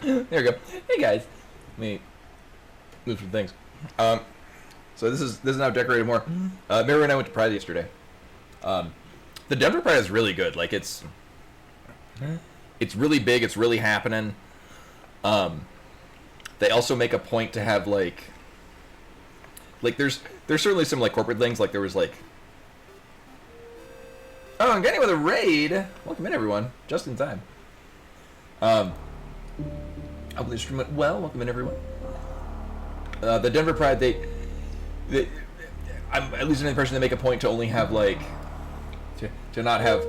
There we go. Hey guys, let me move some things. So this is now decorated more. Mary and I went to Pride yesterday. The Denver Pride is really good. Like it's really big. It's really happening. They also make a point to have like there's certainly some like corporate things. Like there was like, oh, I'm getting with a raid. Welcome in everyone, just in time. Hope the stream went well. Welcome in everyone. The Denver Pride, I'm at least in the impression they make a point to only have like to not have,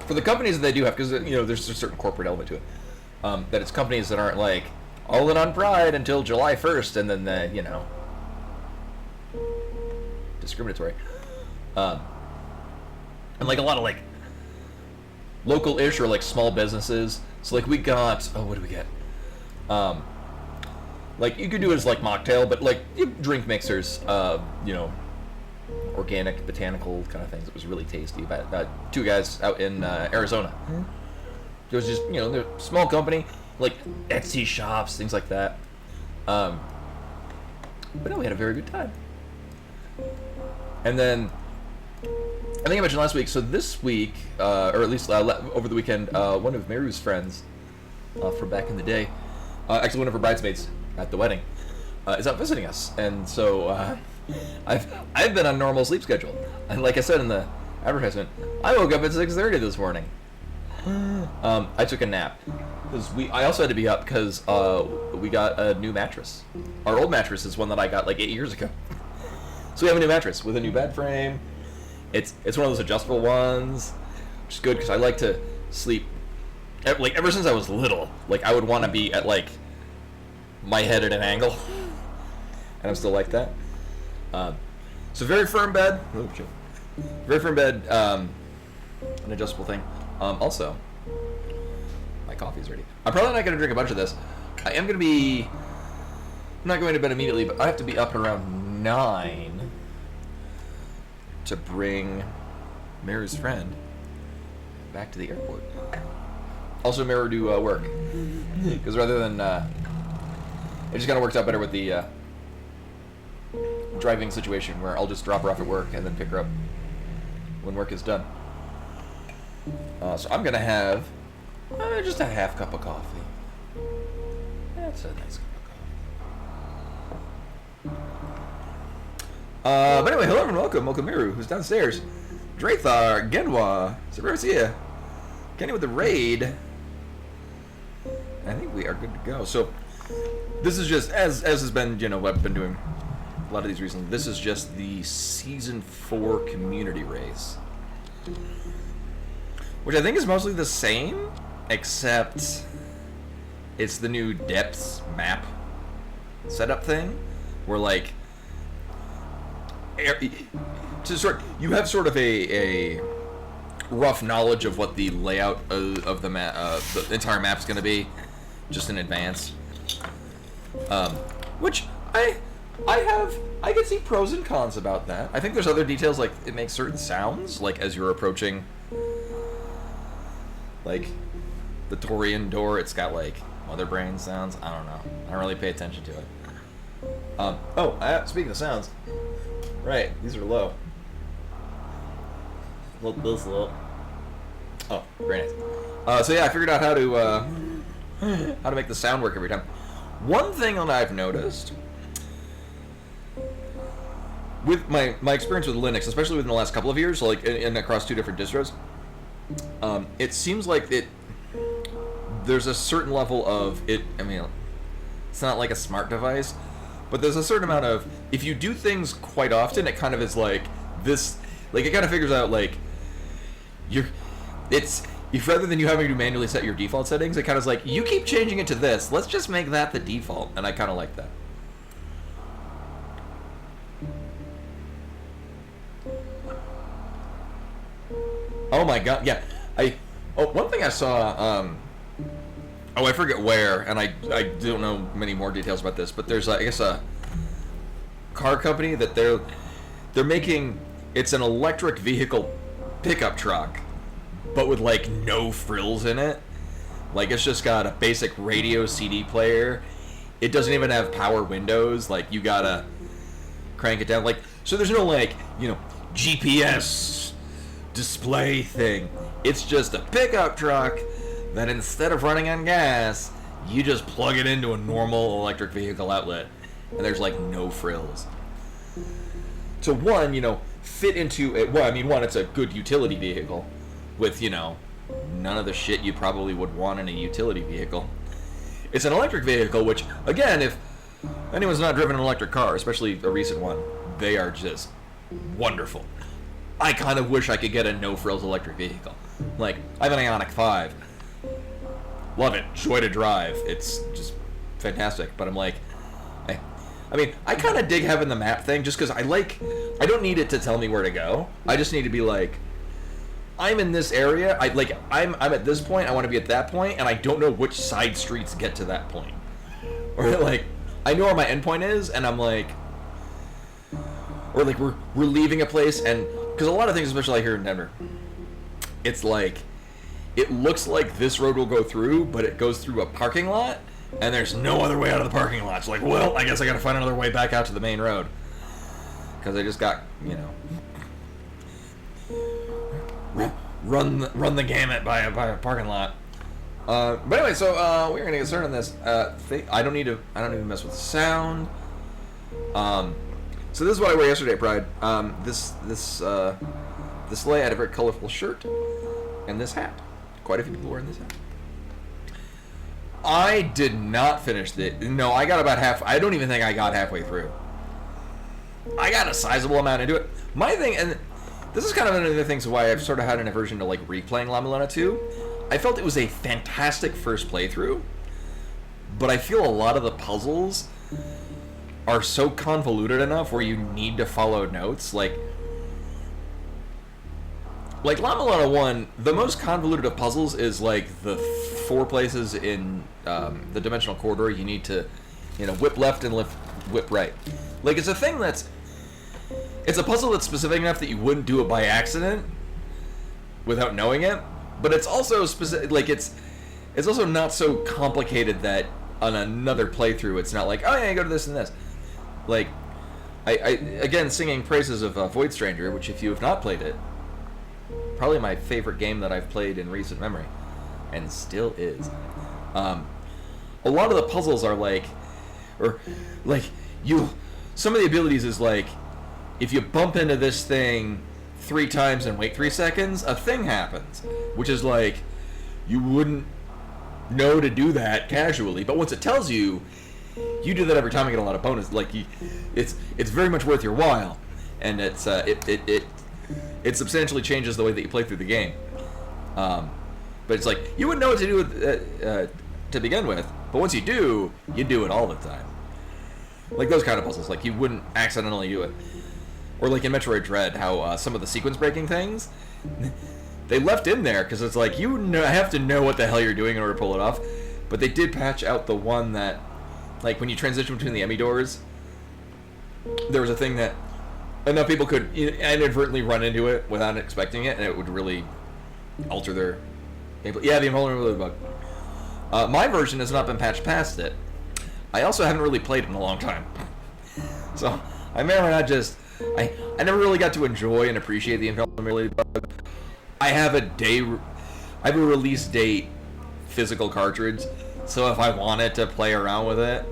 for the companies that they do have, because there's a certain corporate element to it, that it's companies that aren't like all in on Pride until July 1st and then discriminatory, and like a lot of like local-ish or like small businesses. So like we got, what do we get? Like you could do it as like mocktail, but like drink mixers, organic, botanical kind of things. It was really tasty. About two guys out in Arizona. It was just, they're a small company, like Etsy shops, things like that. But no, we had a very good time. And then, I think I mentioned last week, so this week, or at least over the weekend, one of Meru's friends from back in the day, actually one of her bridesmaids at the wedding, is out visiting us. And so I've been on normal sleep schedule. And like I said in the advertisement, I woke up at 6:30 this morning. I took a nap. I also had to be up because we got a new mattress. Our old mattress is one that I got like 8 years ago. So we have a new mattress with a new bed frame. It's one of those adjustable ones, which is good because I like to sleep. Like ever since I was little, like I would want to be at like my head at an angle, and I'm still like that. So very firm bed. Oh shit. Very firm bed. An adjustable thing. Also, my coffee's ready. I'm probably not going to drink a bunch of this. I am going to be. I'm not going to bed immediately, but I have to be up around 9 to bring Mary's friend back to the airport. Also, Mary do work, because rather than it just kind of works out better with the driving situation, where I'll just drop her off at work and then pick her up when work is done. So I'm gonna have just a half cup of coffee. That's a nice cup of coffee. But anyway, hello and welcome Miru, who's downstairs. Drathar, Genwa, Sabersia, Kenny with the raid. I think we are good to go. So this is just as has been, I've been doing a lot of these recently. This is just the season 4 community race, which I think is mostly the same, except it's the new depths map setup thing, where like you have sort of a rough knowledge of what the layout of the map, the entire map is going to be, just in advance. Which I can see pros and cons about that. I think there's other details, like it makes certain sounds, like as you're approaching, like the Torian door, it's got like mother brain sounds. I don't know. I don't really pay attention to it. Speaking of sounds, right? These are low. Those low. Oh, very nice. So yeah, I figured out how to make the sound work every time. One thing that I've noticed with my experience with Linux, especially within the last couple of years, like in across 2 different distros, it seems like there's a certain level of it. I mean, it's not like a smart device, but there's a certain amount of, if you do things quite often, it kind of is like this, like it kind of figures out like if rather than you having to manually set your default settings, it kind of is like, you keep changing it to this, let's just make that the default, and I kind of like that. Oh my god, yeah. One thing I saw, I forget where, and I don't know many more details about this, but there's, I guess, a car company that they're making, it's an electric vehicle pickup truck, but with, like, no frills in it, Like, it's just got a basic radio CD player. It doesn't even have power windows. Like, you gotta crank it down. Like, so there's no, like, GPS display thing. It's just a pickup truck that instead of running on gas, you just plug it into a normal electric vehicle outlet. And there's, like, no frills. So, one, fit into it. Well, I mean, one, it's a good utility vehicle with, none of the shit you probably would want in a utility vehicle. It's an electric vehicle, which, again, if anyone's not driven an electric car, especially a recent one, they are just wonderful. I kind of wish I could get a no-frills electric vehicle. Like, I have an Ioniq 5. Love it. Joy to drive. It's just fantastic. But I'm like, I mean, I kind of dig having the map thing just because I don't need it to tell me where to go. I just need to be like, I'm in this area. I'm at this point. I want to be at that point, and I don't know which side streets get to that point. Or like, I know where my endpoint is, and I'm like, or like we're leaving a place, and because a lot of things, especially here in Denver, it's like, it looks like this road will go through, but it goes through a parking lot, and there's no other way out of the parking lot. It's like, well, I guess I got to find another way back out to the main road because I just got run the gamut by a parking lot. But anyway, so we're gonna get started on this. I don't need to mess with sound. So this is what I wore yesterday at Pride. This sleigh had a very colorful shirt and this hat. Quite a few people wearing this hat. I did not finish it. No, I got about half. I don't even think I got halfway through. I got a sizable amount into it. My thing, and this is kind of another thing, so why I've sort of had an aversion to like replaying La Mulana 2. I felt it was a fantastic first playthrough, but I feel a lot of the puzzles are so convoluted enough where you need to follow notes. Like La Mulana 1, the most convoluted of puzzles is like the 4 places in the dimensional corridor you need to, whip left and whip right. Like, it's a thing it's a puzzle that's specific enough that you wouldn't do it by accident without knowing it, but it's also specific, like, it's also not so complicated that on another playthrough it's not like, oh yeah, you go to this and this. Like, I again, singing praises of Void Stranger, which if you have not played it, probably my favorite game that I've played in recent memory, and still is. A lot of the puzzles are some of the abilities is like, if you bump into this thing 3 times and wait 3 seconds, a thing happens, which is like, you wouldn't know to do that casually, but once it tells you, you do that every time and get a lot of bonus. Like, it's very much worth your while, and it substantially changes the way that you play through the game. But it's like, you wouldn't know what to do to begin with, but once you do it all the time. Like those kind of puzzles, like you wouldn't accidentally do it. Or like in Metroid Dread, how some of the sequence breaking things, they left in there because it's like, have to know what the hell you're doing in order to pull it off. But they did patch out the one that, like when you transition between the Emmy doors, there was a thing that enough people could inadvertently run into it without expecting it, and it would really alter their gameplay. Yeah, the invulnerability bug. My version has not been patched past it. I also haven't really played it in a long time. So, I may or may not just... I never really got to enjoy and appreciate the invulnerability bug. I have a release date physical cartridge, so if I wanted to play around with it,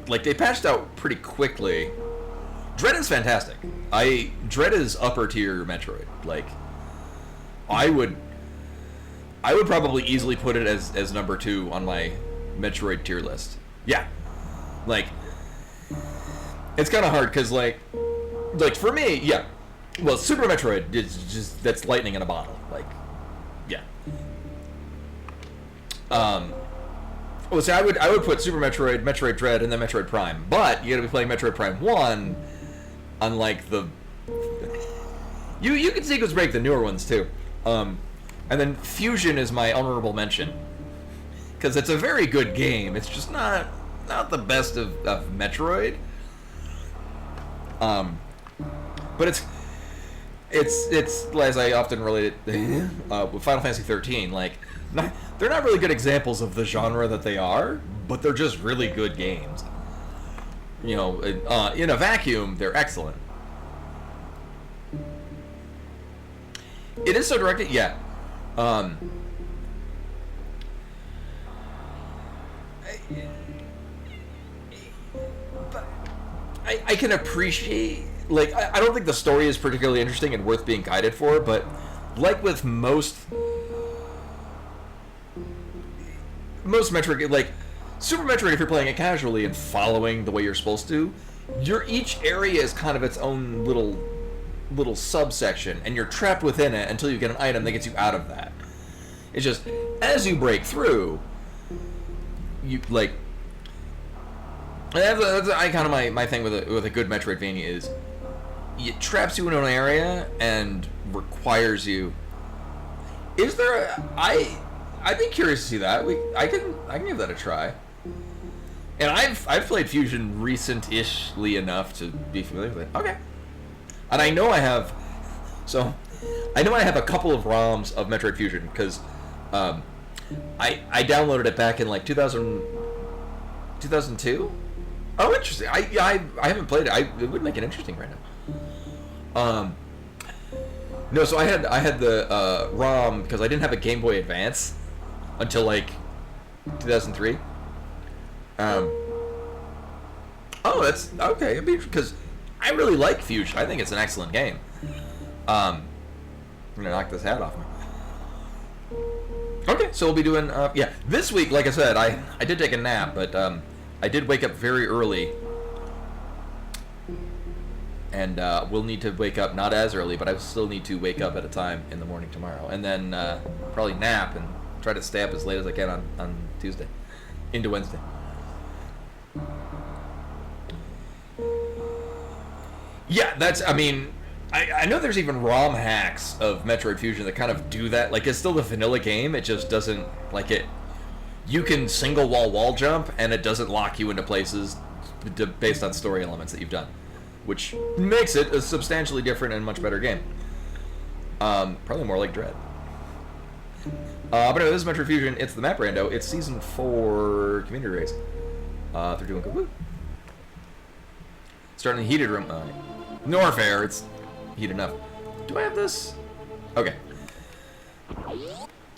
like they patched out pretty quickly. Dread is fantastic. Dread is upper tier Metroid. Like, I would probably easily put it as number 2 on my Metroid tier list. Yeah. Like, it's kind of hard because like for me, yeah. Well, Super Metroid is just, that's lightning in a bottle. Like, yeah. Well, see, I would put Super Metroid, Metroid Dread, and then Metroid Prime. But you got to be playing Metroid Prime 1, unlike the... You can sequence break the newer ones too. And then Fusion is my honorable mention, because it's a very good game. It's just not the best of Metroid. But it's as I often relate it with Final Fantasy 13. Like, they're not really good examples of the genre that they are, but they're just really good games. You know, in a vacuum, they're excellent. It is so directed, yeah. But I can appreciate, like, I don't think the story is particularly interesting and worth being guided for, but like with most Metroid, like Super Metroid, if you're playing it casually and following the way you're supposed to, each area is kind of its own little subsection, and you're trapped within it until you get an item that gets you out of that. It's just, as you break through, you, like, that's kind of my thing with a good Metroidvania is, it traps you in an area and requires you. Is there I'd be curious to see that. I can give that a try. And I've played Fusion recent-ishly enough to be familiar with it. Okay. And I know I have a couple of ROMs of Metroid Fusion because I downloaded it back in like 2002. Oh, interesting. I haven't played it. It would make it interesting right now. No, so I had the ROM because I didn't have a Game Boy Advance until like 2003. Oh, that's okay. Because I really like Fusion. I think it's an excellent game. I'm gonna knock this hat off me. Okay, so we'll be doing yeah. This week, like I said, I did take a nap, but I did wake up very early. And we'll need to wake up not as early, but I still need to wake up at a time in the morning tomorrow, and then probably nap and try to stay up as late as I can on Tuesday into Wednesday. Yeah, I mean, I know there's even ROM hacks of Metroid Fusion that kind of do that. Like, it's still the vanilla game, it just doesn't, like, you can single wall jump, and it doesn't lock you into places based on story elements that you've done, which makes it a substantially different and much better game. Probably more like Dread. But anyway, this is Metroid Fusion. It's the map rando. It's Season 4 community race. They're doing good. Woo. Starting the heated room. Norfair, it's heated enough. Do I have this? Okay.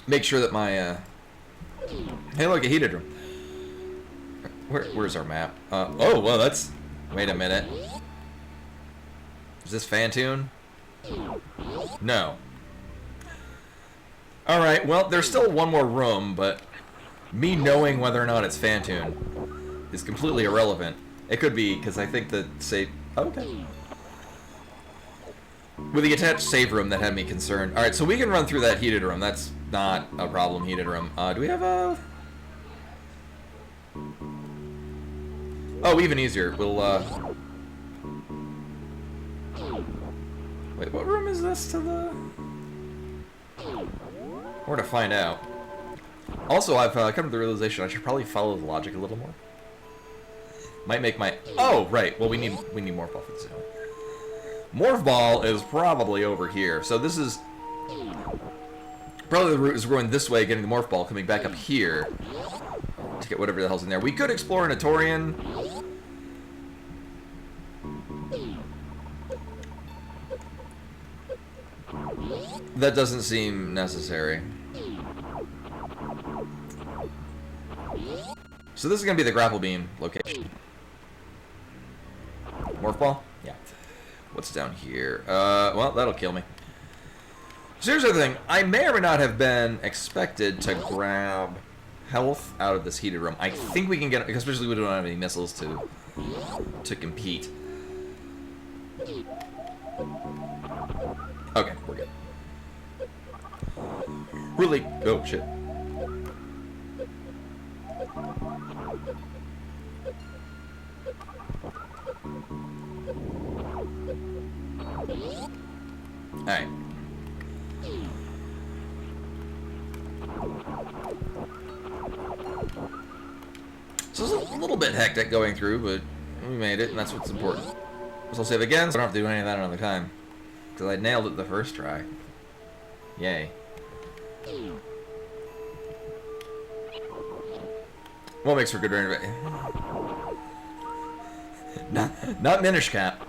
Make sure that my... Hey, look, a heated room. Where's our map? Oh, well, that's... Wait a minute. Is this Fantune? No. Alright, well, there's still one more room, but me knowing whether or not it's Fantune is completely irrelevant. It could be, because I think the save... Okay. With the attached save room, that had me concerned. Alright, so we can run through that heated room. That's not a problem, heated room. Do we have a... Oh, even easier. We'll, Wait, what room is this to the... We're to find out. Also, I've come to the realization I should probably follow the logic a little more. Might make my... Oh, right. Well, we need Morph Ball for this anyway. Morph Ball is probably over here. So this is... Probably the route is going this way, getting the Morph Ball, coming back up here to get whatever the hell's in there. We could explore an Atorian. That doesn't seem necessary. So this is going to be the grapple beam location. Morph Ball? Yeah. What's down here? Well, that'll kill me. So here's the thing. I may or may not have been expected to grab health out of this heated room. I think we can get it, especially we don't have any missiles to compete. Okay, we're good. Really? Oh, shit. Alright. So it's a little bit hectic going through, but we made it, and that's what's important. So I'll save again, so I don't have to do any of that another time. Because I nailed it the first try. Yay. What makes for good renovation? Not Minish Cap.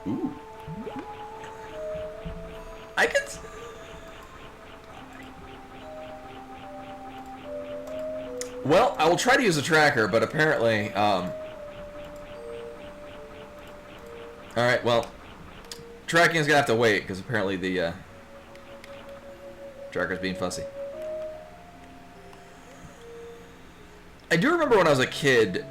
Ooh. I could... Well, I will try to use a tracker, but apparently, Alright, well, tracking is gonna have to wait, because apparently the, tracker's being fussy. I do remember when I was a kid,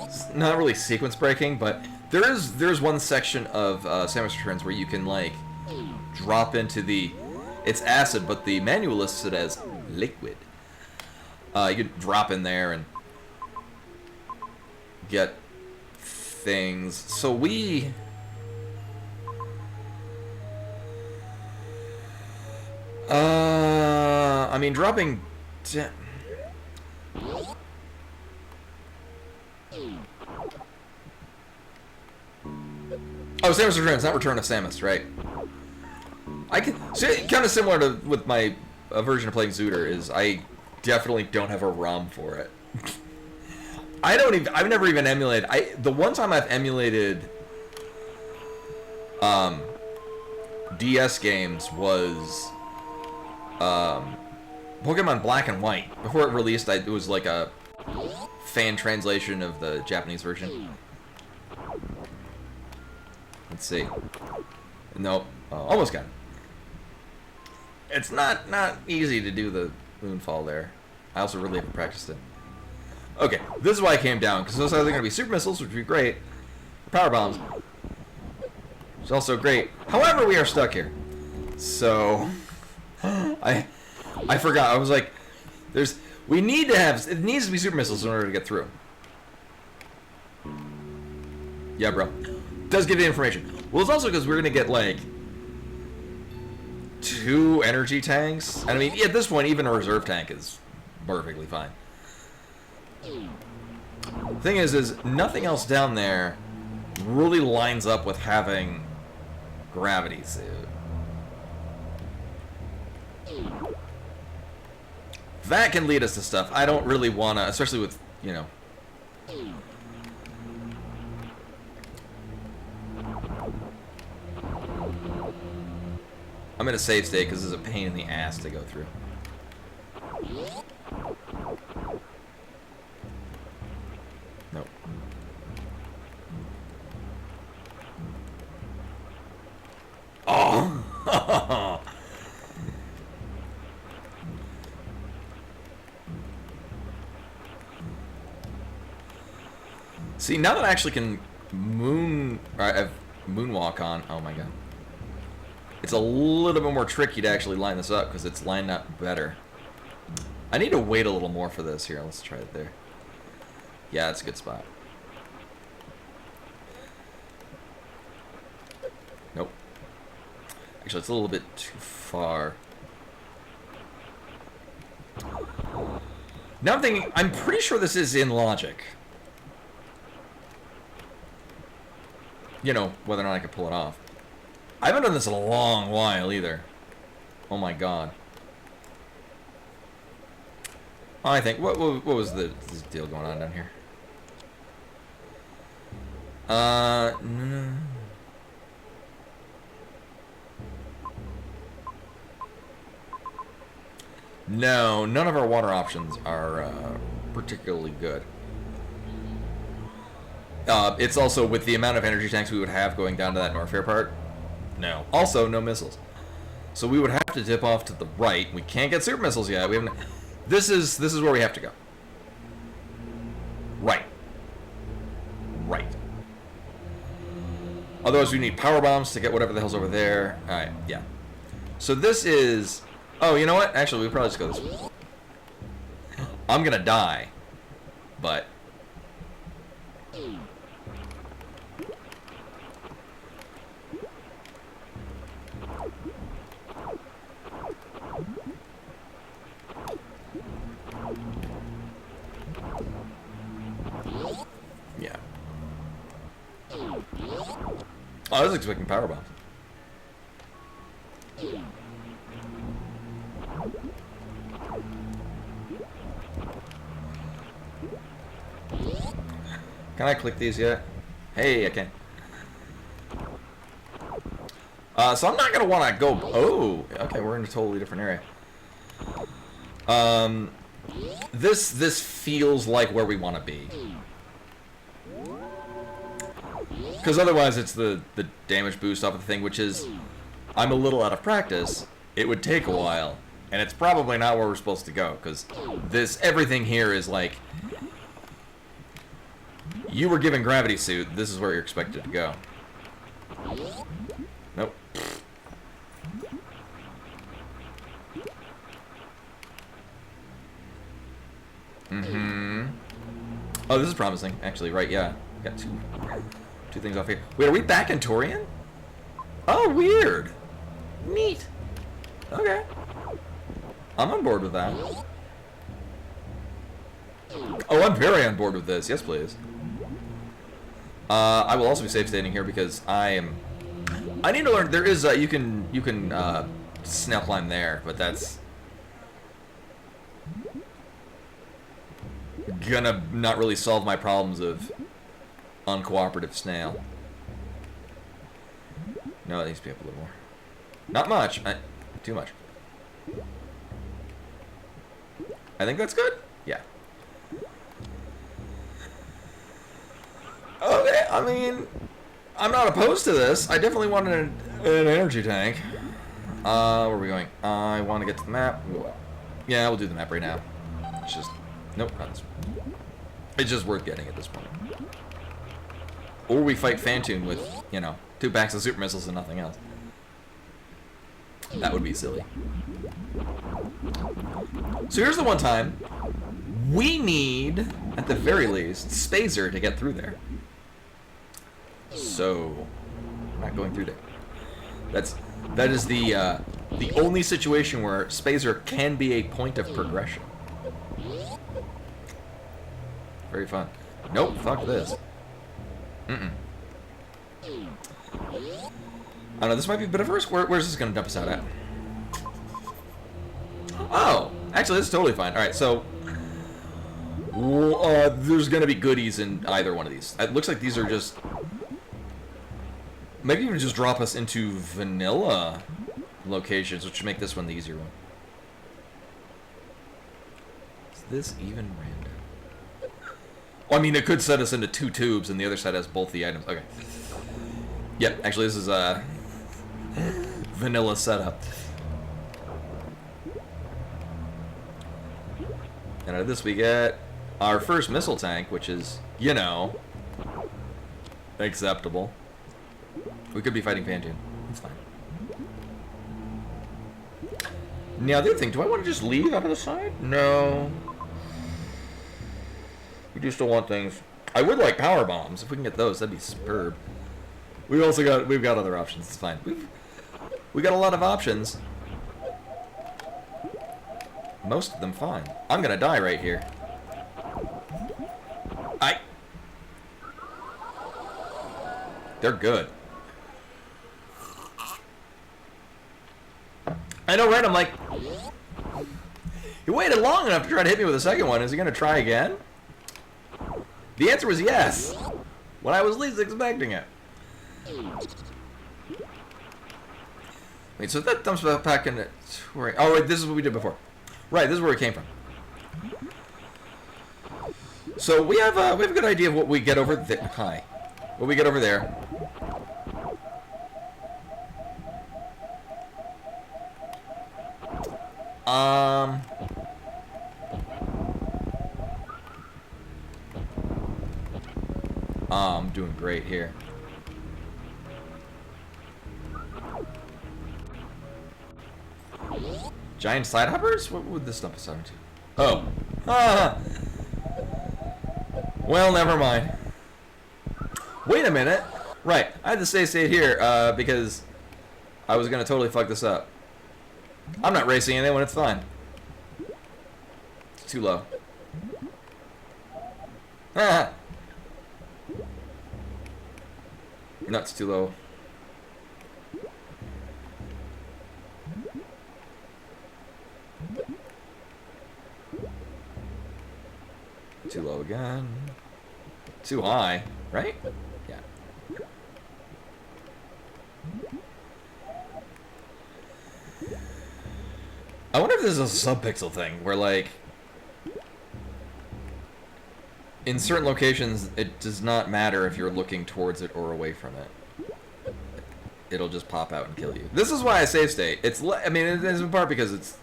it's not really sequence breaking, but there's one section of Samus Returns where you can, like, drop into the... It's acid, but the manual lists it as liquid. You could drop in there and get things. So we... I mean, dropping... Oh, Samus Returns, not Return of Samus, right? I can... So, kind of similar to with my version of playing Zooter is I definitely don't have a ROM for it. I've never even emulated... The one time I've emulated DS games was Pokemon Black and White. Before it released, it was like a fan translation of the Japanese version. Let's see. Nope. Almost got it. It's not easy to do the moonfall there. I also really haven't practiced it. Okay, this is why I came down, because those are either going to be super missiles, which would be great, or power bombs, which is also great. However, we are stuck here. So, I forgot. I was like, it needs to be super missiles in order to get through. Yeah, bro. It does give you information. Well, it's also because we're going to get, like, 2 energy tanks. And I mean, at this point, even a reserve tank is perfectly fine. Thing is nothing else down there really lines up with having gravity suit. That can lead us to stuff I don't really want to, especially with, you know... I'm in a save state because this is a pain in the ass to go through. Nope. Oh! See, now that I actually can moonwalk on, oh my god. It's a little bit more tricky to actually line this up because it's lined up better. I need to wait a little more for this. Here, let's try it there. Yeah, that's a good spot. Nope. Actually, it's a little bit too far. Now I'm thinking, I'm pretty sure this is in logic. You know, whether or not I can pull it off. I haven't done this in a long while either. Oh my god. I think, what was this deal going on down here? No, none of our water options are particularly good. It's also with the amount of energy tanks we would have going down to that Norfair part. No. Also, no missiles. So we would have to dip off to the right. We can't get super missiles yet. We haven't. This is where we have to go. Right. Right. Otherwise, we need power bombs to get whatever the hell's over there. All right. Yeah. So this is. Oh, you know what? Actually, we probably just go this way. I'm gonna die, but. Yeah. I was expecting power bombs. Can I click these yet? Hey, I can. So I'm not gonna want to go. Oh, okay, we're in a totally different area. This feels like where we want to be. Because otherwise, it's the damage boost off of the thing, which is, I'm a little out of practice. It would take a while, and it's probably not where we're supposed to go. Because everything here is like, you were given gravity suit. This is where you're expected to go. Nope. Oh, this is promising, actually, right, yeah. Got two things off here. Wait, are we back in Torian? Oh, weird. Neat. Okay. I'm on board with that. Oh, I'm very on board with this. Yes, please. I will also be safe standing here because I need to learn. There is, you can snail climb there, but that's gonna not really solve my problems of uncooperative snail. No, it needs to be up a little more. Not much. Too much. I think that's good. Yeah. Okay, I mean, I'm not opposed to this. I definitely want an energy tank. Where are we going? I want to get to the map. Yeah, we'll do the map right now. It's just... Nope, not this one. It's just worth getting at this point. Or we fight Phantoon with, you know, 2 packs of super missiles and nothing else. That would be silly. So here's the one time we need, at the very least, Spazer to get through there. So, I'm not going through there. That is the only situation where Spazer can be a point of progression. Very fun. Nope, fuck this. I don't know, this might be a bit of a risk. Where's this going to dump us out at? Oh, actually, this is totally fine. Alright, so... there's going to be goodies in either one of these. It looks like these are just... Maybe even just drop us into vanilla locations, which would make this one the easier one. Is this even random? Well, I mean, it could set us into 2 tubes, and the other side has both the items. Okay. Yep, actually, this is a vanilla setup. And out of this, we get our first missile tank, which is, you know, acceptable. We could be fighting Phantoon. It's fine. Now, the other thing, do I want to just leave out of the side? No. We do still want things. I would like power bombs. If we can get those, that'd be superb. We've got other options. It's fine. We got a lot of options. Most of them fine. I'm gonna die right here. They're good. I know, right? I'm like, he waited long enough to try to hit me with a second one. Is he gonna try again? The answer was yes, when I was least expecting it. Wait, so that dumps back in it. Oh, wait, this is what we did before. Right, this is where we came from. So we have a good idea of what we get over there. Hi, what we get over there. I'm doing great here. Giant side hoppers? What would this dump us out into? Oh. Well, never mind. Wait a minute. Right, I had to stay here because I was going to totally fuck this up. I'm not racing anyone, it's fine. It's too low. No, it's too low. Too low again. Too high, right? Yeah. I wonder if this is a subpixel thing, where, like, in certain locations, it does not matter if you're looking towards it or away from it. It'll just pop out and kill you. This is why I save state. I mean, it is in part because it's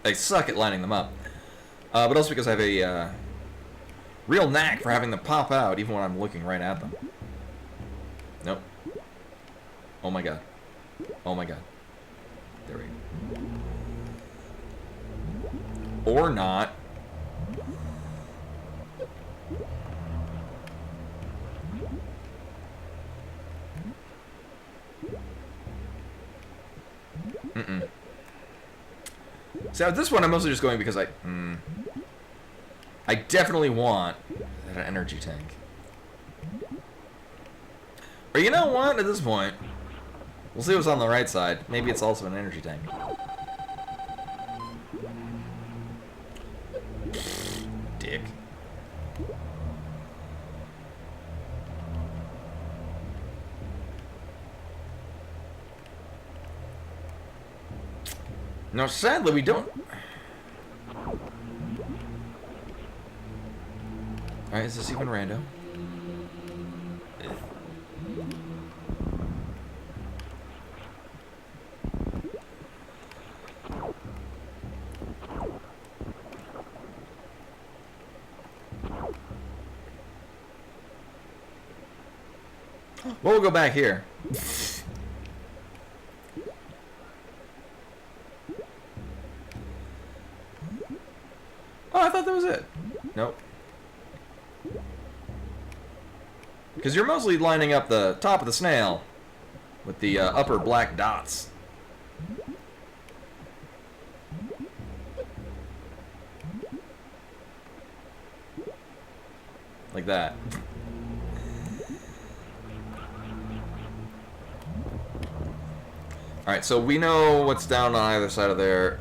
I suck at lining them up, but also because I have a real knack for having them pop out even when I'm looking right at them. Nope. Oh my god. Oh my god. There we go. Or not. Mm-mm. So at this point, I'm mostly just going because I definitely want an energy tank. Or you know what? At this point, we'll see what's on the right side. Maybe it's also an energy tank. Dick. No, sadly, we don't. Alright, is this even random? Well, we'll go back here. Oh, I thought that was it. Nope. Because you're mostly lining up the top of the snail with the upper black dots. Like that. Alright, so we know what's down on either side of there.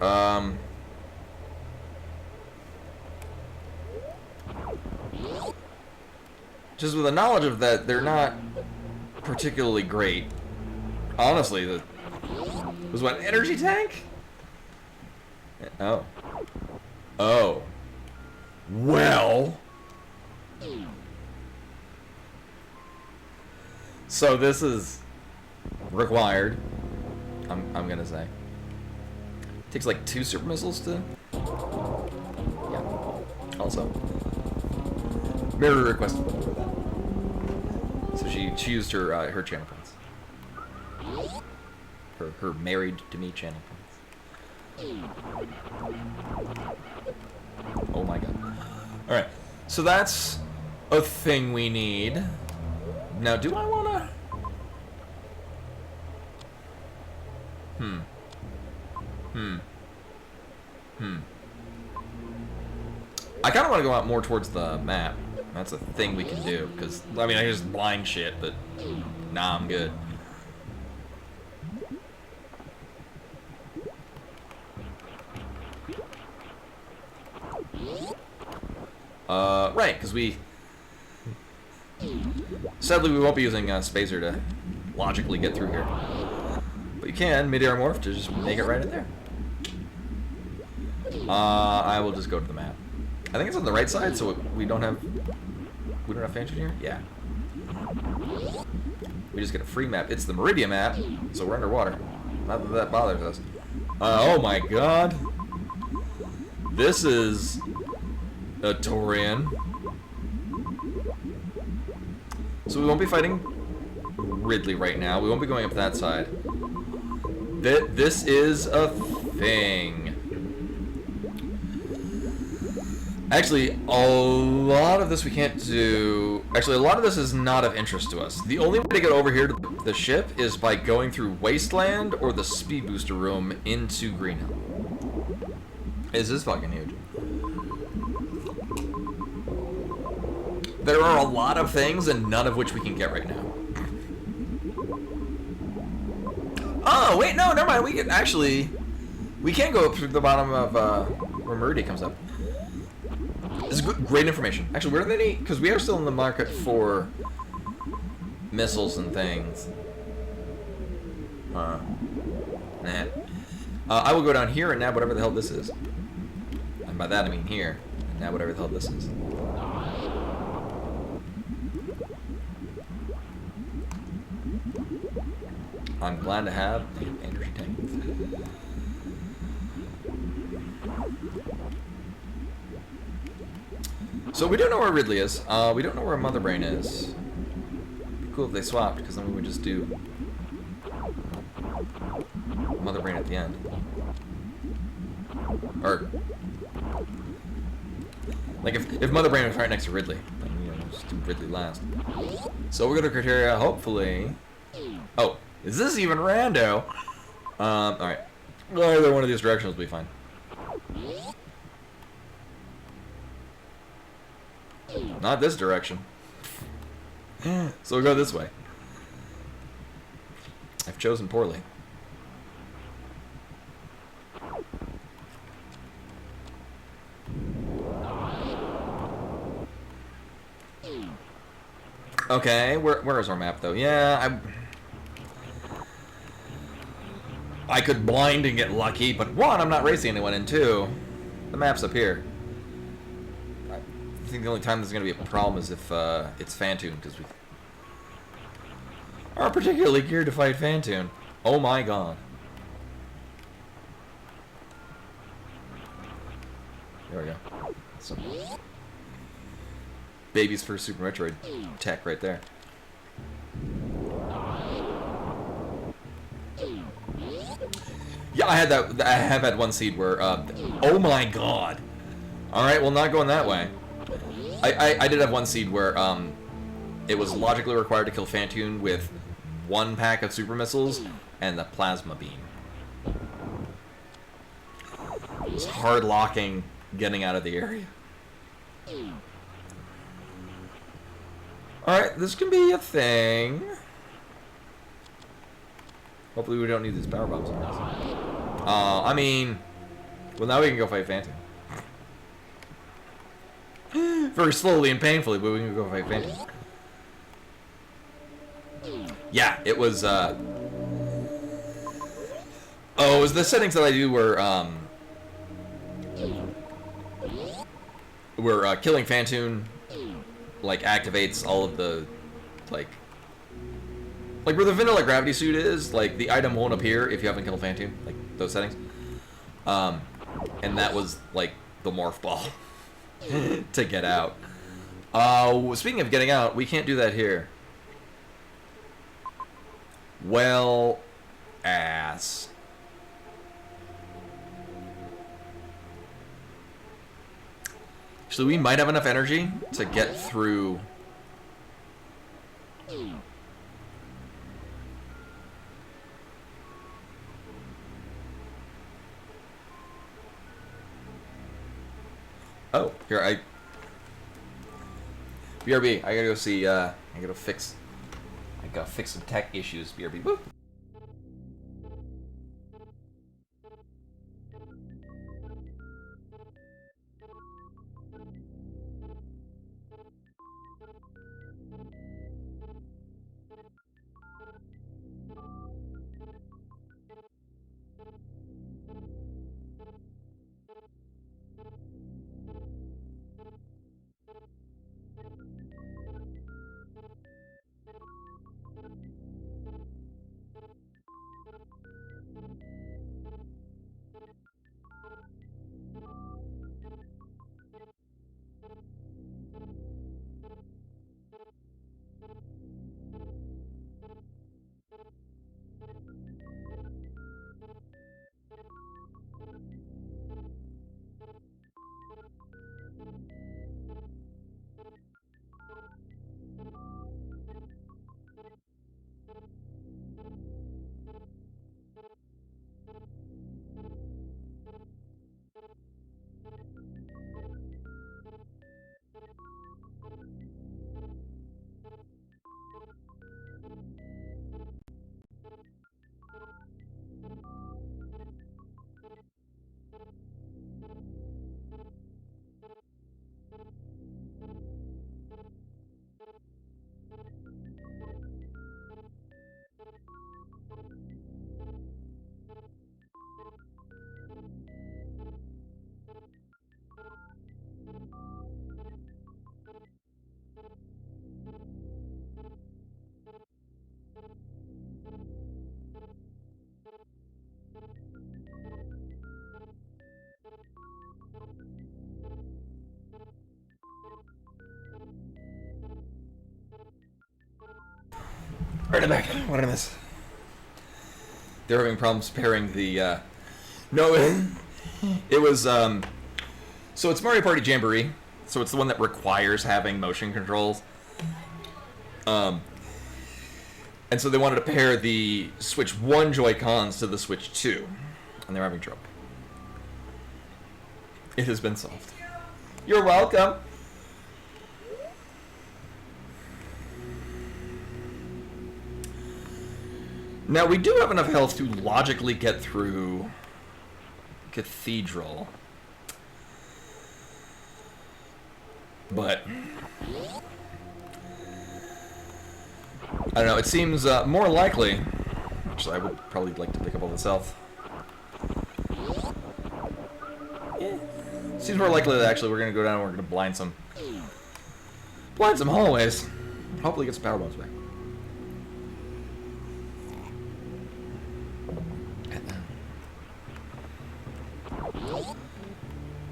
Just with the knowledge of that, they're not particularly great. Honestly, was what, an energy tank? Oh. Oh. Well. So this is required. I'm gonna say. Takes like 2 super missiles to. Yeah. Also. Mirror request. So she used her her channel points. Her married to me channel points. Oh my god. All right. So that's a thing we need. Now, do I wanna? I kind of want to go out more towards the map. That's a thing we can do, because, I mean, I just blind shit, but nah, I'm good. Right, because sadly, we won't be using Spacer to logically get through here. But you can, mid-air morph, to just make it right in there. I will just go to the map. I think it's on the right side, so we don't have fancy here? Yeah. We just get a free map. It's the Meridian map, so we're underwater. Not that that bothers us. Oh my god. This is a Torian. So we won't be fighting Ridley right now. We won't be going up that side. This is a thing. Actually, a lot of this we can't do. Actually, a lot of this is not of interest to us. The only way to get over here to the ship is by going through Wasteland or the Speed Booster Room into Green Hill. This is fucking huge. There are a lot of things, and none of which we can get right now. Oh, wait, no, never mind. We can actually... We can go up through the bottom of where Meridian comes up. This is great information. Actually, where do they need? Because we are still in the market for missiles and things. Nah. I will go down here and nab whatever the hell this is. And by that I mean here. And nab whatever the hell this is. I'm glad to have an energy tank. So we don't know where Ridley is. We don't know where Mother Brain is. It'd be cool if they swapped, because then we would just do Mother Brain at the end. Or like if Mother Brain was right next to Ridley, then just do Ridley last. So we're gonna criteria, hopefully. Oh, is this even rando? Alright. Well, either one of these directions will be fine. Not this direction. So we'll go this way. I've chosen poorly. Okay, where is our map though? Yeah, I could blind and get lucky, but one, I'm not racing anyone, and two, the map's up here. I think the only time there's going to be a problem is if it's Fantoon, because we aren't particularly geared to fight Fantoon. Oh my god. There we go. Some baby's first Super Metroid tech right there. Yeah, I have had one seed where, oh my god. Alright, well, not going that way. I did have one seed where, it was logically required to kill Fantoon with one pack of super missiles and the plasma beam. It was hard locking getting out of the area. Alright, this can be a thing. Hopefully we don't need these power bombs on us. I mean, well, now we can go fight Fantoon. Very slowly and painfully, but we can go fight Fantoon. Yeah, it was, oh, it was the settings that I do where, killing Fantoon, like, activates all of the, like where the vanilla gravity suit is, like, the item won't appear if you haven't killed Fantoon, like, those settings. And that was, like, the morph ball to get out. Speaking of getting out, we can't do that here. Well, ass. So we might have enough energy to get through. Oh, here BRB, I gotta go see, I gotta fix some tech issues, BRB. Woo! Right back. What did I miss? They're having problems pairing the. No, it was. So it's Mario Party Jamboree. So it's the one that requires having motion controls. And so they wanted to pair the Switch 1 Joy-Cons to the Switch 2. And they're having trouble. It has been solved. You're welcome. Now, we do have enough health to logically get through Cathedral. But I don't know, it seems more likely. Actually, I would probably like to pick up all this health. Yeah. Seems more likely that actually we're going to go down and we're going to blind some hallways. Hopefully get some power bombs back.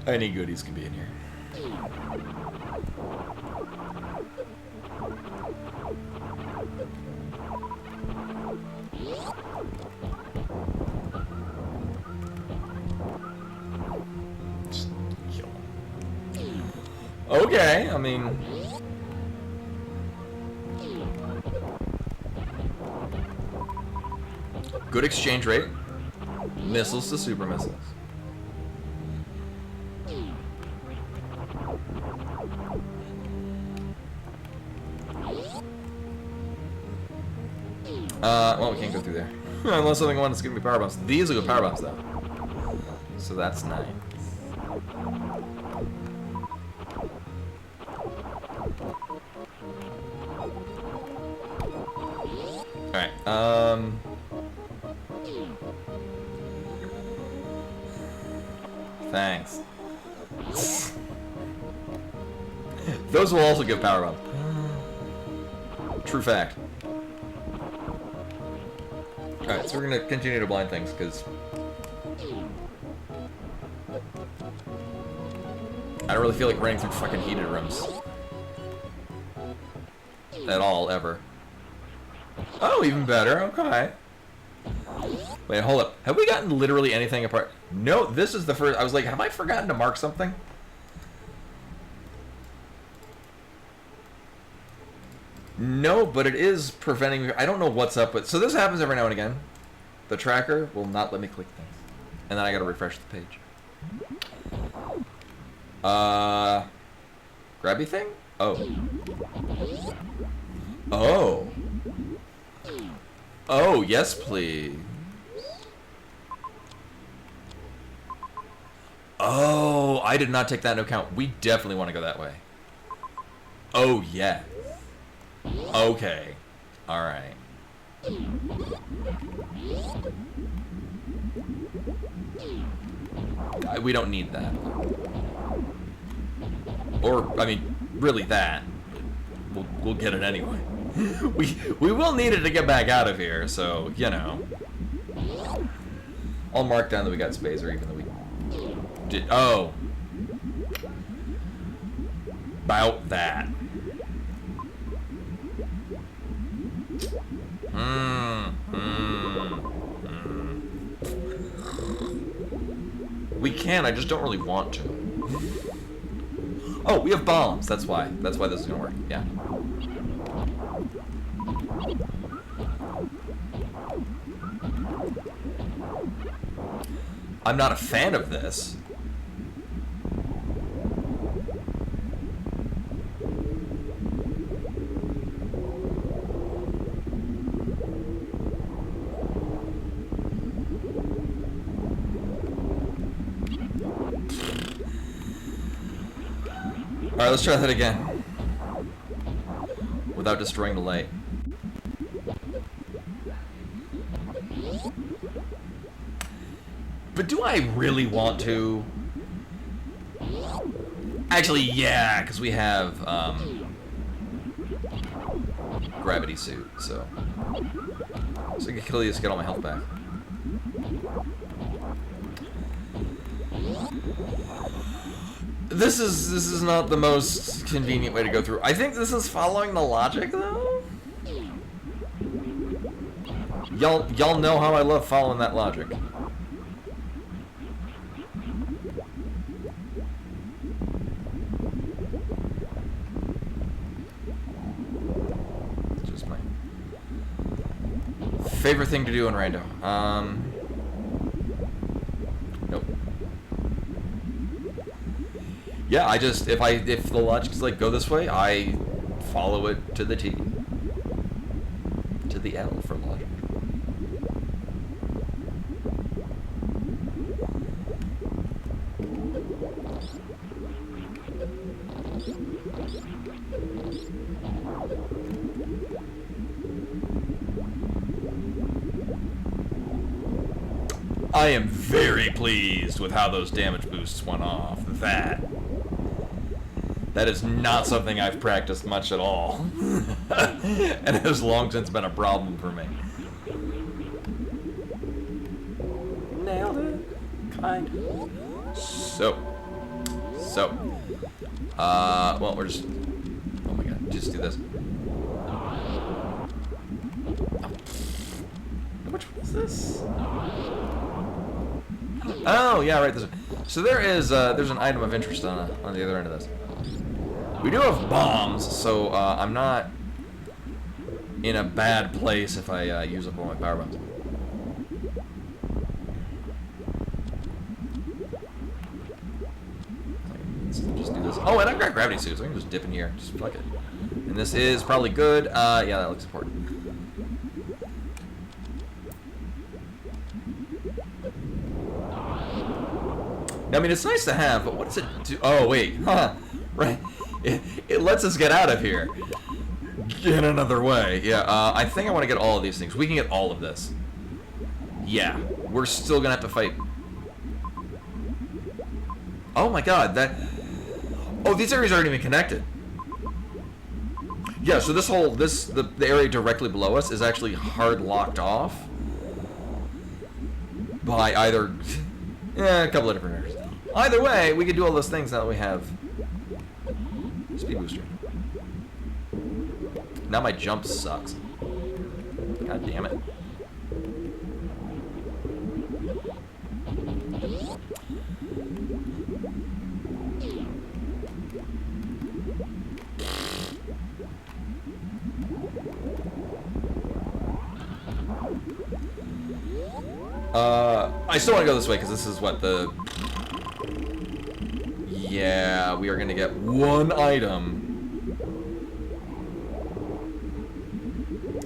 Any goodies can be in here. Just kill him. Okay, I mean... Good exchange rate. Missiles to super missiles. Well, we can't go through there. Unless something wants to give me power bombs. These are good power bombs, though. So that's nice. Alright, thanks. Those will also give power bombs. True fact. Alright, so we're gonna continue to blind things, because I don't really feel like running through fucking heated rooms. At all, ever. Oh, even better, okay. Wait, hold up. Have we gotten literally anything apart? No, this is the first. I was like, have I forgotten to mark something? No, but it is preventing me. I don't know what's up with. So this happens every now and again. The tracker will not let me click things. And then I gotta refresh the page. Grabby thing? Oh. Oh. Oh, yes, please. Oh, I did not take that into account. We definitely want to go that way. Oh, yeah. Okay. Alright. We don't need that. Or, I mean, really that. We'll get it anyway. We will need it to get back out of here, so, you know. I'll mark down that we got Spazer even though we did. Oh. About that. We can, I just don't really want to. Oh, we have bombs, that's why. That's why this is gonna work, yeah. I'm not a fan of this. Alright, let's try that again. Without destroying the light. But do I really want to? Actually, yeah, because we have gravity suit, so I can kill these to get all my health back. This is not the most convenient way to go through. I think this is following the logic, though. Y'all know how I love following that logic. It's just my favorite thing to do in Rando. Nope. Yeah, I just if the logic is like go this way, I follow it to the T. To the L for logic. I am very pleased with how those damage boosts went off. That is not something I've practiced much at all. And it has long since been a problem for me. Nailed it. Kind. So. Well, we're just... Oh my god, just do this. Which one is this? Oh, yeah, right. This one. So there's an item of interest on the other end of this. We do have bombs, so I'm not in a bad place if I use up all my power bombs. Let's just do this. Oh, and I've got gravity suits, so I can just dip in here. Just fuck it. And this is probably good. Yeah, that looks important. I mean, it's nice to have, but what does it do? Oh, wait. Huh. Right. It lets us get out of here. Get another way. Yeah, I think I want to get all of these things. We can get all of this. Yeah. We're still going to have to fight. Oh, my God. Oh, these areas aren't even connected. Yeah, so the area directly below us is actually hard locked off by either... a couple of different areas. Either way, we can do all those things now that we have speed booster. Now my jump sucks. God damn it. I still want to go this way because this is what the... Yeah, we are going to get one item.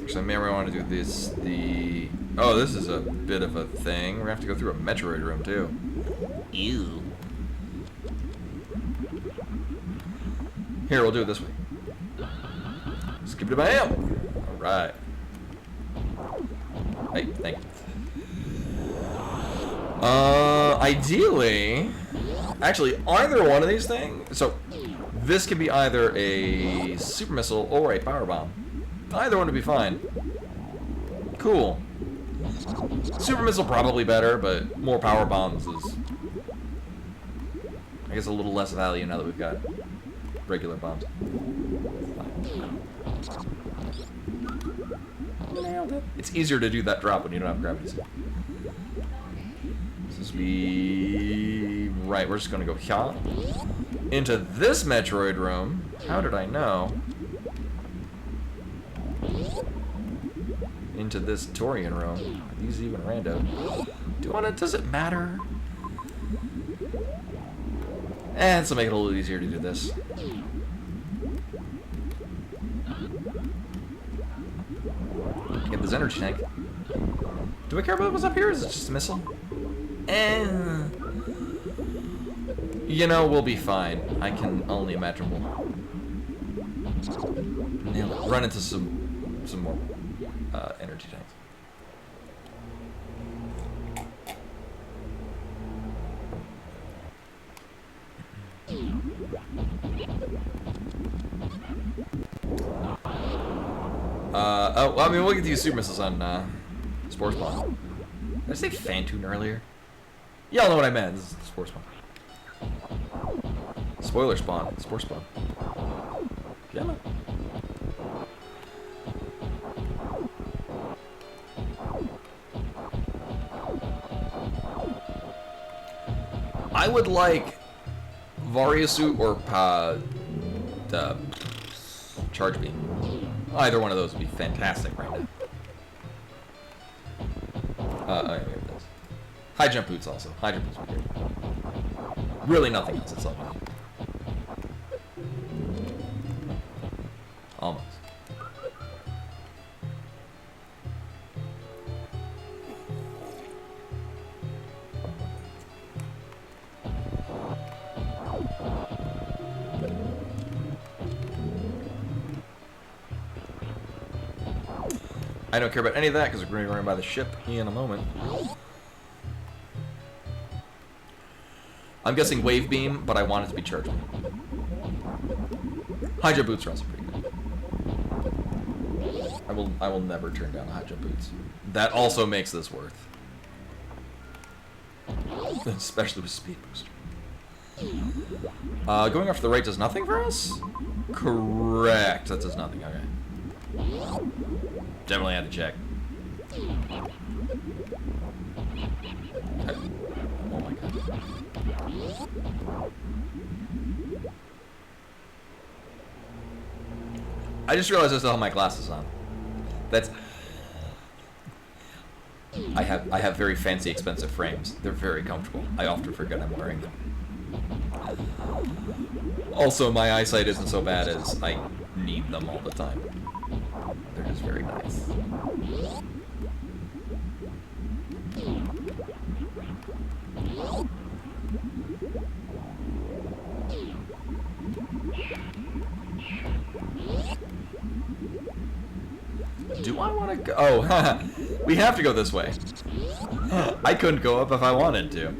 Actually, maybe I want to do this, Oh, this is a bit of a thing. We're going to have to go through a Metroid room, too. Ew. Here, we'll do it this way. Skip it by Alright. Hey, thank you. Ideally... Actually, either one of these things... So, this could be either a super missile or a power bomb. Either one would be fine. Cool. Super missile probably better, but more power bombs is... I guess a little less value now that we've got regular bombs. It's easier to do that drop when you don't have gravity suit. This is right, we're just gonna go here. Into this Metroid room. How did I know? Into this Torian room. Are these even rando? Does it matter? This will make it a little easier to do this. Get this energy tank. Do I care about what's up here? Is it just a missile? You know, we'll be fine. I can only imagine we'll run into some more energy tanks. Oh, well, I mean, we'll get to use super missiles on Spore Spawn. Did I say Fantoon earlier? Y'all know what I meant. This is Spore Spawn. Spoiler Spawn. Spore Spawn. Yeah. I would like Varia Suit or Charge Beam. Either one of those would be fantastic right now. Okay, here it is. High jump boots also. High jump boots would be great. Really nothing else. That's all I need. Almost. I don't care about any of that because we're going to be running by the ship in a moment. I'm guessing Wave Beam, but I want it to be Charge Beam. Hydro Boots are also pretty good. I will never turn down Hydro Boots. That also makes this worth. Especially with Speed Booster. Going off to the right does nothing for us? Correct. That does nothing. Okay. Definitely had to check. Oh my god. I just realized I still have my glasses on. That's... I have very fancy, expensive frames. They're very comfortable. I often forget I'm wearing them. Also, my eyesight isn't so bad as I need them all the time. They're just very nice. Do I want to go? Oh, we have to go this way. I couldn't go up if I wanted to.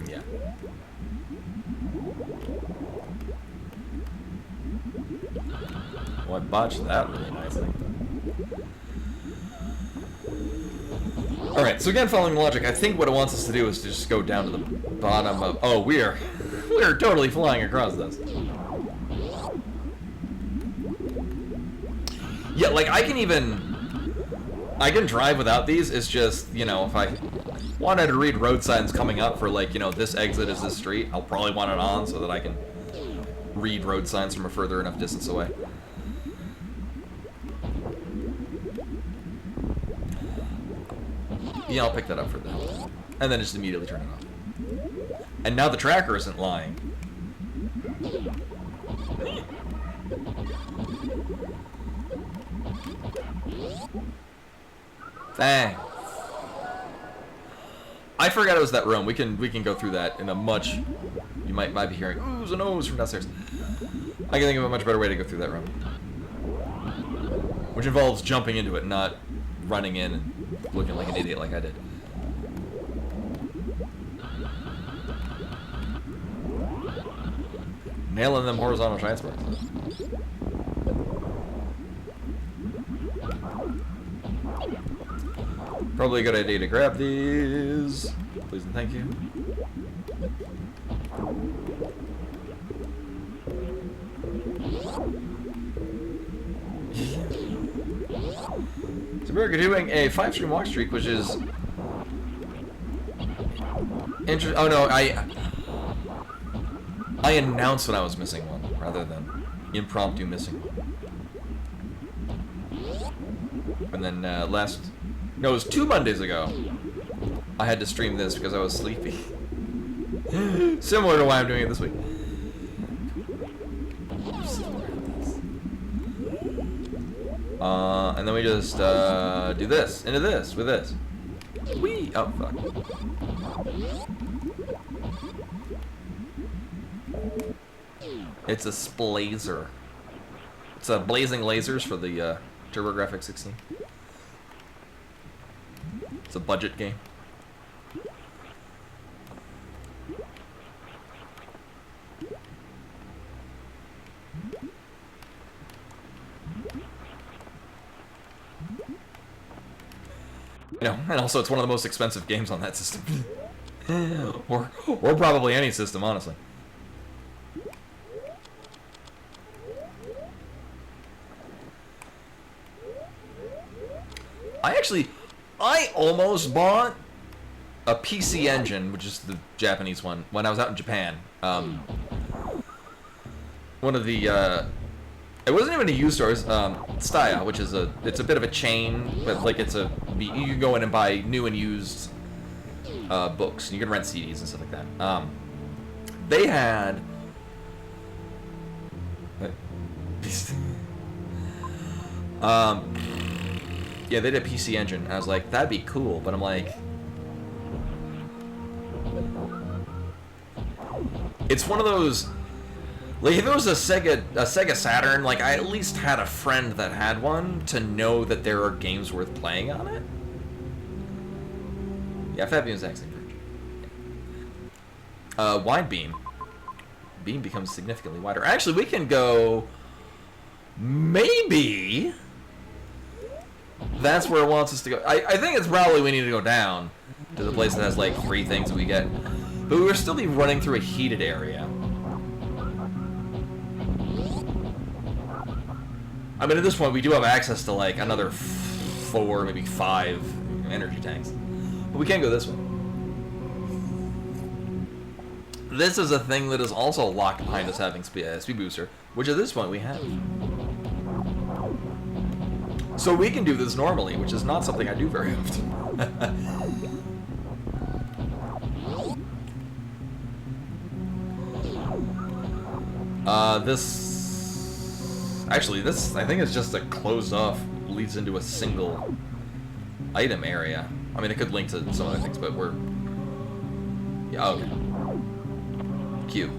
Yeah. Well, I botched that really nicely. Alright, so again, following the logic, I think what it wants us to do is to just go down to the bottom of... Oh, we are totally flying across this. Yeah, like, I can drive without these. It's just, you know, if I wanted to read road signs coming up for, like, you know, this exit is this street, I'll probably want it on so that I can read road signs from a further enough distance away. Yeah, I'll pick that up for them. And then just immediately turn it off. And now the tracker isn't lying. Thanks. I forgot it was that room. We can go through that in a much... You might be hearing oohs and ohs from downstairs. I can think of a much better way to go through that room. Which involves jumping into it, not running in and looking like an idiot like I did. Nailing them horizontal shine sparks. Probably a good idea to grab these. Please and thank you. So we're doing a 5-stream walk streak, which is interesting. Oh no, I announced when I was missing one, rather than impromptu missing one. And then no, it was 2 Mondays ago, I had to stream this because I was sleepy. Similar to why I'm doing it this week. And then we just do this, into this, with this. Whee! Oh, fuck. It's a splazer. It's a blazing lasers for the TurboGrafx 16. It's a budget game. You know, and also it's one of the most expensive games on that system. or probably any system, honestly. I almost bought a PC Engine, which is the Japanese one, when I was out in Japan. One of the, it wasn't even a used store, it was, Staya, which is it's a bit of a chain, but like you can go in and buy new and used, books. You can rent CDs and stuff like that. They had, yeah, they did a PC Engine, and I was like, that'd be cool, but I'm like, it's one of those, like, if it was a Sega Saturn, like, I at least had a friend that had one to know that there are games worth playing on it. Yeah, Fabian's accent. Wide beam. Beam becomes significantly wider. Actually, we can go, maybe that's where it wants us to go. I think it's probably we need to go down to the place that has like 3 things that we get. But we will still be running through a heated area. I mean, at this point, we do have access to like another 4, maybe 5 energy tanks. But we can't go this way. This is a thing that is also locked behind us having speed booster, which at this point we have. So we can do this normally, which is not something I do very often. This I think is just a closed off, leads into a single item area. I mean, it could link to some other things, but we're, yeah, okay. Q.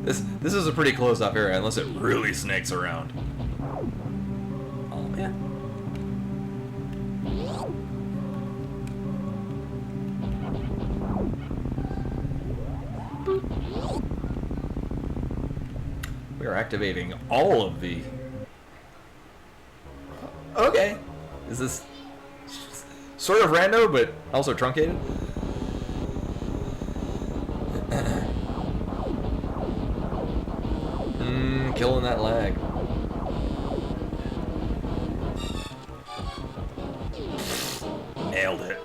This is a pretty closed off area unless it really snakes around. Oh man. We are activating all of the. Okay. Is this sort of rando, but also truncated? Killing that lag. Nailed it.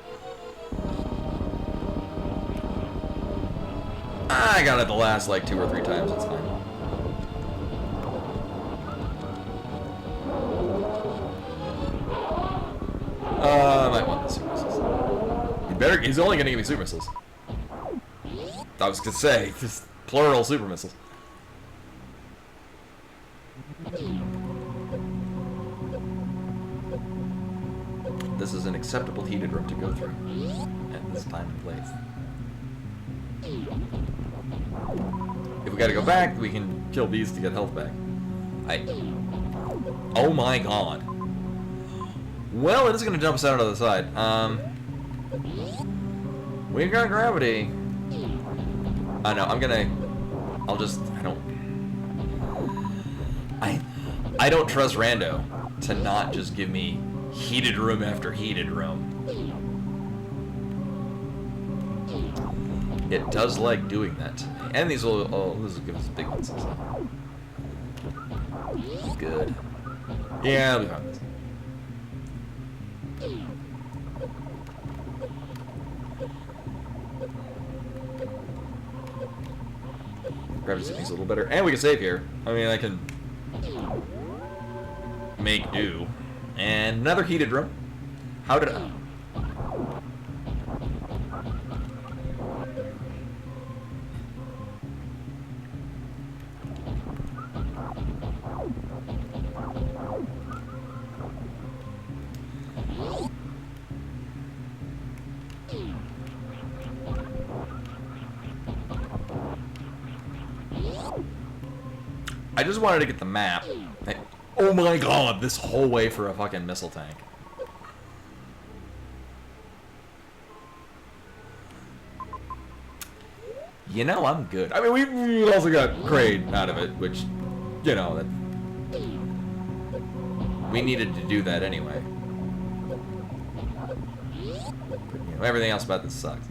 I got it the last like 2 or 3 times, it's fine. I might want the super missiles. He's only gonna give me super missiles. I was gonna say, just plural super missiles. This is an acceptable heated room to go through at this time and place. If we gotta go back, we can kill these to get health back. Oh my god. Well, it is gonna jump us out on the side. We've got gravity. I know, I don't trust Rando to not just give me heated room after heated room. It does like doing that to me. And these will, oh, this will give us big ones. Good. Yeah, we found this. Gravity settings a little better. And we can save here. I mean, I can make do. And another heated room. How did I... I just wanted to get the map. Oh my god, this whole way for a fucking missile tank. You know, I'm good. I mean, we also got Kraid out of it, which, you know, that we needed to do that anyway. But, you know, everything else about this sucks.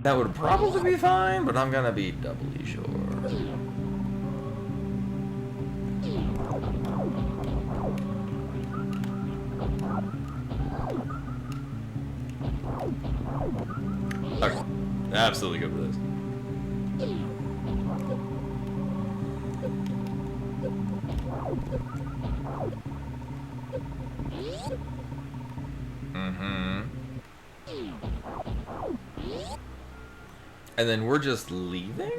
That would probably be fine, but I'm gonna be doubly sure. Okay, absolutely good for this. And then we're just leaving?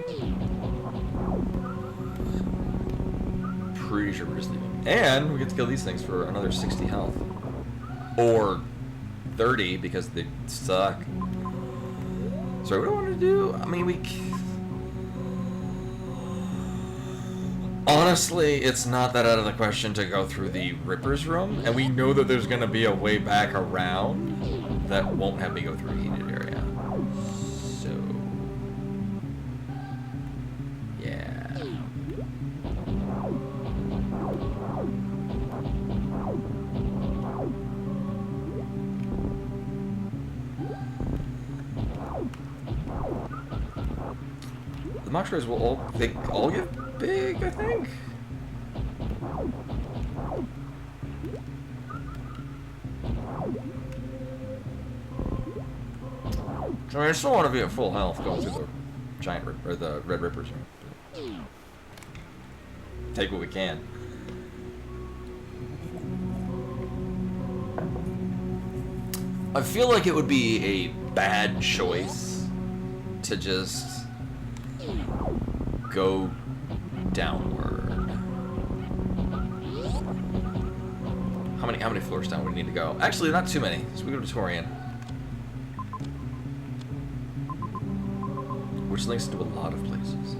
Pretty sure we're just leaving. And we get to kill these things for another 60 health. Or 30 because they suck. So what do I want to do? I mean, honestly, it's not that out of the question to go through the Ripper's room. And we know that there's going to be a way back around that won't have me go through a heated area. Monsters will all get big, I think. I mean, I still want to be at full health going through the giant or the Red Rippers room. Take what we can. I feel like it would be a bad choice to just go downward. How many floors down would we need to go? Actually, not too many. So we go to Torian, which links to a lot of places.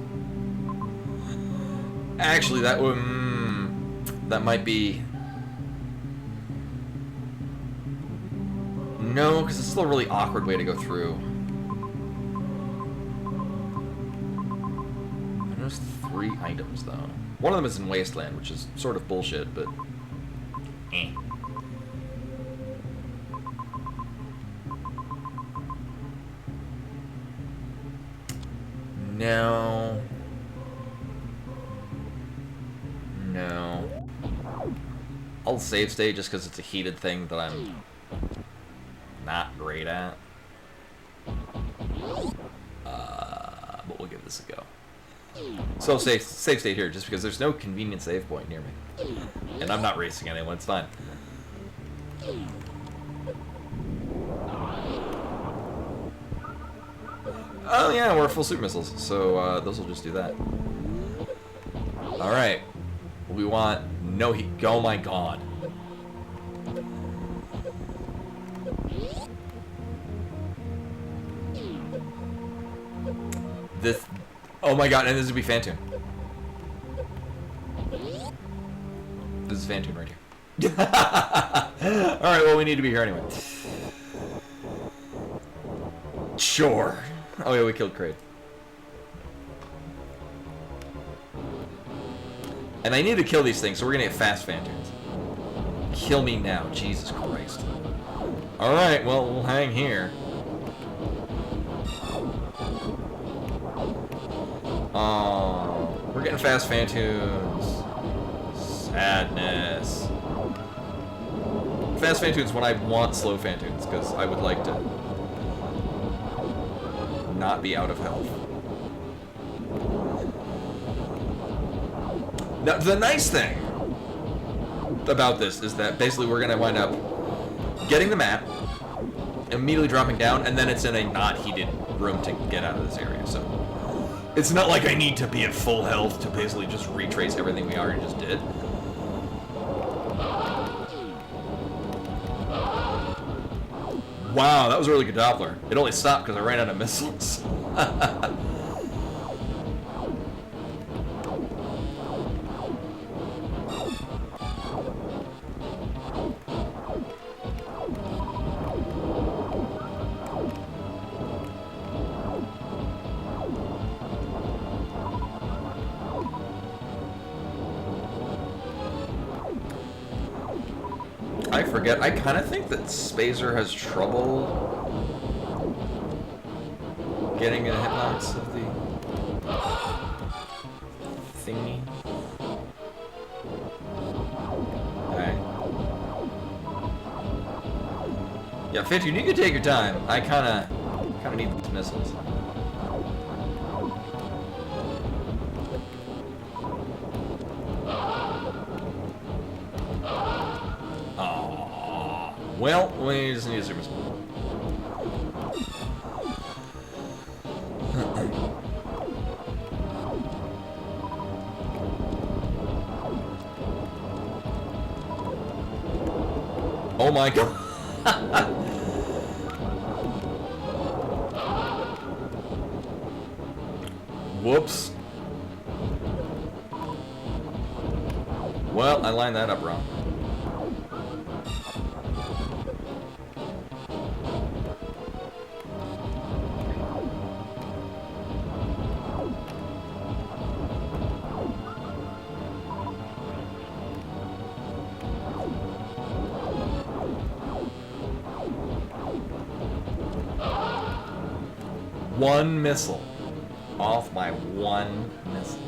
Actually, that would that might be no, because it's still a really awkward way to go through. There's 3 items, though. One of them is in Wasteland, which is sort of bullshit, but... eh. No. No. I'll save state just because it's a heated thing that I'm not great at. But we'll give this a go. So save state here, just because there's no convenient save point near me. And I'm not racing anyone, it's fine. Oh yeah, we're full super missiles, so those will just do that. Alright. We want no heat. Oh my god. This... oh my god, and this would be Phantom. This is Phantom right here. Alright, well, we need to be here anyway. Sure. Oh yeah, we killed Kraid. And I need to kill these things, so we're gonna get fast Phantoms. Kill me now, Jesus Christ. Alright, well, we'll hang here. Oh, we're getting fast Phantoms. Sadness. Fast Phantoms when I want slow Phantoms, because I would like to not be out of health. Now, the nice thing about this is that basically we're going to wind up getting the map, immediately dropping down, and then it's in a not heated room to get out of this area. So it's not like I need to be at full health to basically just retrace everything we already just did. Wow, that was a really good Doppler. It only stopped because I ran out of missiles. I forget. I kind of think that Spazer has trouble getting a hitbox of the thingy. Alright. Yeah, 15, you can take your time. I kinda need these missiles. Oh, well, we just need a super missile. Oh my god. Whoops. Well, I lined that up wrong. One missile. Off my one missile.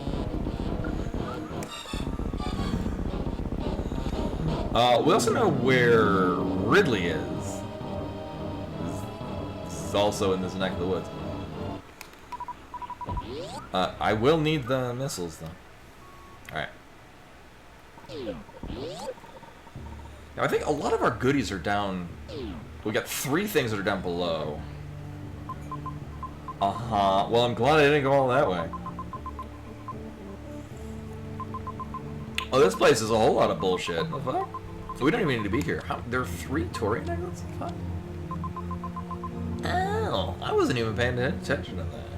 We also know where Ridley is. This is also in this neck of the woods. I will need the missiles, though. Alright. Now, I think a lot of our goodies are down... We got 3 things that are down below. Uh-huh. Well, I'm glad I didn't go all that way. Oh, this place is a whole lot of bullshit. What the fuck? So we don't even need to be here. There are 3 Torian exits? What the fuck? Oh, I wasn't even paying attention to that.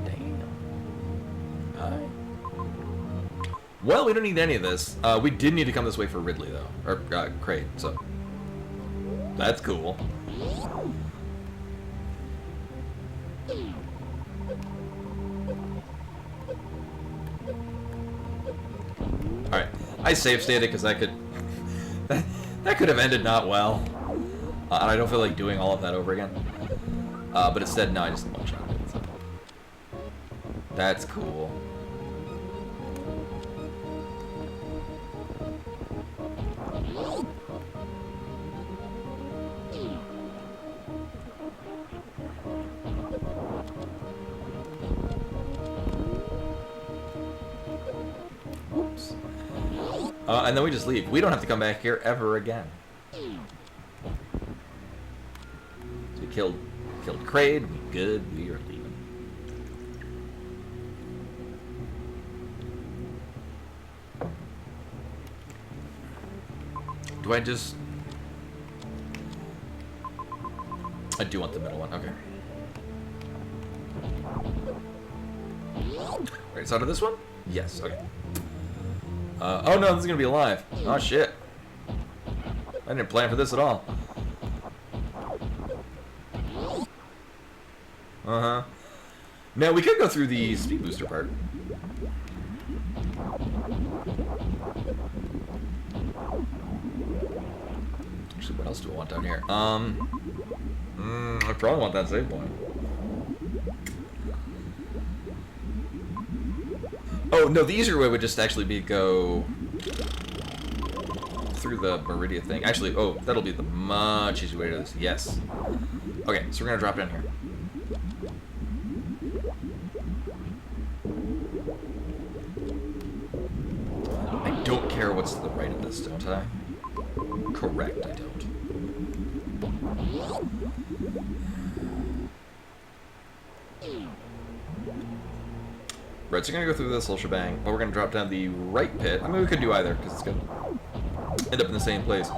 Damn. Alright. Well, we don't need any of this. We did need to come this way for Ridley, though. Or, Kraid, so... That's cool. Alright, I save stated because that could... that could have ended not well. And I don't feel like doing all of that over again. But instead, no, I just one-shot it. So. That's cool. Whoops. And then we just leave. We don't have to come back here ever again. So we killed Kraid. We good. We are leaving. Do I just... I do want the middle one. Okay. Right side of this one? Yes. Okay. Oh no, this is gonna be alive. Oh shit. I didn't plan for this at all. Uh-huh. Now we could go through the speed booster part. Actually, what else do I want down here? I probably want that save point. Oh, no, the easier way would just actually be go through the Meridia thing. Actually, oh, that'll be the much easier way to do this. Yes. Okay, so we're going to drop down here. I don't care what's to the right of this, don't I? Correct, I don't. Right, so we're gonna go through this whole shebang, but we're gonna drop down the right pit. I mean, we could do either, because it's gonna end up in the same place.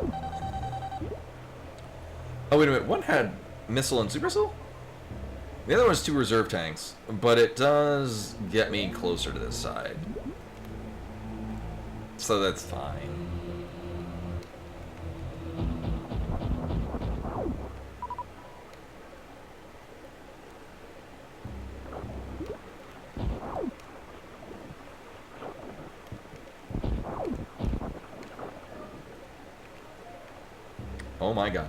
Oh, wait a minute. One had missile and super missile? The other one's 2 reserve tanks, but it does get me closer to this side. So that's fine. Oh my god.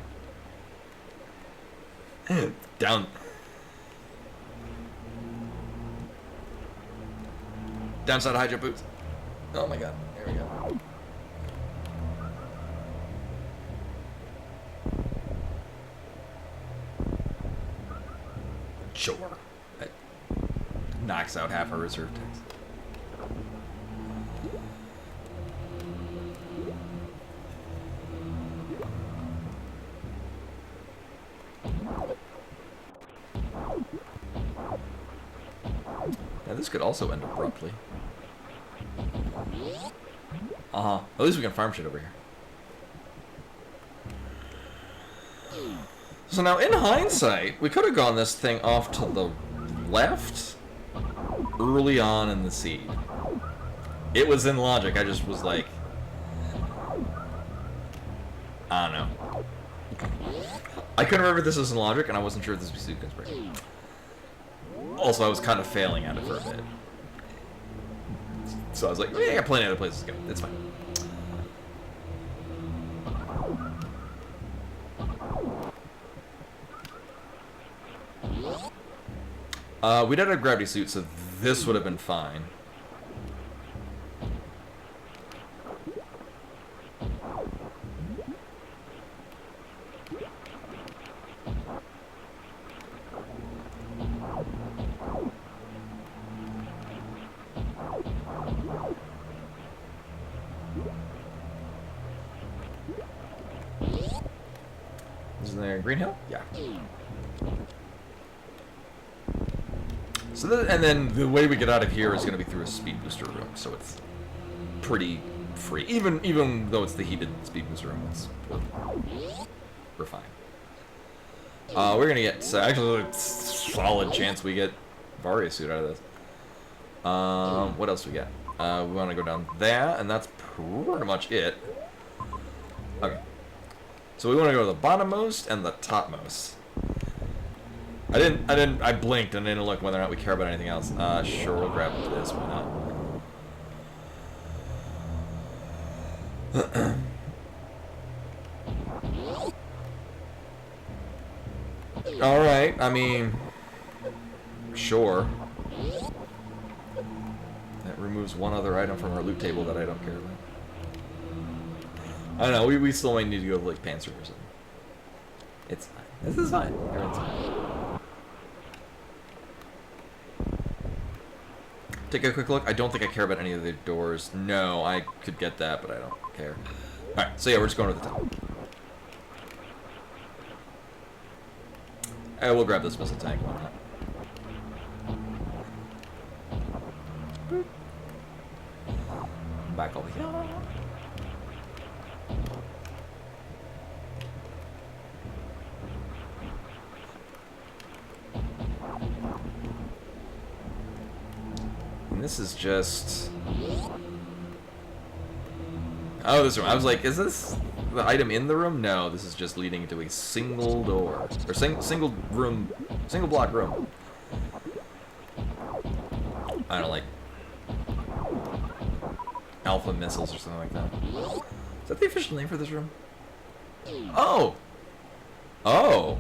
Down. Downside high jump boots. Oh my god. There we go. Sure. That knocks out half our reserve text. Now this could also end abruptly. Uh-huh. At least we can farm shit over here. So now, in hindsight, we could have gone this thing off to the left early on in the seed. It was in logic. I just was like, I don't know. I couldn't remember this was in logic, and I wasn't sure if this was sequence break. Also, I was kind of failing at it for a bit. So I was like, yeah, I got plenty of other places to go. It's fine. We did have a gravity suit, so this would have been fine. Isn't there Green Hill? Yeah. So and then the way we get out of here is going to be through a speed booster room, so it's pretty free. Even though it's the heated speed booster room, we're fine. We're gonna get actually a solid chance we get Varia suit out of this. What else do we get? We want to go down there, and that's pretty much it. Okay. So we want to go to the bottommost and the topmost. I blinked and didn't look whether or not we care about anything else. Sure, we'll grab this, why not? Alright, I mean, sure. That removes one other item from our loot table that I don't care about. I don't know, we still might need to go to, like, Panther or something. It's fine. This is fine. Everyone's fine. Take a quick look. I don't think I care about any of the doors. No, I could get that, but I don't care. Alright, so yeah, we're just going to the top. We'll grab this missile tank, why not? Boop. Back over here. This is just... Oh, this room. I was like, is this the item in the room? No, this is just leading to a single door. Or single room, single block room. I don't know, like... Alpha missiles or something like that. Is that the official name for this room? Oh! Oh!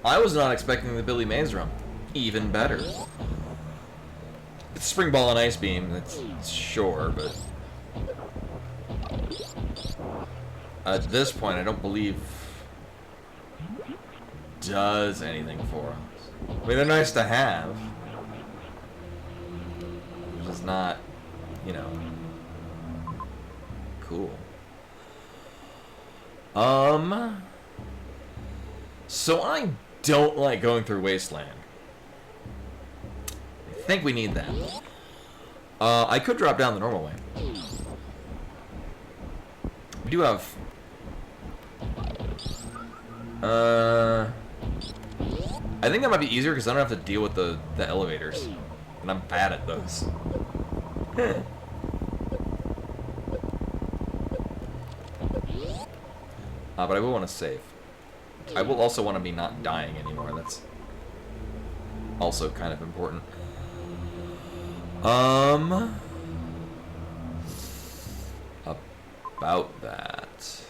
I was not expecting the Billy Mays room. Even better. It's Spring Ball and Ice Beam, that's sure, but... At this point, I don't believe... does anything for us. I mean, they're nice to have. They're just not, you know... cool. So I don't like going through Wasteland. I think we need that. I could drop down the normal way. We do have... I think that might be easier because I don't have to deal with the elevators. And I'm bad at those. But I will want to save. I will also want to be not dying anymore. That's also kind of important. About that.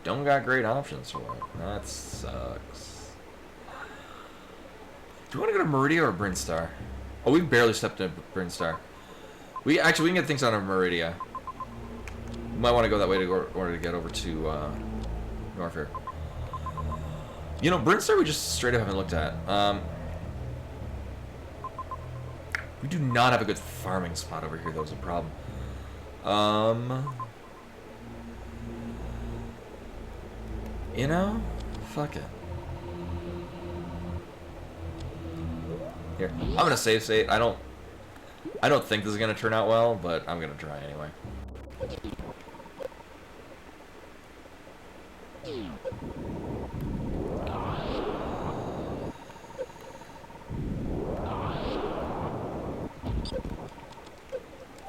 Don't got great options for it. That sucks. Do we want to go to Meridia or Brinstar? Oh, we barely stepped into Brinstar. We can get things out of Meridia. We might want to go that way to order to get over to Norfair. You know, Brinstar we just straight up haven't looked at. We do not have a good farming spot over here, though, is a problem. You know, fuck it. Here, I'm gonna save state. I don't think this is gonna turn out well, but I'm gonna try anyway.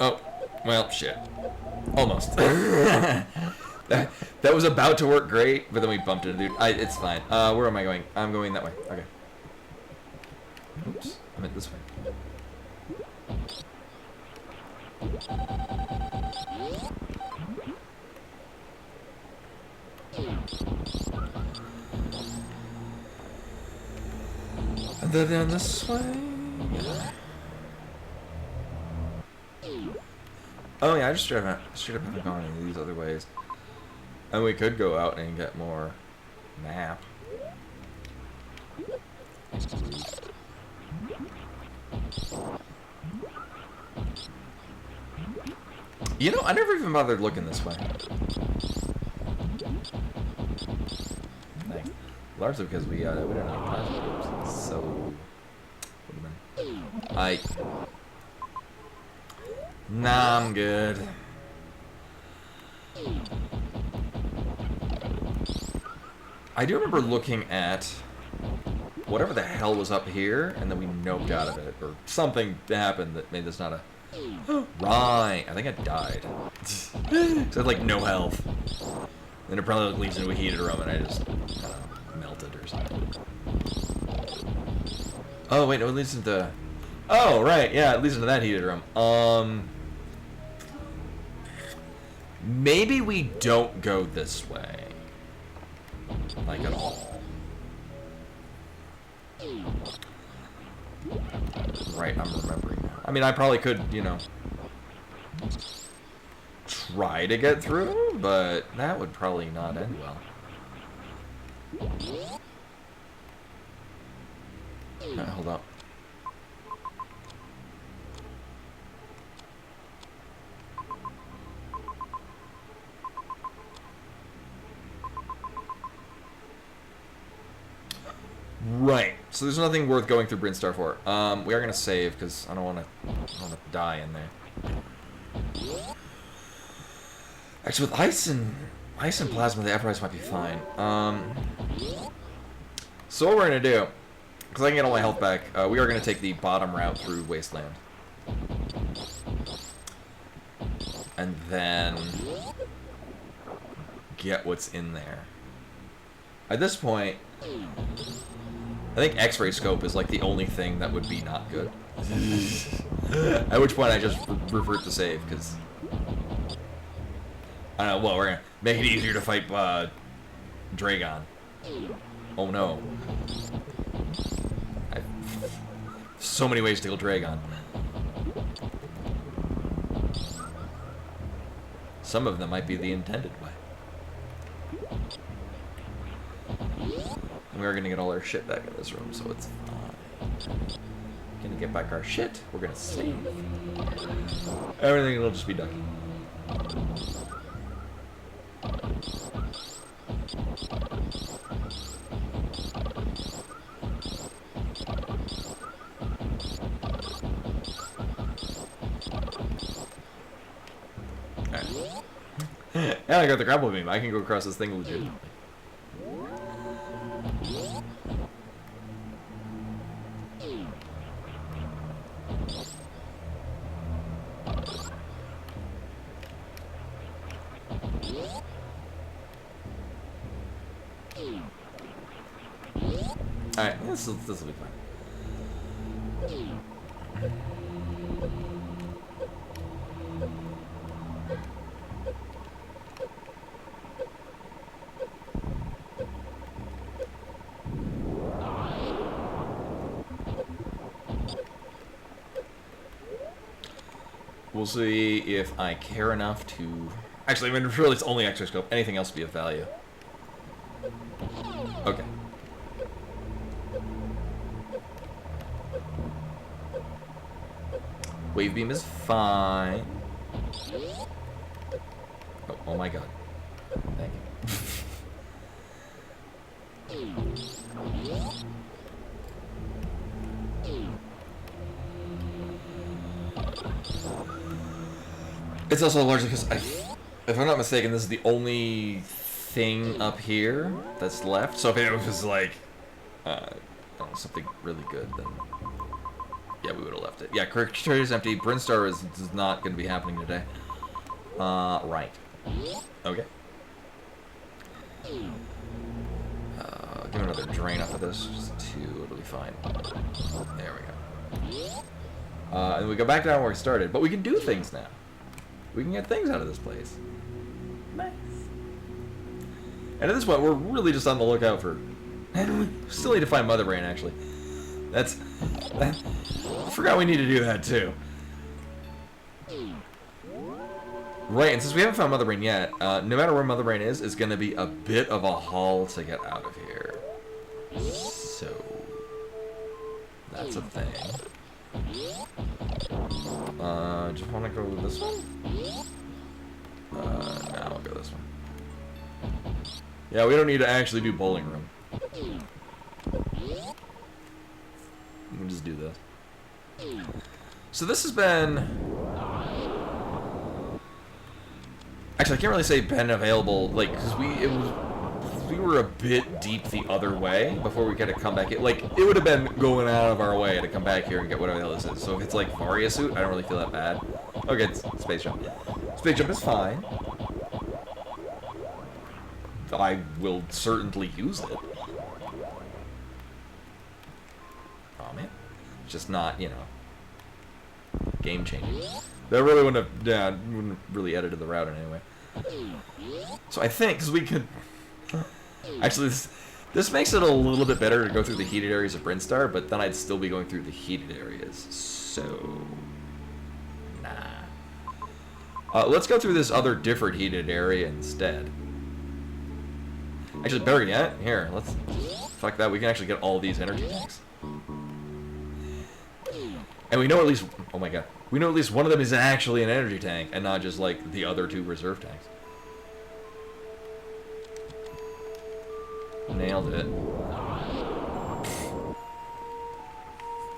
Oh, well, shit. Almost. that was about to work great, but then we bumped into dude. It's fine. Where am I going? I'm going that way. Okay. Oops. I meant this way. And then down this way. Oh yeah, I just straight up haven't gone any of these other ways. And we could go out and get more map. You know, I never even bothered looking this way. Thanks. Largely because we don't have plasma tubes, so nah, I'm good. I do remember looking at whatever the hell was up here, and then we noped out of it, or something happened that made this not a... Right, I think I died. So I had like no health. Then it probably leads into a heated room, and I just melted or something. Oh wait, no, it leads into... Oh right, yeah, it leads into that heated room. Maybe we don't go this way. Like at all. Right, I'm remembering now. I mean, I probably could, you know, try to get through, but that would probably not end well. Hold up. Right. So there's nothing worth going through Brinstar for. We are gonna save because I don't want to die in there. Actually, with ice and plasma, the apparatus might be fine. So what we're gonna do, because I can get all my health back, we are gonna take the bottom route through Wasteland, and then get what's in there. At this point, I think X-ray scope is like the only thing that would be not good. At which point I just revert to save because I don't know. Well, we're gonna make it easier to fight Dragon. Oh no! So many ways to kill Dragon. Some of them might be the intended way. We are gonna get all our shit back in this room, so it's fine. Gonna get back our shit. We're gonna save. Everything will just be done. Yeah, I got the grapple beam. I can go across this thing legitimately. Alright, this will be fine. We'll see if I care enough to... Actually, I mean, really, it's only exoscope. Anything else would be of value. Okay. Wave beam is fine. Oh my god. Thank you. It's also largely because, if I'm not mistaken, this is the only thing up here that's left. So if it was like something really good, then yeah, we would have left it. Yeah, Crate is empty. Brinstar is not going to be happening today. Right. Okay. Give me another drain off of this. Just 2, it'll be fine. There we go. And we go back down where we started, but we can do things now. We can get things out of this place. Nice. And at this point, we're really just on the lookout for... And we still need to find Mother Brain, actually. I forgot we need to do that, too. Right, and since we haven't found Mother Brain yet, no matter where Mother Brain is, it's going to be a bit of a haul to get out of here. So... That's a thing. Just want to go with this one? No, I'll go this one. Yeah, we don't need to actually do bowling room. We can just do this. So this has been... Actually, I can't really say been available, like, because we were a bit deep the other way before we could come back. Like, it would have been going out of our way to come back here and get whatever the hell this is. So if it's like Varia suit, I don't really feel that bad. Okay, it's space jump. Space jump is fine. I will certainly use it. Oh man, it's just not, you know, game changing. That really wouldn't have, yeah, wouldn't have really edited the route in any way. So I think, because we could... Actually, this makes it a little bit better to go through the heated areas of Brinstar, but then I'd still be going through the heated areas, so... Nah. Let's go through this other different heated area instead. Actually, better yet, here, let's... Fuck that, we can actually get all these energy tanks. And we know at least... Oh my god. We know at least one of them is actually an energy tank, and not just, like, the other 2 reserve tanks. Nailed it.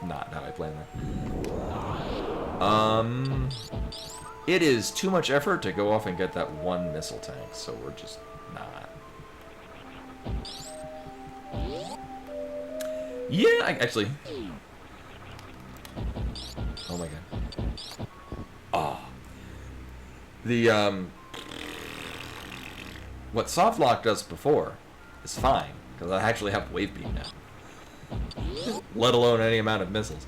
Not how I planned that. It is too much effort to go off and get that 1 missile tank, so we're just not. Yeah, actually... Oh my god. Oh. The, what Softlock does before is fine, because I actually have Wave Beam now. Let alone any amount of missiles.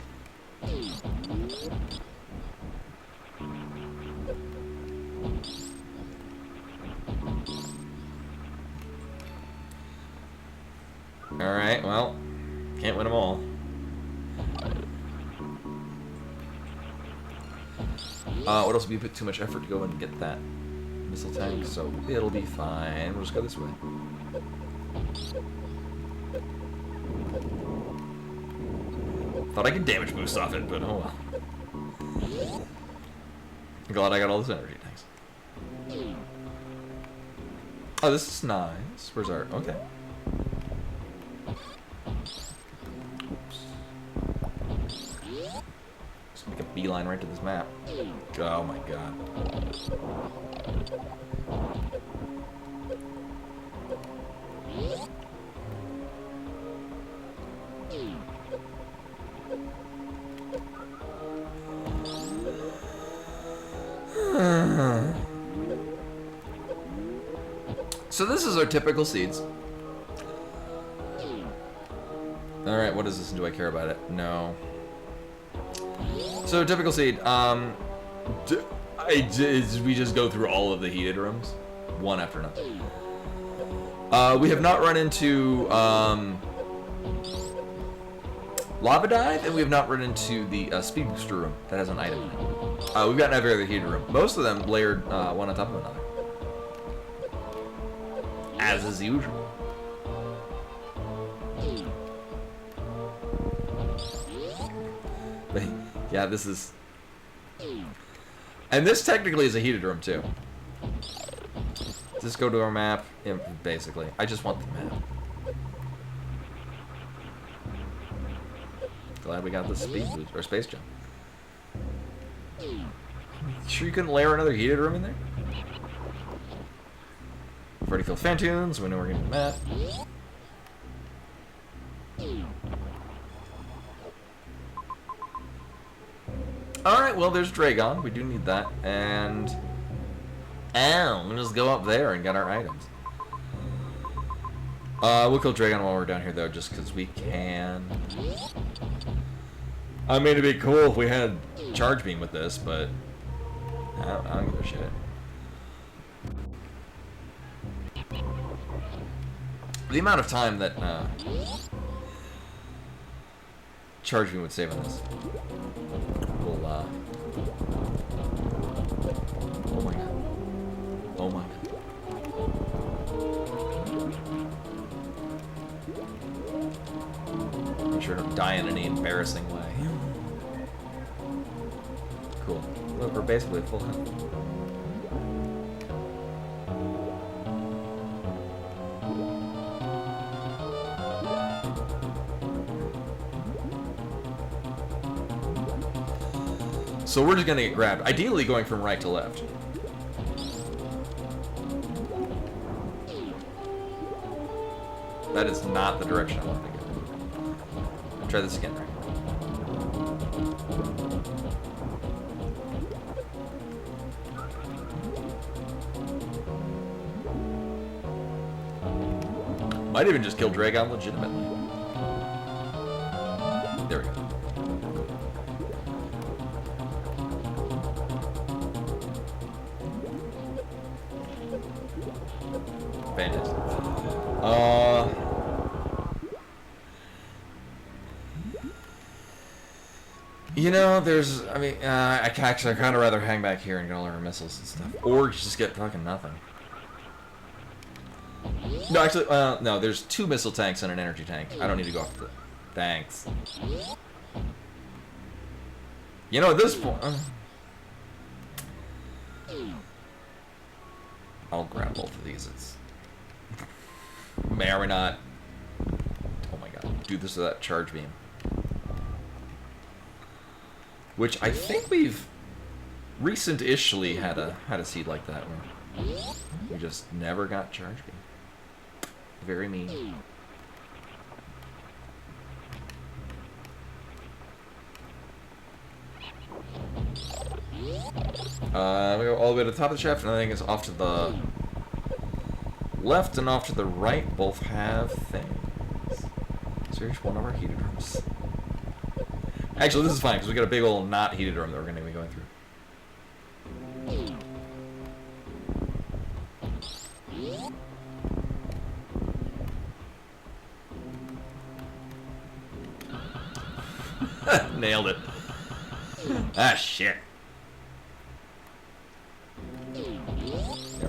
Alright, well, can't win them all. What else would be a bit too much effort to go and get that missile tank, so it'll be fine. We'll just go this way. Thought I could damage boost off it, but oh well. I'm glad I got all this energy tanks. Oh, this is nice. Where's our... Okay. Just make a beeline right to this map. Oh my god. So this is our typical seeds. Alright, what is this and do I care about it? No. So typical seed, we just go through all of the heated rooms, one after another. We have not run into, lava dive, and we have not run into the speed booster room that has an item in it. We've gotten every other heated room. Most of them layered one on top of another. As is usual. But, yeah, this is... And this technically is a heated room, too. Does this go to our map? Yeah, basically. I just want the map. Glad we got the speed boost, or space jump. Sure you couldn't layer another heated room in there? We've already filled fan tunes, we know we're getting the map. Alright, well there's Dragon, we do need that, and... we'll just go up there and get our items. We'll kill Dragon while we're down here though, just because we can. I mean, it'd be cool if we had Charge Beam with this, but... I don't give a shit. The amount of time that, Charge Beam would save on this. We'll, oh my god. Oh my god. Make sure I don't die in any embarrassing way. Cool. Look, we're basically full health. So we're just gonna get grabbed. Ideally going from right to left. That is not the direction I want to go. I'll try this again. Might even just kill Dragon legitimately. There we go. Fantastic. You know, there's, I mean, I kind of rather hang back here and get all our missiles and stuff. Or just get fucking nothing. No, actually, no, there's 2 missile tanks and an energy tank. I don't need to go after the... Thanks. You know, at this point... I'll grab both of these. It's... May or may not... Oh my god. Do this with that charge beam. Which I think we've... Recent-ishly had a seed like that one. We just never got charge beam. Very mean. We go all the way to the top of the shaft, and I think it's off to the left and off to the right. Both have things. So here's one of our heated rooms. Actually, this is fine, because we got a big old not heated room that we're going to be going through. Nailed it. Ah, shit. There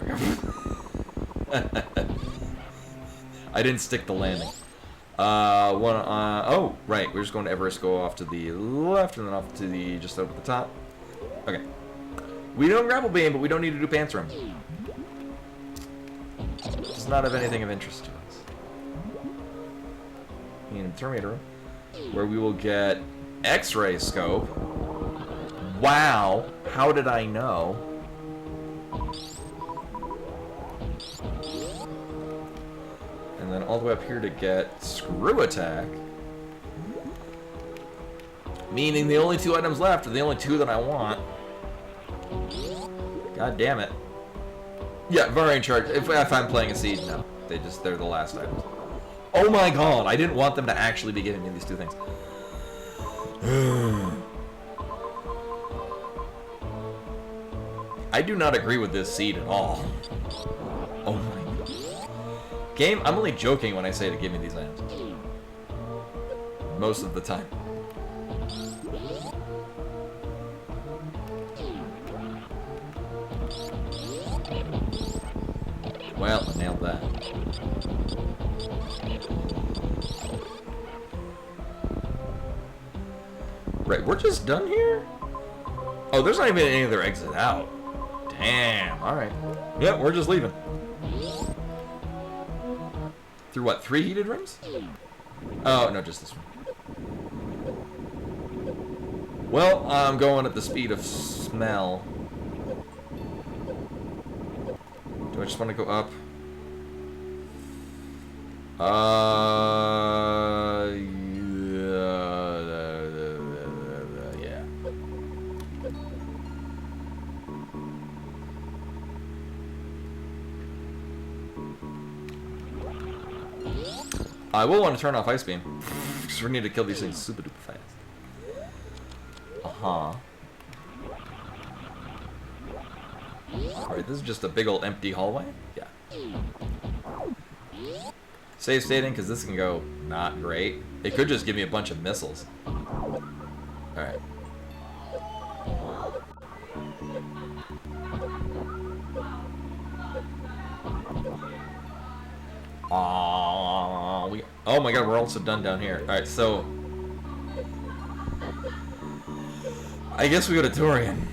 we go. I didn't stick the landing. Oh, right. We're just going to Everest, go off to the left, and then off to the, just up at the top. Okay. We don't grapple beam, but we don't need to do pants room. Does not have anything of interest to us. We need a Terminator room, where we will get X-ray scope. Wow, how did I know? And then all the way up here to get screw attack. Meaning the only 2 items left are the only 2 that I want. God damn it. Yeah, Variant charge. If I'm playing a seed, no. They're the last items. Oh my god, I didn't want them to actually be giving me these 2 things. I do not agree with this seed at all. Oh my god. Game, I'm only joking when I say to give me these items. most of the time. Well, I nailed that. Right, we're just done here? Oh, there's not even any other exit out. Damn, alright. Yep, we're just leaving. Through what, 3 heated rooms? Oh, no, just this one. Well, I'm going at the speed of smell. Do I just want to go up? Yeah. I will want to turn off Ice Beam. Because we need to kill these things super duper fast. Alright, this is just a big old empty hallway? Yeah. Save stating, because this can go not great. It could just give me a bunch of missiles. Alright. Oh my god, we're also done down here. Alright, so... I guess we go to Dorian.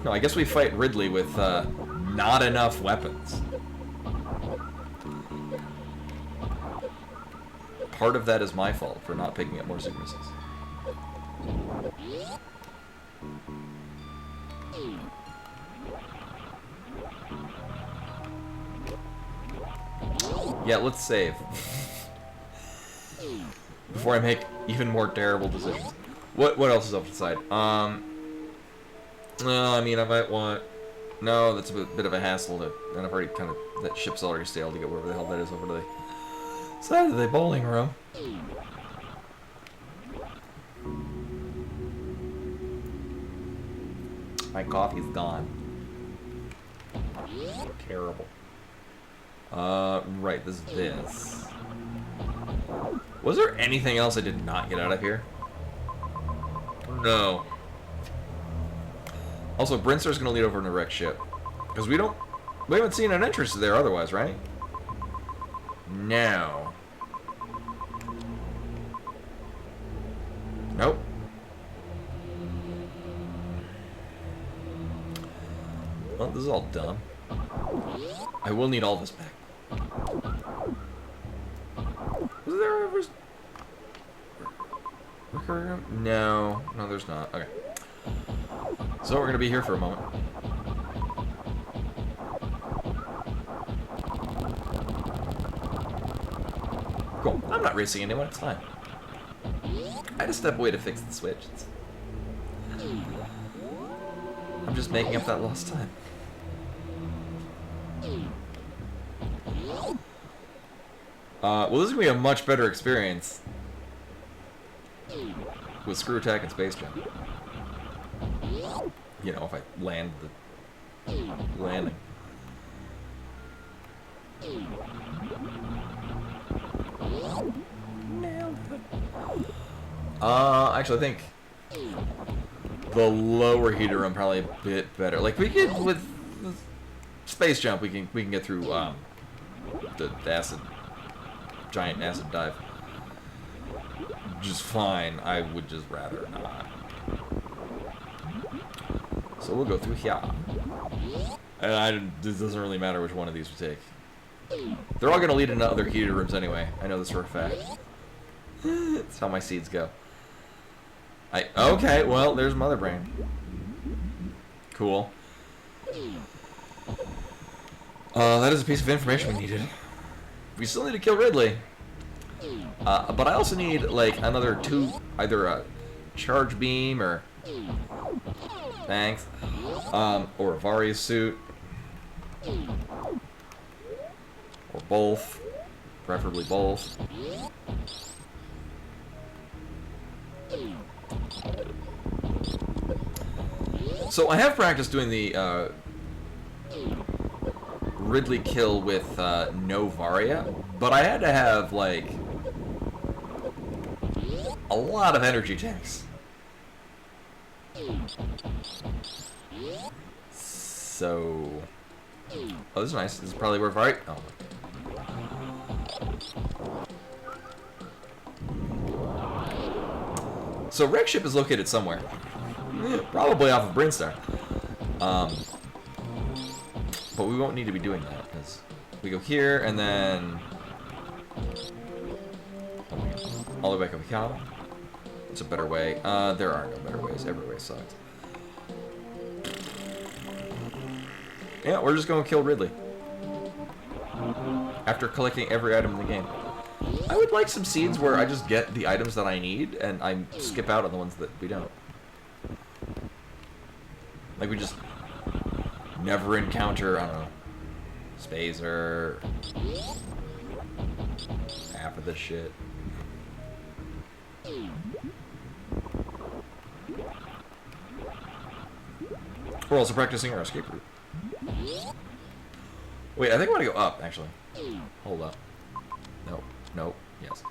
No, I guess we fight Ridley with not enough weapons. Part of that is my fault for not picking up more super missiles. Yeah, let's save. Before I make even more terrible decisions. What else is up to the side? No, I mean, I might want... No, that's a bit of a hassle to... And I've already kind of... That ship's already stale to get wherever the hell that is over to the side of the bowling room. My coffee's gone. Terrible. Right, this is this. Was there anything else I did not get out of here? No. Also, Brinster's gonna lead over in a wrecked ship. Because we haven't seen an entrance to there otherwise, right? No. Nope. Well, this is all dumb. I will need all this back. Was there ever... No. No, there's not. Okay. So we're going to be here for a moment. Cool. I'm not racing anyone. It's fine. I just step away to fix the switch. I'm just making up that lost time. Well, this is going to be a much better experience with Screw Attack and Space Jump. You know, if I land the landing. Actually, I think the lower heater room probably a bit better. Like we could with Space Jump, we can get through the giant acid dive just fine. I would just rather not. So we'll go through here. And it doesn't really matter which one of these we take. They're all going to lead into other heated rooms anyway. I know this for a fact. That's how my seeds go. Okay, well, there's Mother Brain. Cool. That is a piece of information we needed. We still need to kill Ridley. But I also need, like, another two, either a charge beam or... Thanks. Or a Varius suit. Or both. Preferably both. So I have practiced doing the Ridley kill with no Varia, but I had to have, like, a lot of energy tanks. So... Oh, this is nice. This is probably worth right. Oh. So wreck ship is located somewhere. Probably off of Brinstar. But we won't need to be doing that, because we go here, and then... all the way back up here. It's a better way. There are no better ways. Every way sucks. Yeah, we're just going to kill Ridley. After collecting every item in the game. I would like some seeds where I just get the items that I need, and I skip out on the ones that we don't. Like, we just never encounter, I don't know, Spazer, half of this shit. We're also practicing our escape route. Wait, I think I want to go up, actually. Hold up. Nope. Nope. Yes.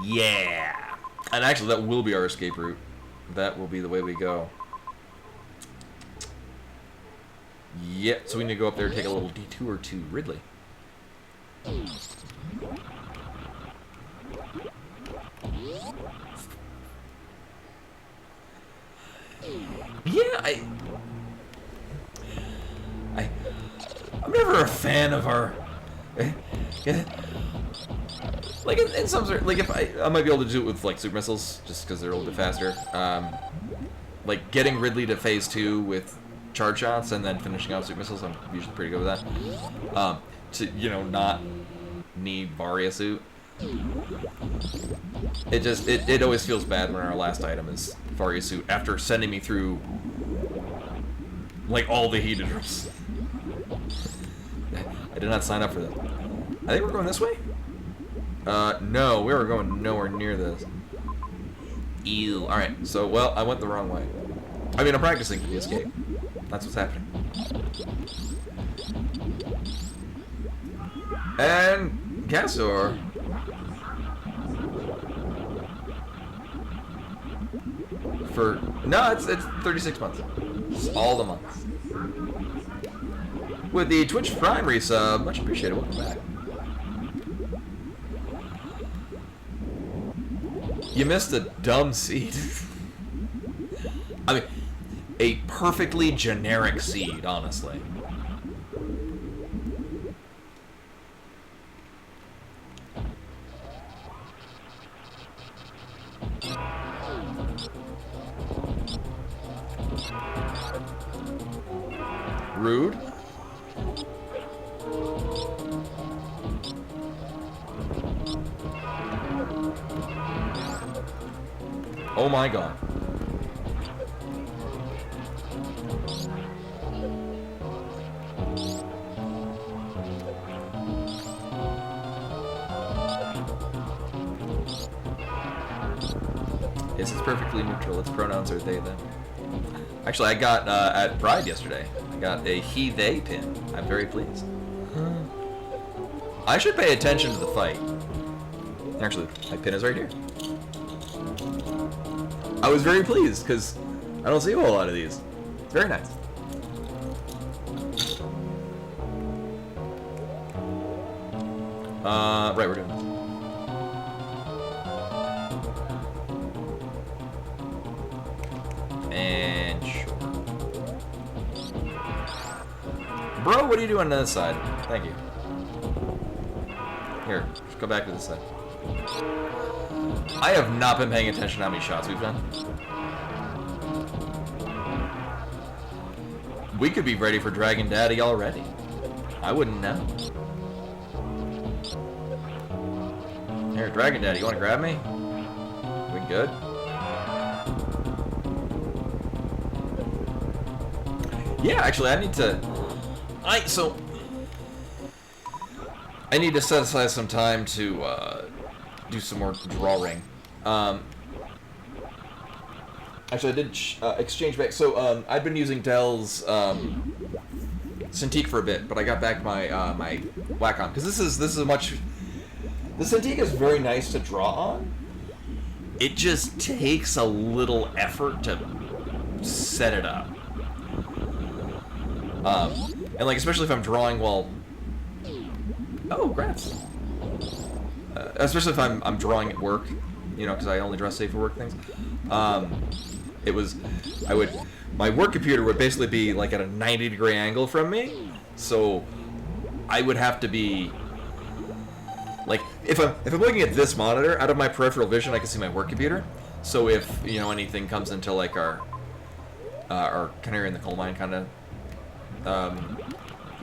Yeah. And actually, that will be our escape route. That will be the way we go. Yeah, so we need to go up there and take a little detour to Ridley. Yeah, I'm never a fan of our... like, in some sort... Like, if I might be able to do it with, like, super missiles, just because they're a little bit faster. Like, getting Ridley to phase 2 with charge shots and then finishing off super missiles, I'm usually pretty good with that. To, you know, not need Varia suit. It just... It always feels bad when our last item is Varia suit after sending me through, like, all the heated rooms. I did not sign up for that. I think we're going this way? No, we were going nowhere near this. Ew. Alright, so, well, I went the wrong way. I mean, I'm practicing for the escape. That's what's happening. And... Castor. For... No, it's 36 months. It's all the months. With the Twitch Prime resub, much appreciated. Welcome back. You missed a dumb seed. I mean, a perfectly generic seed, honestly. Rude. Oh my god. This is perfectly neutral. Its pronouns are they, them. Actually, I got, at Pride yesterday, I got a he, they pin. I'm very pleased. I should pay attention to the fight. Actually, my pin is right here. I was very pleased, because I don't see a whole lot of these. It's very nice. Right, we're doing this. And sure. Bro, what are you doing on this side? Thank you. Here, just go back to this side. I have not been paying attention to how many shots we've done. We could be ready for Dragon Daddy already. I wouldn't know. Here, Dragon Daddy, you want to grab me? We good? Yeah, actually, I need to... I need to set aside some time to, do some more drawing. Actually, I did exchange back. So, I'd been using Dell's Cintiq for a bit, but I got back my my Wacom because this is a much The Cintiq is very nice to draw on. It just takes a little effort to set it up. And like, especially if I'm drawing while... Oh, grats. Especially if I'm drawing at work, you know, because I only draw safe for work things. My work computer would basically be like at a 90-degree angle from me, so I would have to be like, if I'm looking at this monitor, out of my peripheral vision, I can see my work computer. So if, you know, anything comes into like our canary in the coal mine kind of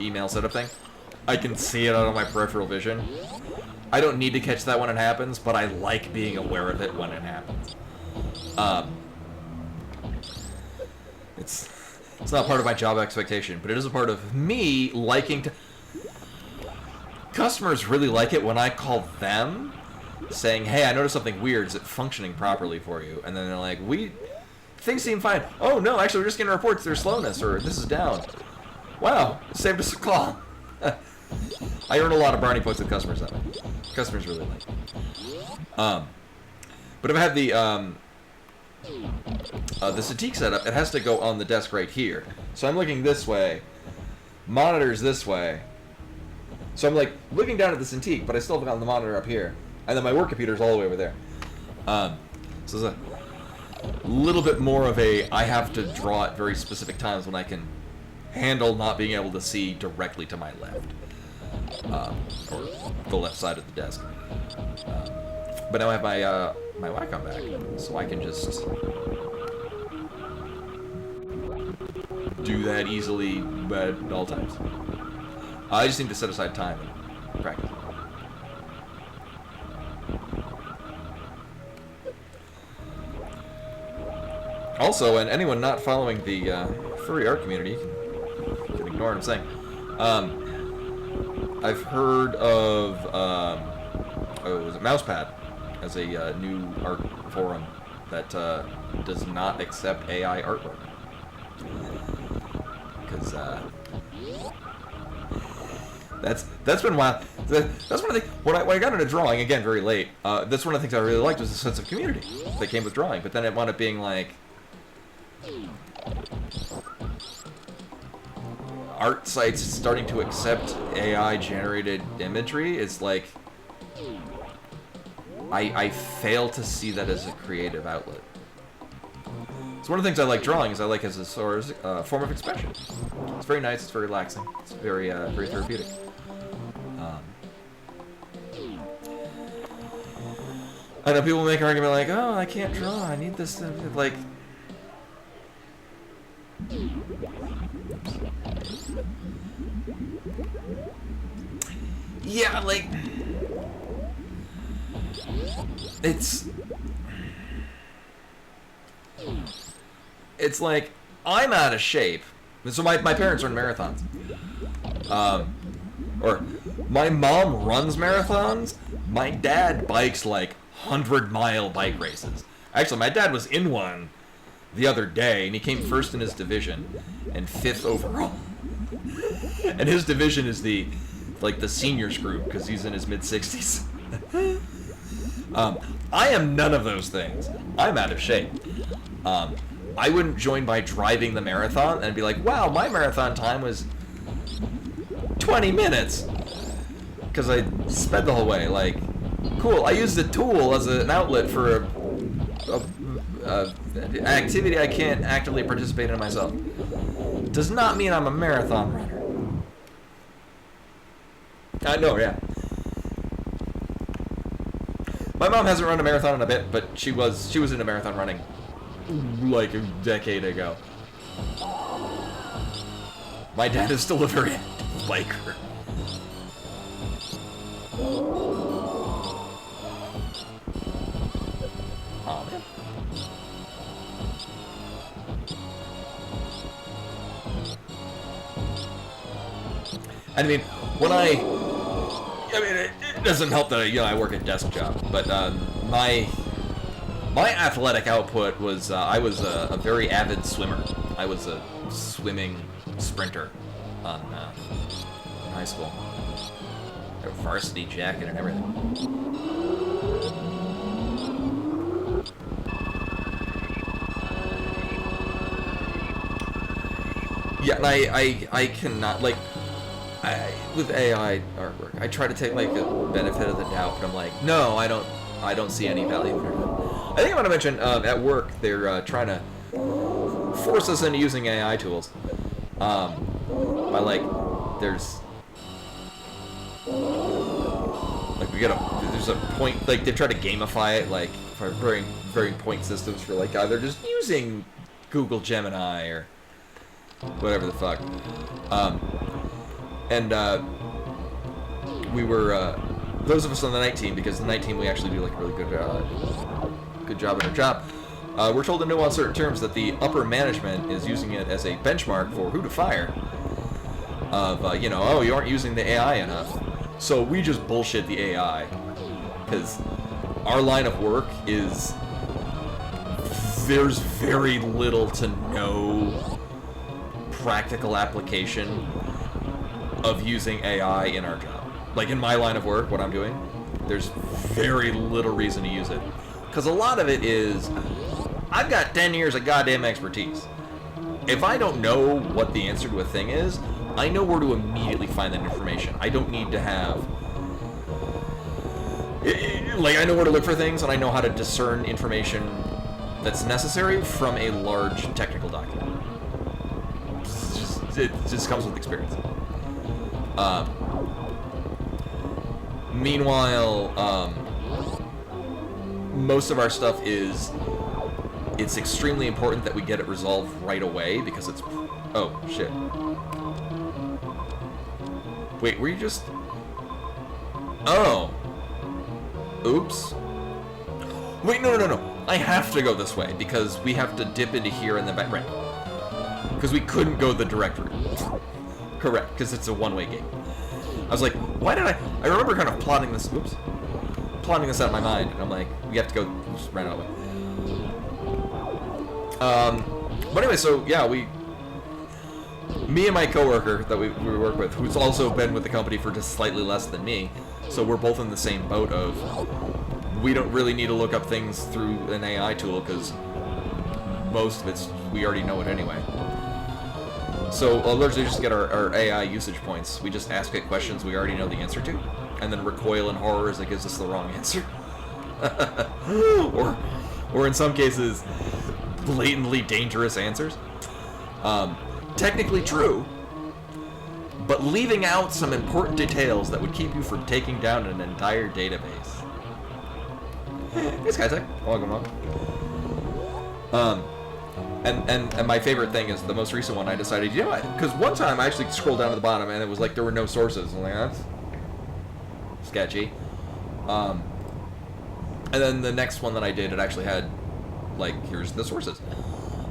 email setup thing, I can see it out of my peripheral vision. I don't need to catch that when it happens, but I like being aware of it when it happens. It's not part of my job expectation, but it is a part of me liking to... Customers really like it when I call them, saying, hey, I noticed something weird, is it functioning properly for you? And then they're like, things seem fine. Oh no, actually we're just getting reports there's slowness, or this is down. Wow, saved us a call. I earn a lot of brownie points with customers that way. Customers really like it. But if I have the Cintiq setup, it has to go on the desk right here. So I'm looking this way, monitor's this way. So I'm like looking down at the Cintiq, but I still have got the monitor up here. And then my work computer's all the way over there. So there's a little bit more of a, I have to draw at very specific times when I can handle not being able to see directly to my left. Or the left side of the desk. But now I have my Wacom back, so I can just do that easily at all times. I just need to set aside time and practice. Also, and anyone not following the furry art community, you can ignore what I'm saying. I've heard of, was it Mousepad as a new art forum that does not accept AI artwork. Because that's been wild. That's one of the when I got into drawing, again very late. That's one of the things I really liked was the sense of community that came with drawing. But then it wound up being like art sites starting to accept AI generated imagery. Is like I fail to see that as a creative outlet. It's one of the things I like drawing is I like as a source, form of expression. It's very nice. It's very relaxing. It's very very therapeutic. I know people make an argument like, "Oh, I can't draw. I need this." Like, yeah, like it's like I'm out of shape. So my parents run marathons. Or my mom runs marathons. My dad bikes like 100-mile bike races. Actually, my dad was in one the other day, and he came first in his division and 5th overall. And his division is the seniors group because he's in his mid-60s. I am none of those things. I'm out of shape. I wouldn't join by driving the marathon and be like, wow, my marathon time was 20 minutes. Because I sped the whole way. Like, cool, I used the tool as an outlet for an activity I can't actively participate in myself. Does not mean I'm a marathon runner. I know, yeah. My mom hasn't run a marathon in a bit, but she was into marathon running like a decade ago. My dad is still a very active biker. Oh, man. I mean, it doesn't help that I work a desk job, but my athletic output was I was a very avid swimmer. I was a swimming sprinter in high school. A varsity jacket and everything. Yeah, and I cannot, like, with AI artwork, I try to take, like, a benefit of the doubt, but I'm like, no, I don't see any value in it. I think I want to mention, at work, they're trying to force us into using AI tools. By, like, there's... Like, there's a point, like, they try to gamify it, like, for varying point systems for, like, either just using Google Gemini or whatever the fuck. We were, those of us on the night team, because the night team we actually do, like, a really good job at our job, we're told to know on certain terms that the upper management is using it as a benchmark for who to fire. Of, you know, oh, you aren't using the AI enough. So we just bullshit the AI, because our line of work is, there's very little to no practical application of using AI in our job. Like in my line of work, what I'm doing, there's very little reason to use it. Because a lot of it is, I've got 10 years of goddamn expertise. If I don't know what the answer to a thing is, I know where to immediately find that information. I don't need to have... Like, I know where to look for things, and I know how to discern information that's necessary from a large technical document. It just comes with experience. Meanwhile, most of our stuff is... It's extremely important that we get it resolved right away, because it's... Oh, shit. Wait, were you just... Oh. Oops. Wait, no. I have to go this way, because we have to dip into here in the back. Right. Because we couldn't go the direct route. Correct, because it's a one-way gate. I was like, why did I remember kind of plotting this... Oops. Plotting this out in my mind, and I'm like, we have to go just right out of the way. But anyway, so, yeah, me and my coworker that we work with, who's also been with the company for just slightly less than me, so we're both in the same boat of, we don't really need to look up things through an AI tool, because most of it's, we already know it anyway. So I'll largely just get our AI usage points. We just ask it questions we already know the answer to, and then recoil in horror as it gives us the wrong answer. or in some cases, blatantly dangerous answers. Technically true, but leaving out some important details that would keep you from taking down an entire database. Hey, SkyTech. Welcome on. And my favorite thing is the most recent one. I decided, you know what? Because one time I actually scrolled down to the bottom and it was like there were no sources. I'm like, that's sketchy. And then the next one that I did, it actually had, like, here's the sources.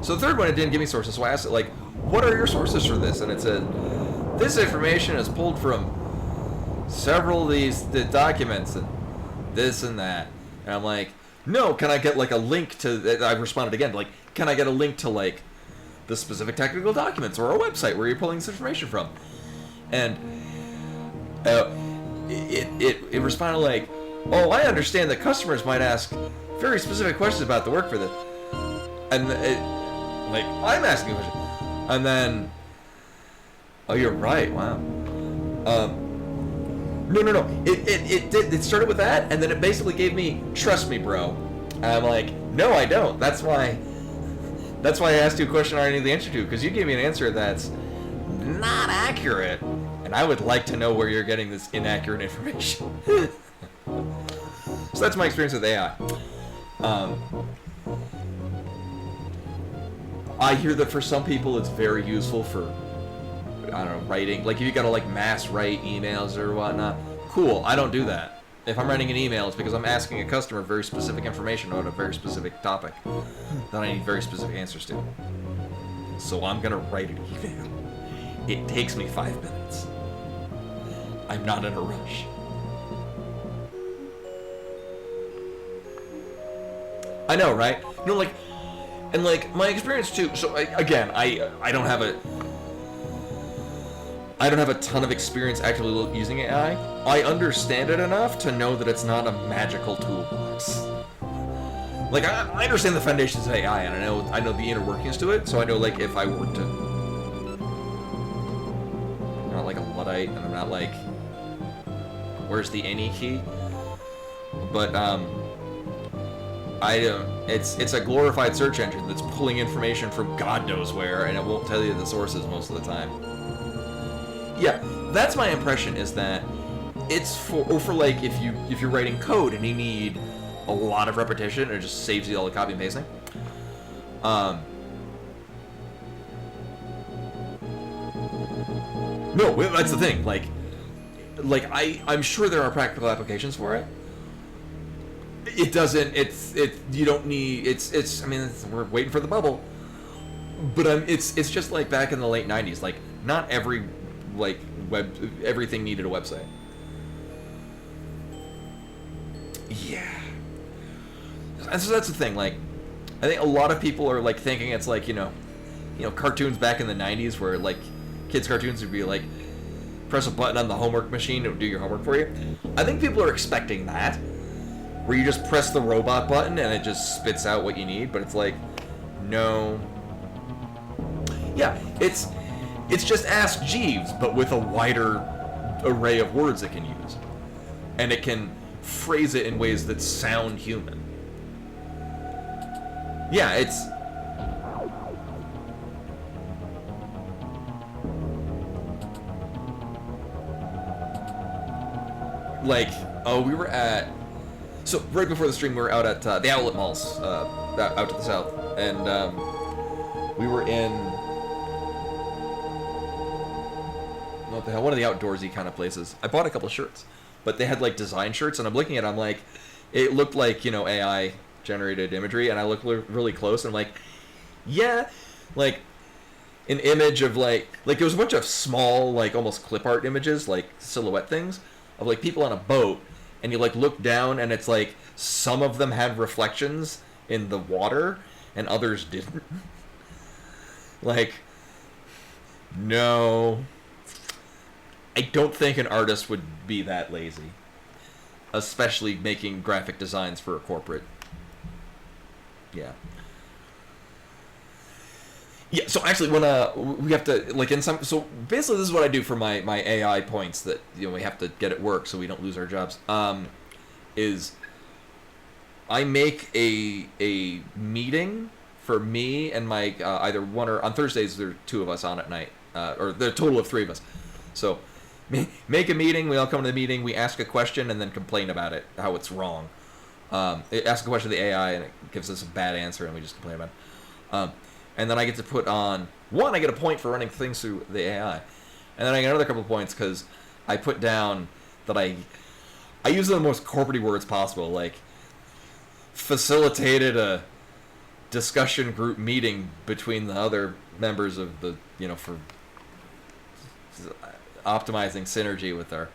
So the third one, it didn't give me sources, so I asked it, like, what are your sources for this? And it said, this information is pulled from several of the documents and this and that. And I'm like, no, can I get, like, a link to... I responded again, like, can I get a link to, like, the specific technical documents or a website where you're pulling this information from? And it responded like, oh, I understand that customers might ask very specific questions about the work for this. And like, I'm asking a question. And then, oh, you're right, wow. No. It started with that, and then it basically gave me, trust me, bro. And I'm like, no, I don't. That's why I asked you a question I already knew the answer to, because you gave me an answer that's not accurate, and I would like to know where you're getting this inaccurate information. So that's my experience with AI. I hear that for some people it's very useful for, I don't know, writing. Like if you gotta like mass write emails or whatnot. Cool, I don't do that. If I'm writing an email, it's because I'm asking a customer very specific information about a very specific topic that I need very specific answers to. So I'm gonna write an email. It takes me 5 minutes. I'm not in a rush. I know, right? No, like, and like my experience too. So I don't have a. I don't have a ton of experience actually using AI. I understand it enough to know that it's not a magical toolbox. Like, I understand the foundations of AI, and I know the inner workings to it, so I know, like, if I were to... I'm not like a Luddite, and I'm not like... Where's the any key? But, I don't... It's a glorified search engine that's pulling information from God knows where, and it won't tell you the sources most of the time. Yeah, that's my impression, is that it's for like, if you're writing code and you need a lot of repetition, it just saves you all the copy and pasting. No, that's the thing. Like I'm sure there are practical applications for it. It doesn't. You don't need. I mean, we're waiting for the bubble. But it's just like back in the late '90s. Like, not every everything needed a website. Yeah. So that's the thing. Like, I think a lot of people are like thinking it's like, you know, cartoons back in the '90s where like kids' cartoons would be like, press a button on the homework machine, it would do your homework for you. I think people are expecting that, where you just press the robot button and it just spits out what you need. But it's like, no. Yeah, it's just Ask Jeeves, but with a wider array of words it can use, and it can phrase it in ways that sound human. Yeah, it's... Like, we were at... So, right before the stream, we were out at the outlet malls, out to the south, and we were in... What the hell? One of the outdoorsy kind of places. I bought a couple shirts, but they had, like, design shirts, and I'm looking at it, I'm like... It looked like, you know, AI generated imagery, and I looked really close, and I'm like, yeah, like, an image of, like it was a bunch of small, like, almost clip art images, like, silhouette things, of, like, people on a boat, and you, like, look down, and it's, like, some of them had reflections in the water, and others didn't. Like, no. I don't think an artist would be that lazy. Especially making graphic designs for a corporate. Yeah. Yeah, so actually when we have to, like, in some, so basically this is what I do for my AI points that, you know, we have to get it work so we don't lose our jobs, is I make a meeting for me and my, either one or, on Thursdays there are two of us on at night, or there are a total of three of us, so make a meeting, we all come to the meeting, we ask a question and then complain about it, how it's wrong. Ask a question to the AI and it gives us a bad answer and we just complain about it. And then I get to put on, one, I get a point for running things through the AI. And then I get another couple of points because I put down that I use the most corporate words possible, like facilitated a discussion group meeting between the other members of the, you know, for optimizing synergy with our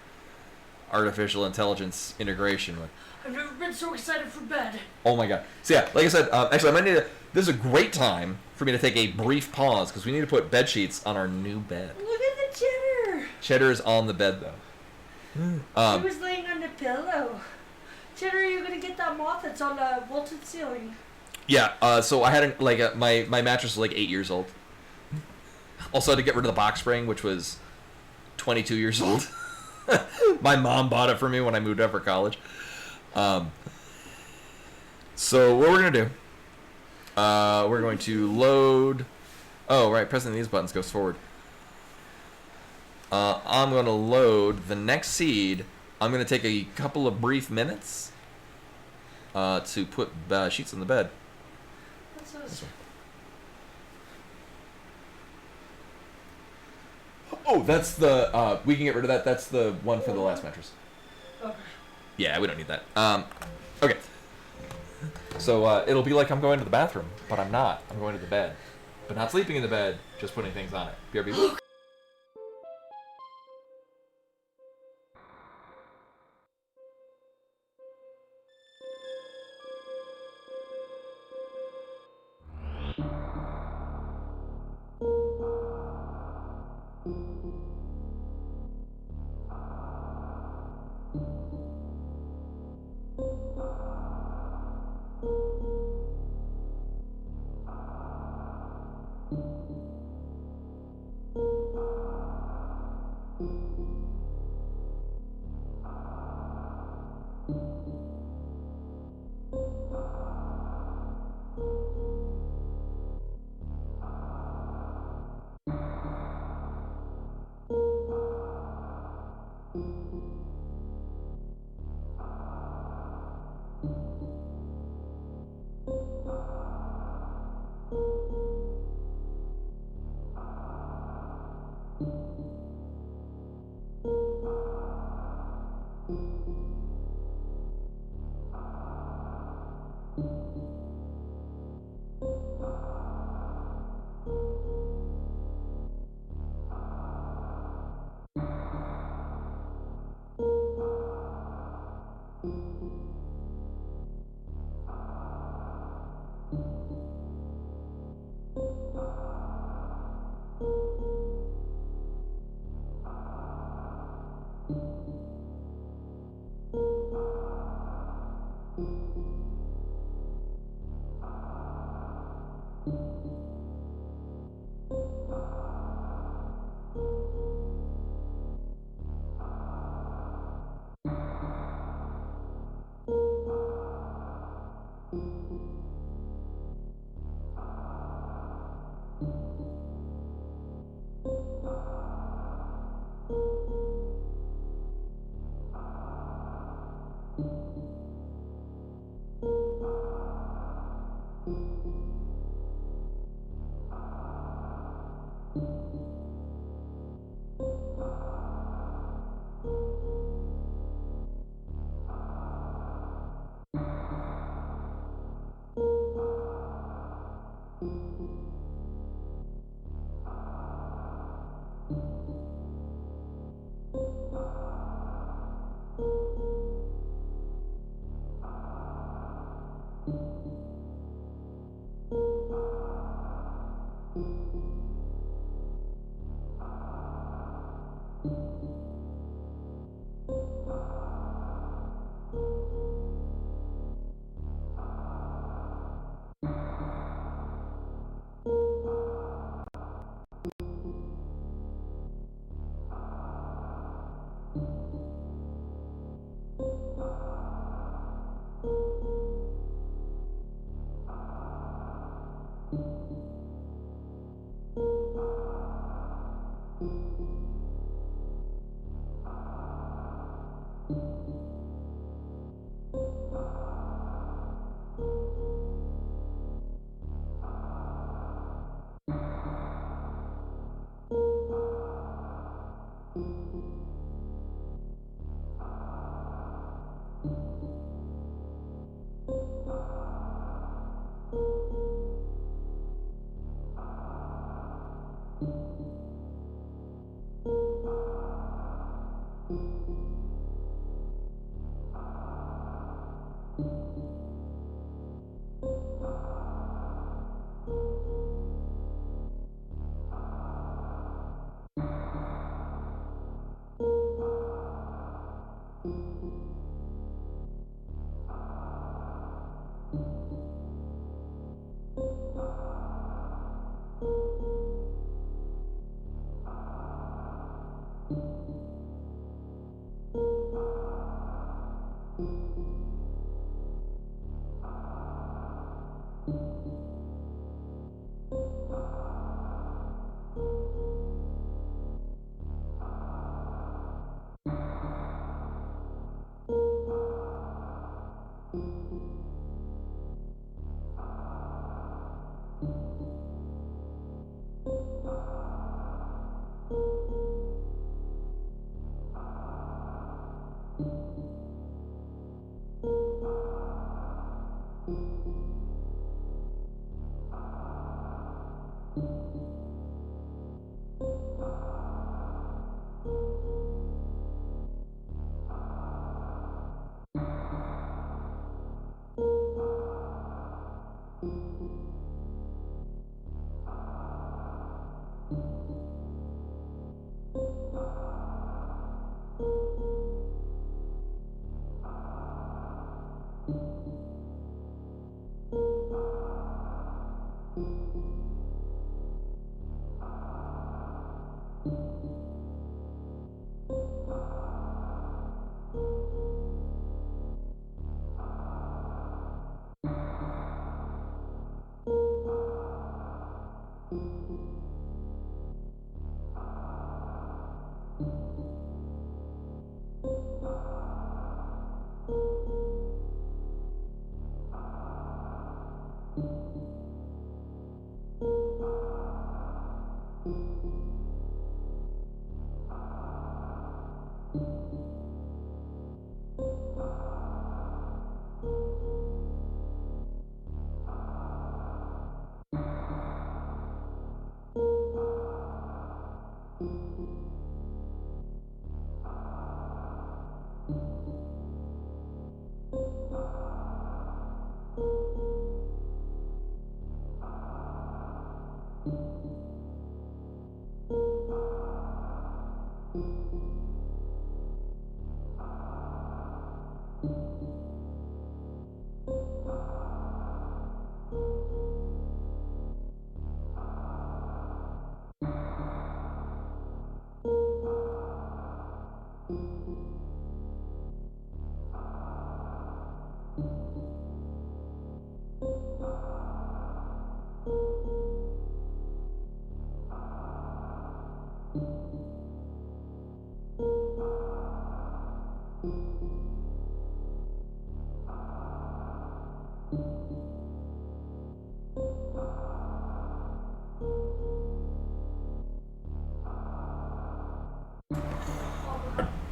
artificial intelligence integration. I've never been so excited for bed. Oh my god. So yeah, like I said, actually I might need to, this is a great time for me to take a brief pause because we need to put bed sheets on our new bed. Look at the Cheddar. Cheddar is on the bed though. He was laying on the pillow. Cheddar, are you gonna get that moth that's on the vaulted ceiling? Yeah, so I had my mattress was like 8 years old. Also had to get rid of the box spring, which was 22 years old. My mom bought it for me when I moved up for college. So what we're gonna do, we're going to load. Oh right, pressing these buttons goes forward. I'm gonna load the next seed. I'm gonna take a couple of brief minutes to put sheets on the bed. This one. Oh, that's the, we can get rid of that. That's the one for the last mattress. Okay. Yeah, we don't need that. Okay. So, it'll be like I'm going to the bathroom, but I'm not. I'm going to the bed. But not sleeping in the bed, just putting things on it. BRB.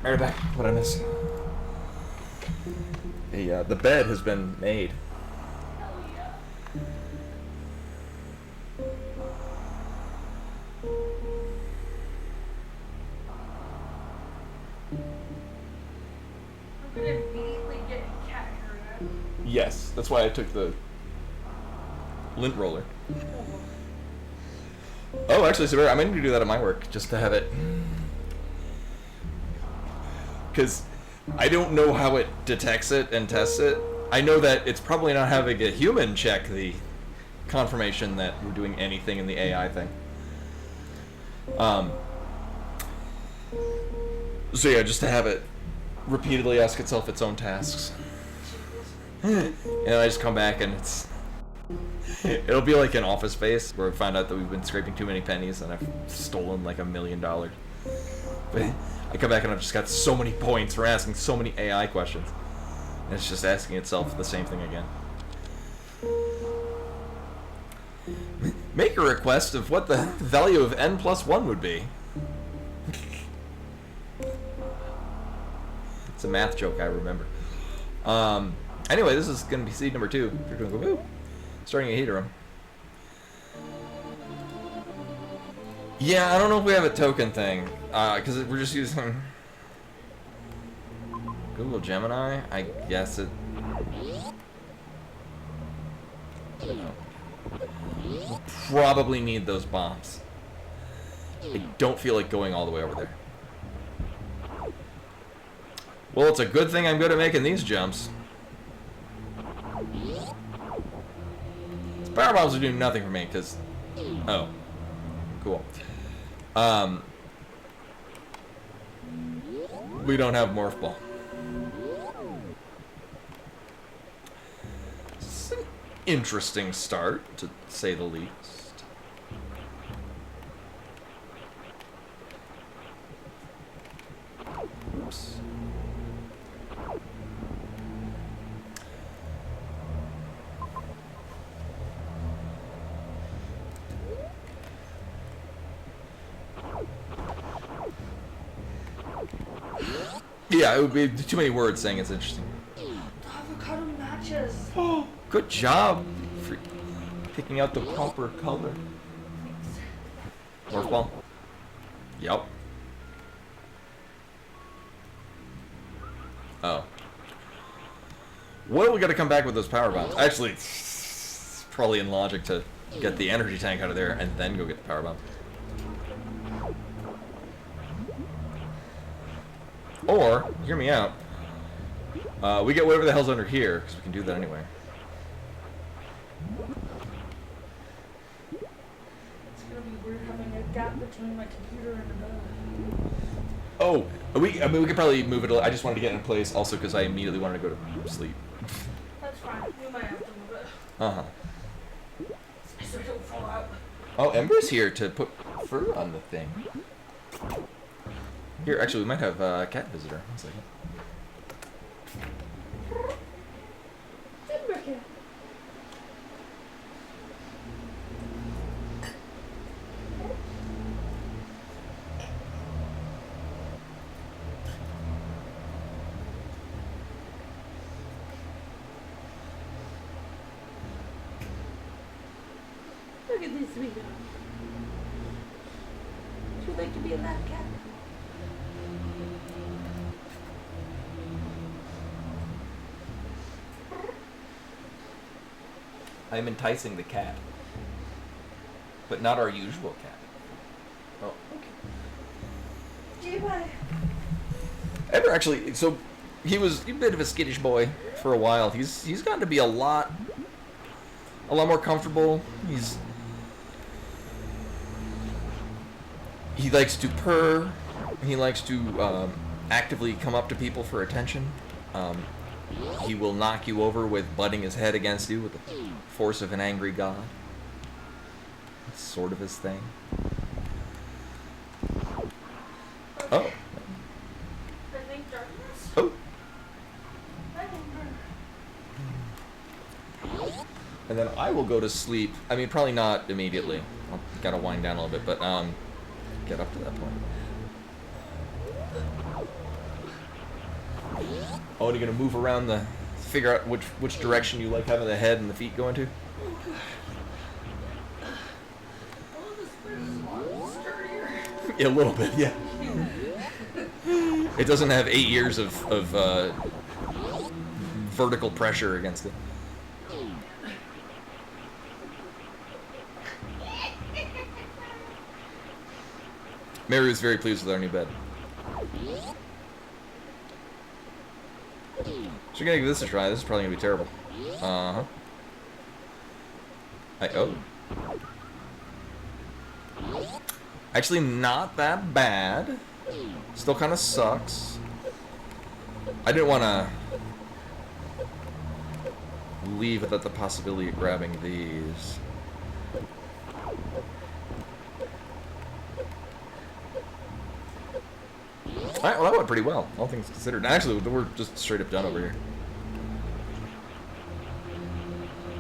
Right back. What I miss? The bed has been made. Hell yeah. I'm gonna immediately get a cat haircut. Yes, that's why I took the lint roller. Oh, actually, Severa, I might need to do that at my work just to have it. Because I don't know how it detects it and tests it. I know that it's probably not having a human check the confirmation that we're doing anything in the AI thing. So yeah, just to have it repeatedly ask itself its own tasks. And I just come back and it'll be like an Office Space where I found out that we've been scraping too many pennies and I've stolen like $1 million. But I come back and I've just got so many points for asking so many AI questions. And it's just asking itself the same thing again. Make a request of what the value of n+1 would be. It's a math joke, I remember. Anyway, this is going to be seed number 2. We're doing woo. Starting a heater room. Yeah, I don't know if we have a token thing, because we're just using Google Gemini. I guess it. We'll probably need those bombs. I don't feel like going all the way over there. Well, it's a good thing I'm good at making these jumps. Power bombs are doing nothing for me, because... Oh. Cool. We don't have Morph Ball. This is an interesting start, to say the least. Oops. Yeah, it would be too many words saying it's interesting. The avocado matches. Oh, good job for picking out the proper color. Morph ball. Yep. Oh. Well, we gotta come back with those power bombs. Actually, it's probably in logic to get the energy tank out of there and then go get the power bomb. Or, hear me out, we get whatever the hell's under here, because we can do that anyway. It's gonna be weird having a gap between my computer and the bed. Oh, I mean, we could probably move it. I just wanted to get it in place, also because I immediately wanted to go to sleep. That's fine. We might have to move it. Uh-huh. So it don't fall out. Oh, Ember's here to put fur on the thing. Here, actually, we might have a cat visitor. 1 second. Timber here. Look at this sweetheart. Would you like to be a lab cat? I'm enticing the cat. But not our usual cat. Oh, okay. Gee, why? Ever actually, so he was a bit of a skittish boy for a while. He's gotten to be a lot more comfortable. He likes to purr. He likes to actively come up to people for attention. He will knock you over with butting his head against you with the force of an angry god. It's sort of his thing. Okay. Oh. I think darkness. Oh. And then I will go to sleep. I mean, probably not immediately. I'll gotta wind down a little bit, but get up to that point. Oh, and you're gonna move around figure out which direction you like having the head and the feet going to? Oh, this place is a lot sturdier. Yeah, a little bit, yeah. It doesn't have 8 years of vertical pressure against it. Mary was very pleased with our new bed. So you're gonna give this a try. This is probably gonna be terrible. Uh-huh. Oh. Actually, not that bad. Still kind of sucks. I didn't want to leave without the possibility of grabbing these. Alright, well that went pretty well, all things considered. Actually, we're just straight up done over here.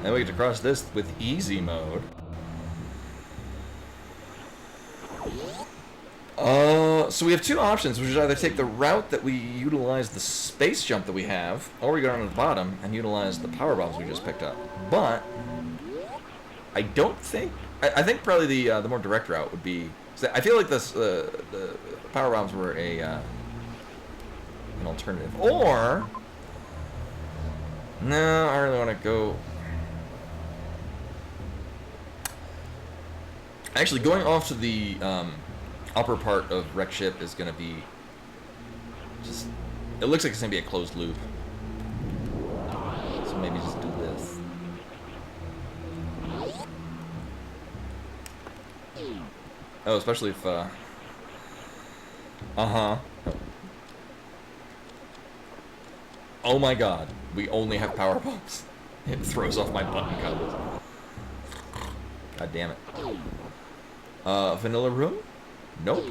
And we get to cross this with easy mode. So we have two options, which is either take the route that we utilize the space jump that we have, or we go down to the bottom and utilize the power bombs we just picked up. But I don't think I think probably the more direct route would be. I feel like the power bombs were an alternative. Or no, I really want to go. Actually, going off to the upper part of Wreck Ship is going to be just... It looks like it's going to be a closed loop. So maybe just do this. Oh, especially if... Uh-huh. Oh my god. We only have power bombs. It throws off my button combos. God damn it. Vanilla room? Nope.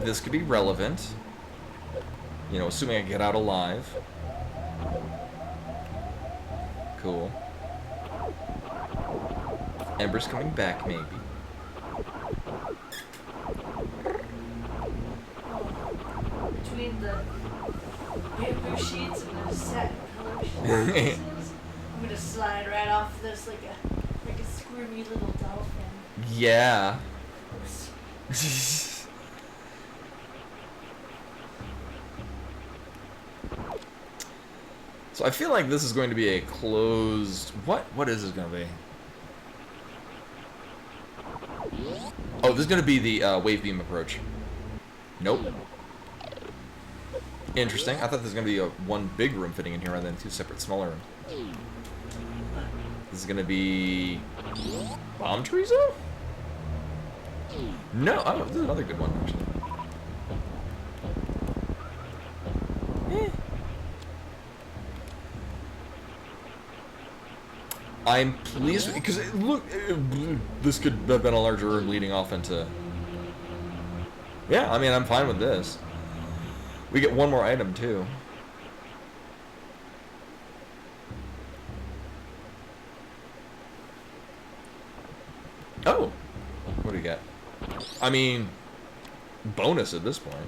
This could be relevant. You know, assuming I get out alive. Cool. Ember's coming back, maybe. Between the bamboo sheets and the satin pillow sheets, I'm gonna slide right off this like a squirmy little dolphin. Yeah. So I feel like this is going to be a closed... What is this going to be? Oh, this is going to be the wave beam approach. Nope. Interesting. I thought this was going to be one big room fitting in here rather than two separate smaller rooms. This is going to be... Bomb tree zone? No. Oh, this is another good one, actually. I'm pleased because look, this could have been a larger room leading off into. Yeah, I mean, I'm fine with this. We get one more item too. Oh, what do we get? I mean, bonus at this point.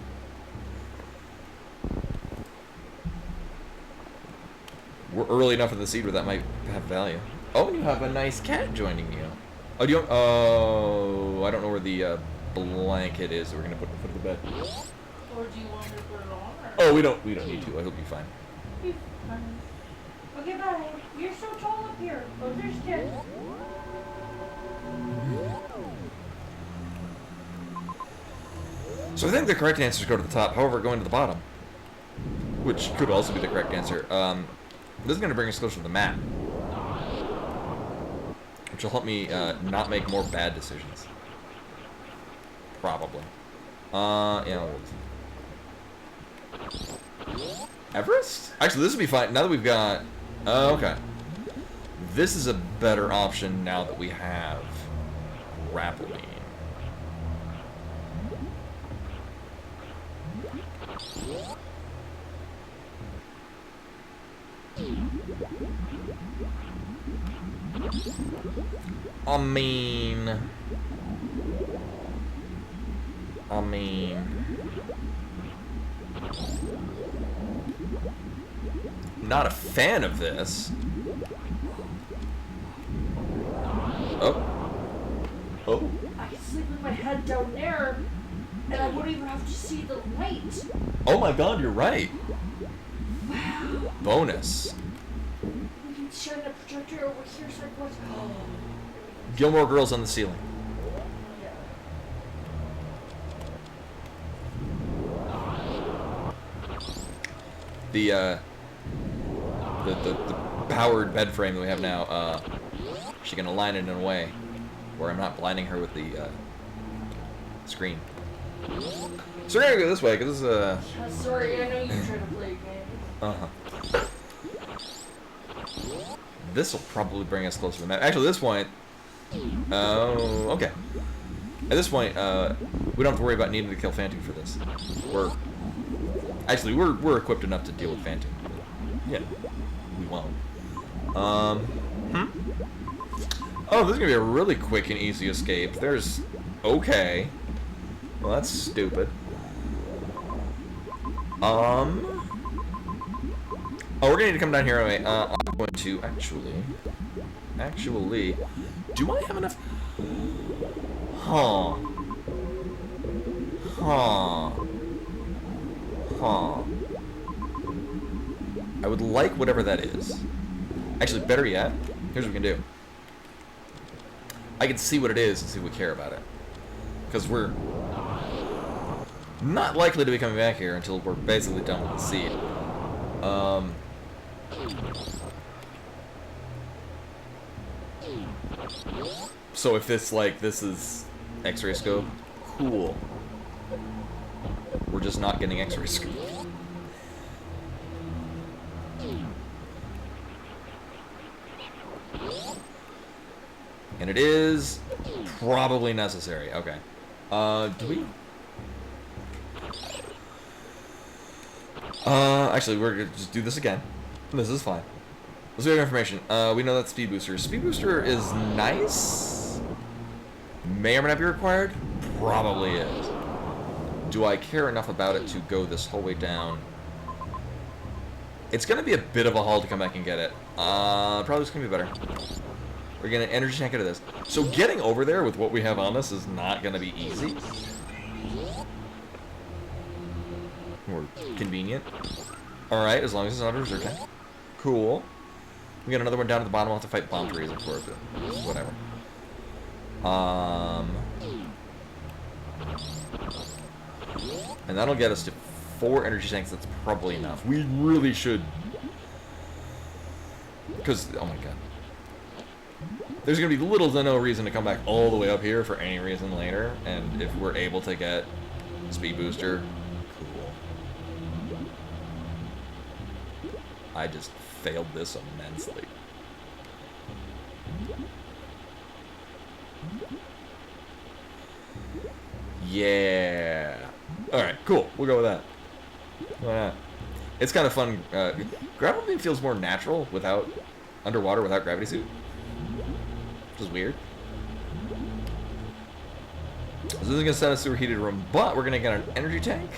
We're early enough in the seed where that might have value. Oh, you have a nice cat joining you. Oh, do you? Oh, I don't know where the blanket is that we're gonna put in the foot of the bed. Or do you want me to put it on? Or? Oh, we don't need to. I hope you're fine. You're fine. Okay, bye. You're so tall up here. Oh, there's kids. So I think the correct answer is go to the top. However, going to the bottom, which could also be the correct answer. This is going to bring us closer to the map, which will help me not make more bad decisions. Probably. Yeah. Everest? Actually, this would be fine. Now that we've got... Oh, okay. This is a better option now that we have Grappling. I mean... Not a fan of this. Oh. Oh. I can sleep with my head down there, and I wouldn't even have to see the light. Oh my god, you're right. Wow. Bonus. We can shine a projector over here so I can watch. Oh. Gilmore Girls on the ceiling. The powered bed frame that we have now, she's gonna line it in a way where I'm not blinding her with the screen. So we're gonna go this way because this is Sorry, I know you're trying to play a game. This will probably bring us closer to the map. Actually, at this point, oh, okay. At this point, we don't have to worry about needing to kill Phantom for this. We're equipped enough to deal with Phantom. Yeah, we won't. Oh, this is gonna be a really quick and easy escape. There's... Okay. Well, that's stupid. Oh, we're gonna need to come down here anyway. I'm going to actually, do I have enough? Huh. I would like whatever that is. Actually, better yet, here's what we can do. I can see what it is and see if we care about it. Because we're not likely to be coming back here until we're basically done with the seed. So if this is X-ray scope, cool. We're just not getting X-ray scope. And it is probably necessary. Okay. Do we? Actually, we're gonna just do this again. This is fine. Let's get information. We know that Speed Booster. Speed Booster is nice. May or may not be required. Probably is. Do I care enough about it to go this whole way down? It's gonna be a bit of a haul to come back and get it. Probably just gonna be better. We're gonna energy tank into this. So getting over there with what we have on us is not gonna be easy. Or convenient. Alright, as long as it's not a reserve tank. Cool. We got another one down at the bottom. We'll have to fight bomb trees, of course, but whatever. And that'll get us to 4 energy tanks. That's probably enough. We really should... Because, oh my god. There's going to be little to no reason to come back all the way up here for any reason later. And if we're able to get Speed Booster, cool. I just failed this immensely. Yeah. Alright, cool. We'll go with that. Why not? It's kind of fun. Grappling feels more natural without... underwater without gravity suit. Which is weird. So this is going to send us to a heated room, but we're going to get an energy tank.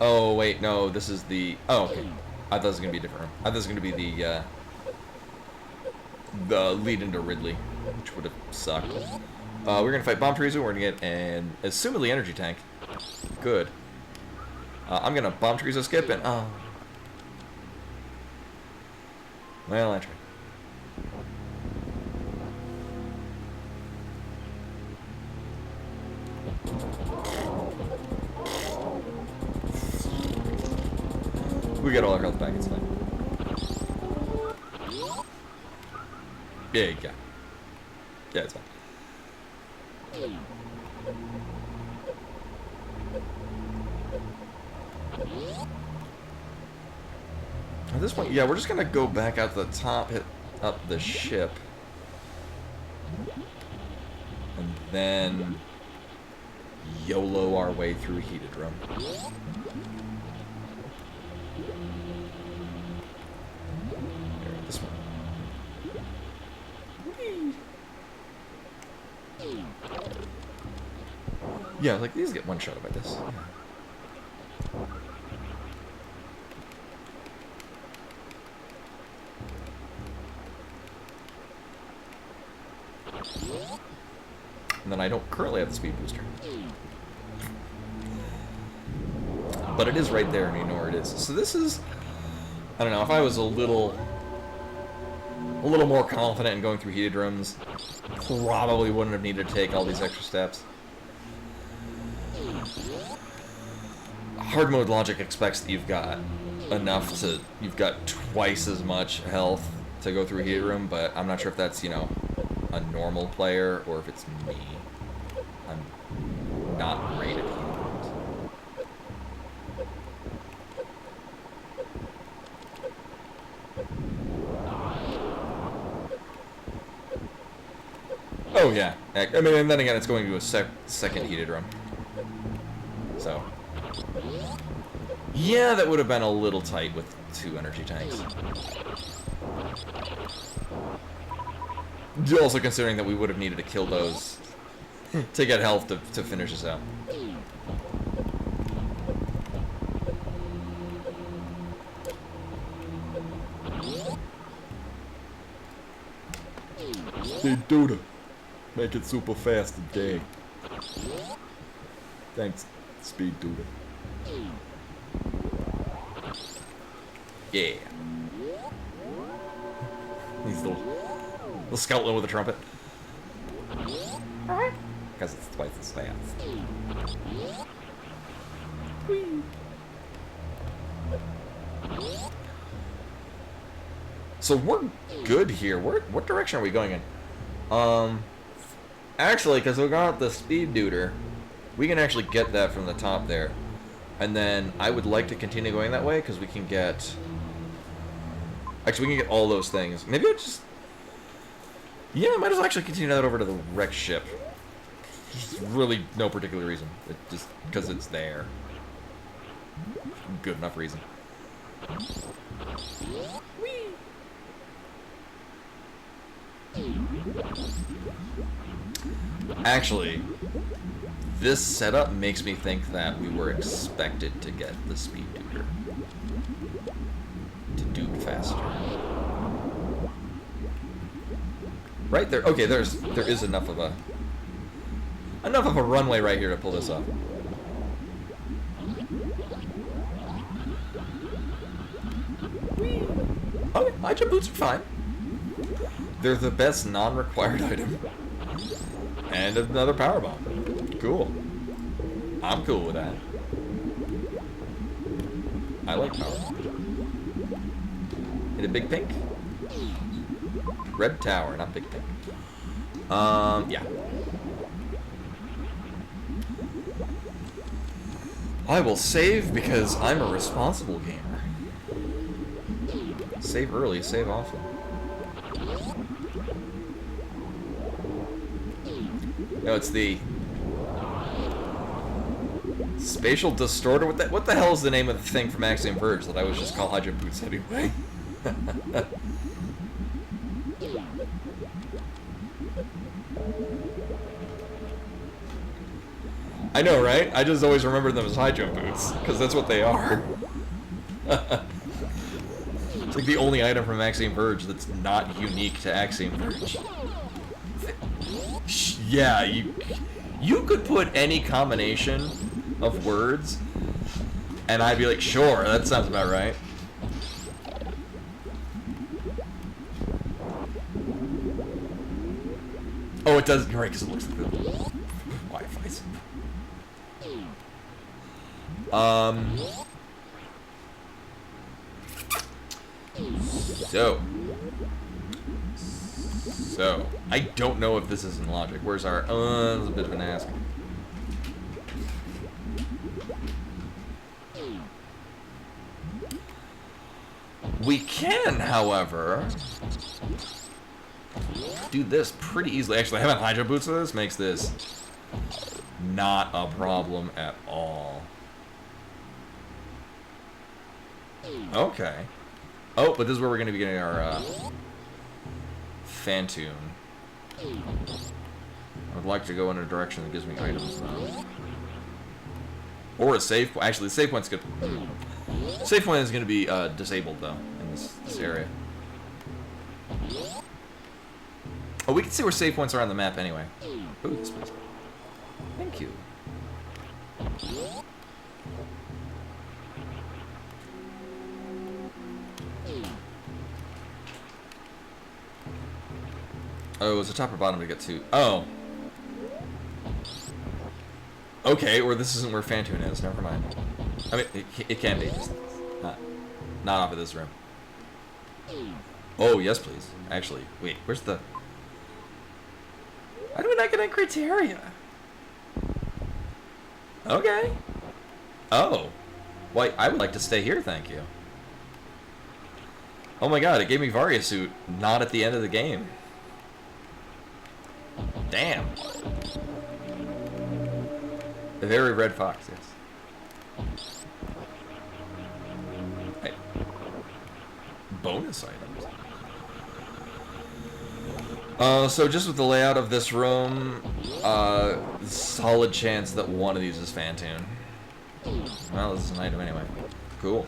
Oh, wait, no, this is the... Oh, okay. I thought this was going to be a different room. I thought this was going to be the the lead into Ridley, which would have sucked. We're gonna fight Bomb Trees. We're gonna get an assumedly energy tank. Good. I'm gonna Bomb Trees a skip and oh. Well, I tried. We get all our health back, it's fine. Yeah, you got it. Yeah, it's fine. At this point, yeah, we're just gonna go back out the top, hit up the ship. And then YOLO our way through Heated Room. This one. Yeah, like these get one shot by this. Yeah. And then I don't currently have the speed booster. But it is right there and you know where it is. So this is, I don't know, if I was a little more confident in going through heated rooms, probably wouldn't have needed to take all these extra steps. Hard mode logic expects that you've got you've got twice as much health to go through a heated room, but I'm not sure if that's, you know, a normal player or if it's me. I'm not great at heated rooms. Oh yeah, I mean, and then again, it's going to a second heated room. So, yeah, that would have been a little tight with 2 energy tanks. Also considering that we would have needed to kill those to get health to finish this out. Hey, Duda. Make it super fast today. Thanks, Speed Duda. Yeah. He's little scoutling with a trumpet. Because it's twice as fast. So we're good here. What direction are we going in? Actually, because we got the speed duder, we can actually get that from the top there. And then I would like to continue going that way because we can get... Actually, we can get all those things. Maybe I just... Yeah, I might as well actually continue that over to the wrecked ship. There's really no particular reason. It just because it's there. Good enough reason. Whee! Actually, this setup makes me think that we were expected to get the speed duder to do faster. Right there. Okay, there is enough of a runway right here to pull this off. Okay, high jump boots are fine. They're the best non-required item. And another power bomb. Cool. I'm cool with that. I like power bombs. Hit a big pink. Red tower, not big pink. Yeah. I will save because I'm a responsible gamer. Save early, save often. No, it's the spatial distorter. What the hell is the name of the thing from Axiom Verge that I was just called Hydro Boots anyway? I know, right? I just always remember them as high jump boots, because that's what they are. It's like the only item from Axiom Verge that's not unique to Axiom Verge. Yeah, you could put any combination of words, and I'd be like, sure, that sounds about right. Oh, it does. You're right, because it looks like the Wi-Fi's. So, I don't know if this is in logic. Where's our, that's a bit of an ask. We can, however, do this pretty easily. Actually, having high jump boots with this makes this not a problem at all. Okay. Oh, but this is where we're going to be getting our Phantoon. I would like to go in a direction that gives me items, though. Or a save point. Actually, the save point's good. Save point is going to be disabled, though, in this area. Oh, we can see where save points are on the map anyway. Ooh, this place. Thank you. Oh, it's a top or bottom to get to. Oh. Okay, or this isn't where Phantoon is. Never mind. I mean, it can be. Just not off of this room. Oh, yes, please. Actually, wait, where's the... Why do we not get any criteria? Okay. Oh. Why, I would like to stay here, thank you. Oh my god, it gave me Varia suit, not at the end of the game. Damn. The very red fox, yes. Hey. Bonus items. So just with the layout of this room, solid chance that one of these is Phantoon. Well, this is an item anyway. Cool.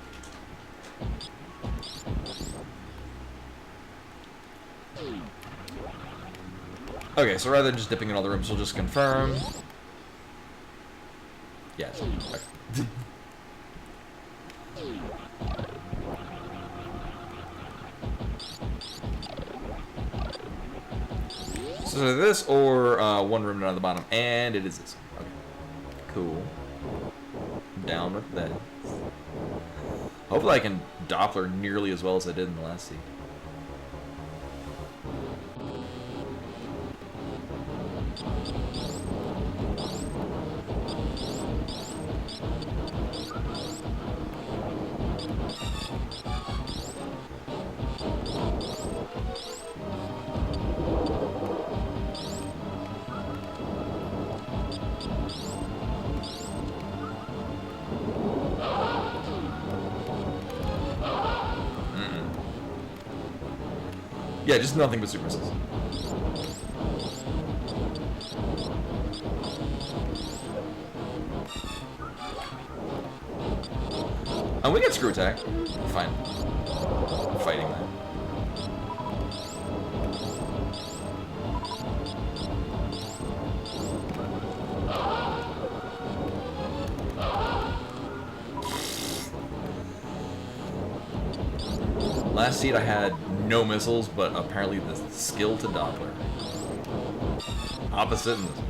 Okay, so rather than just dipping in all the rooms, we'll just confirm. Yes. Okay. So this or one room down at the bottom, and it is this. Okay. Cool. Down with that. Hopefully I can Doppler nearly as well as I did in the last seed. Yeah, just nothing but super misses. And we get screw attack. Fine. I'm fighting that. Last seed I had no missiles, but apparently the skill to Doppler. Opposite in this one.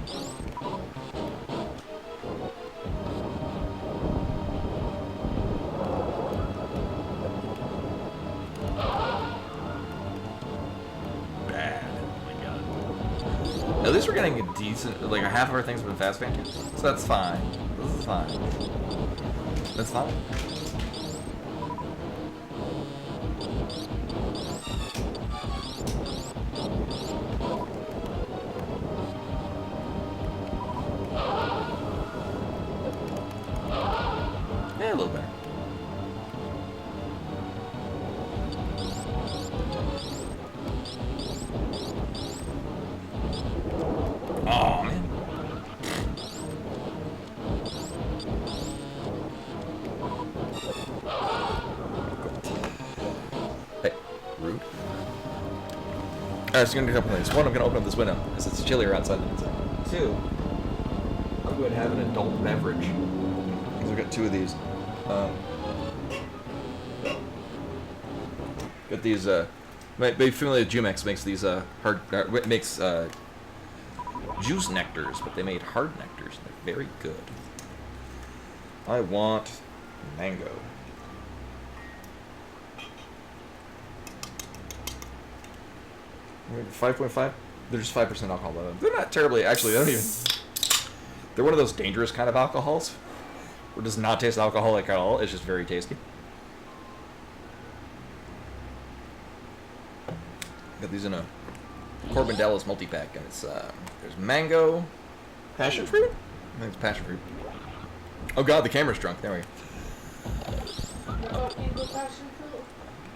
Bad. Oh my god. At least we're getting a decent, like half of our things have been fast Phantoons. So that's fine. This is fine. That's fine. Yeah, a little better. Oh, man. Alright, so I'm gonna do a couple things. One, I'm gonna open up this window, because it's chillier outside than inside. Two, I'm going to have an adult beverage. Because I've got two of these. Got these, maybe familiar with Jumex makes these, makes, juice nectars, but they made hard nectars, and they're very good. I want mango. 5.5? They're just 5% alcohol though. They're not terribly, actually, they don't even... They're one of those dangerous kind of alcohols, where it does not taste alcoholic at all, it's just very tasty. Got these in a Corbin Dallas multi-pack, and it's, there's mango, passion fruit? I think it's passion fruit. Oh god, the camera's drunk, there we go.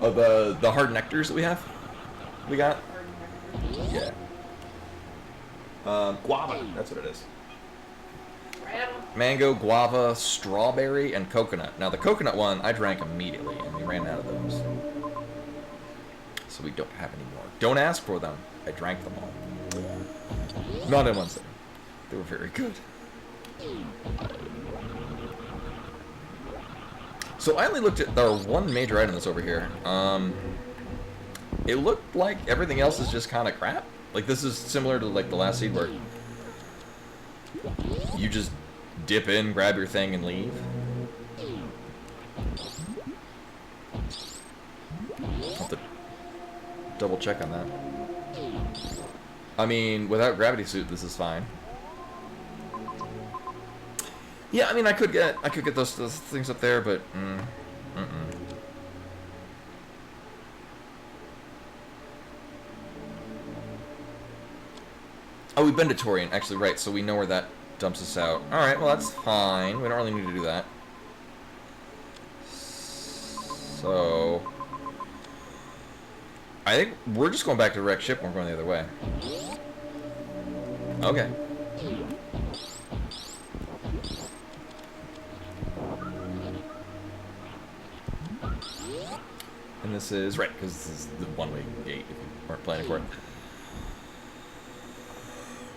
Oh, the hard nectars that we have? We got? Yeah. Guava, that's what it is. Mango, guava, strawberry, and coconut. Now the coconut one, I drank immediately, and we ran out of those. So we don't have any more. Don't ask for them. I drank them all. Not in one sitting. They were very good. So I only looked at the one major item that's over here. It looked like everything else is just kind of crap. Like this is similar to like the last seed where you just dip in, grab your thing, and leave. I'll have to double check on that. I mean, without gravity suit, this is fine. Yeah, I mean, I could get those things up there, but Oh, we've been to Torian, actually, right? So we know where that dumps us out. All right, well that's fine. We don't really need to do that. So I think we're just going back to the wrecked ship. And we're going the other way. Okay. And this is, right, because this is the one-way gate if you weren't planning for it.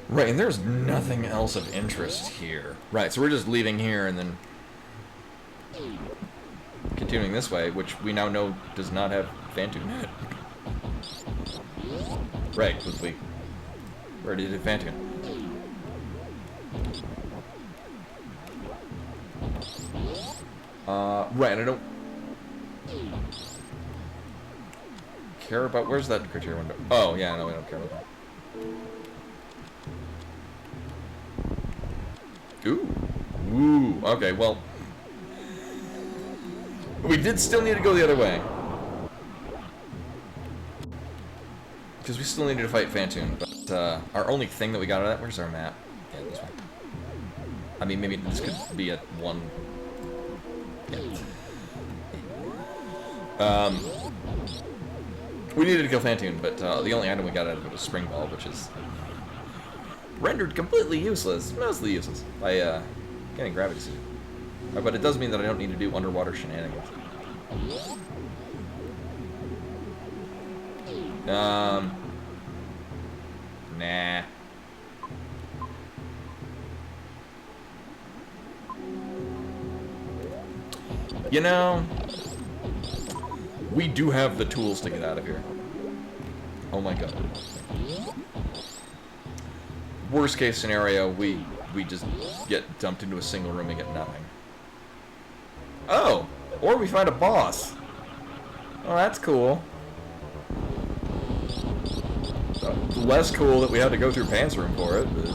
Right, and there's nothing else of interest here. Right, so we're just leaving here and then continuing this way, which we now know does not have Phantom yet. Right, because we already did Phantom. Right, and I don't care about... Where's that criteria window? Oh, yeah, no, we don't care about that. Ooh, okay, well... We did still need to go the other way. Because we still needed to fight Phantom, but our only thing that we got out of that... Where's our map? Yeah, this one. I mean, maybe this could be at one... Yeah. We needed to kill Phantom, but the only item we got out of it was Spring Ball, which is rendered completely useless, mostly useless, by getting Gravity Suit. But it does mean that I don't need to do underwater shenanigans. Nah. You know, we do have the tools to get out of here. Oh my god. Worst case scenario, we just get dumped into a single room and get nothing. Oh! Or we find a boss. Oh, that's cool. Less cool that we had to go through Pan's room for it, but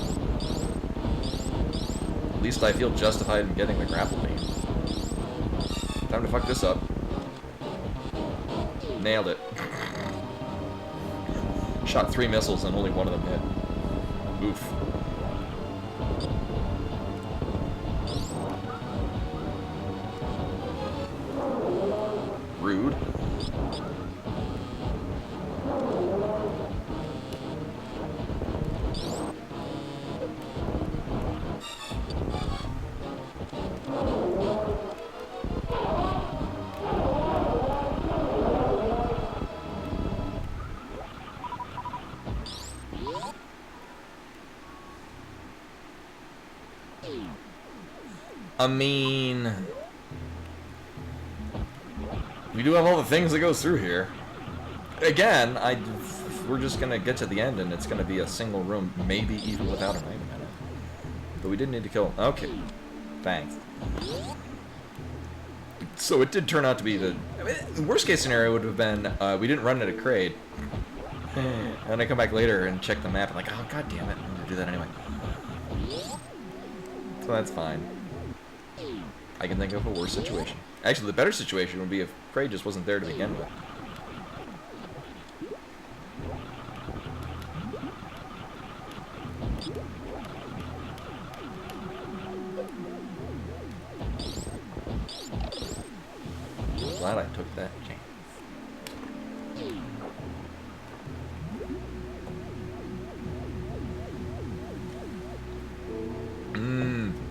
at least I feel justified in getting the grapple beam. Time to fuck this up. Nailed it. Shot 3 missiles and only one of them hit. Oof. Rude. I mean, we do have all the things that goes through here. Again, we're just gonna get to the end, and it's gonna be a single room, maybe even without an item in it. But we did need to kill him. Okay, thanks. So it did turn out to be the worst case scenario would have been we didn't run into Kraid, and I come back later and check the map and like, oh god damn it, I'm gonna do that anyway. So that's fine. I can think of a worse situation. Actually, the better situation would be if Kraid just wasn't there to begin with. Glad I took that chance.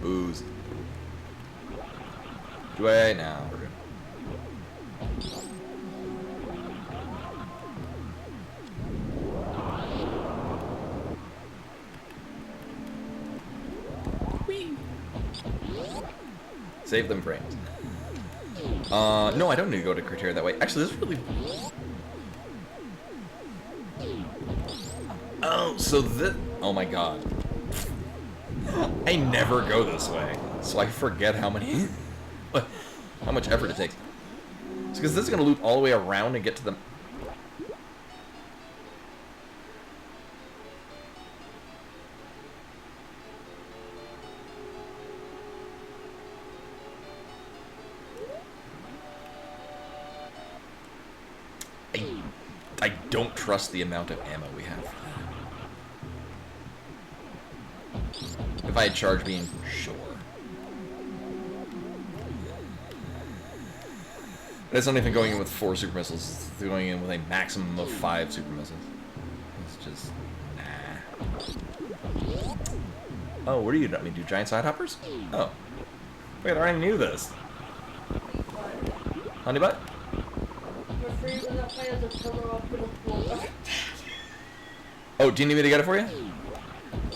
Booze. Do I now? We're good. Whee! Save them frames. No, I don't need to go to criteria that way. Actually, this is really... Oh, so this... Oh my god. I never go this way, so I forget how many... how much effort it takes. It's because this is going to loop all the way around and get to the... I don't trust the amount of ammo we have. If I had charge beam, sure. But it's not even going in with 4 super missiles. It's going in with a maximum of 5 super missiles. It's just, nah. Oh, what are you doing? I mean, do giant side hoppers? Oh. Wait, I already knew this. Honey butt? Oh, do you need me to get it for you?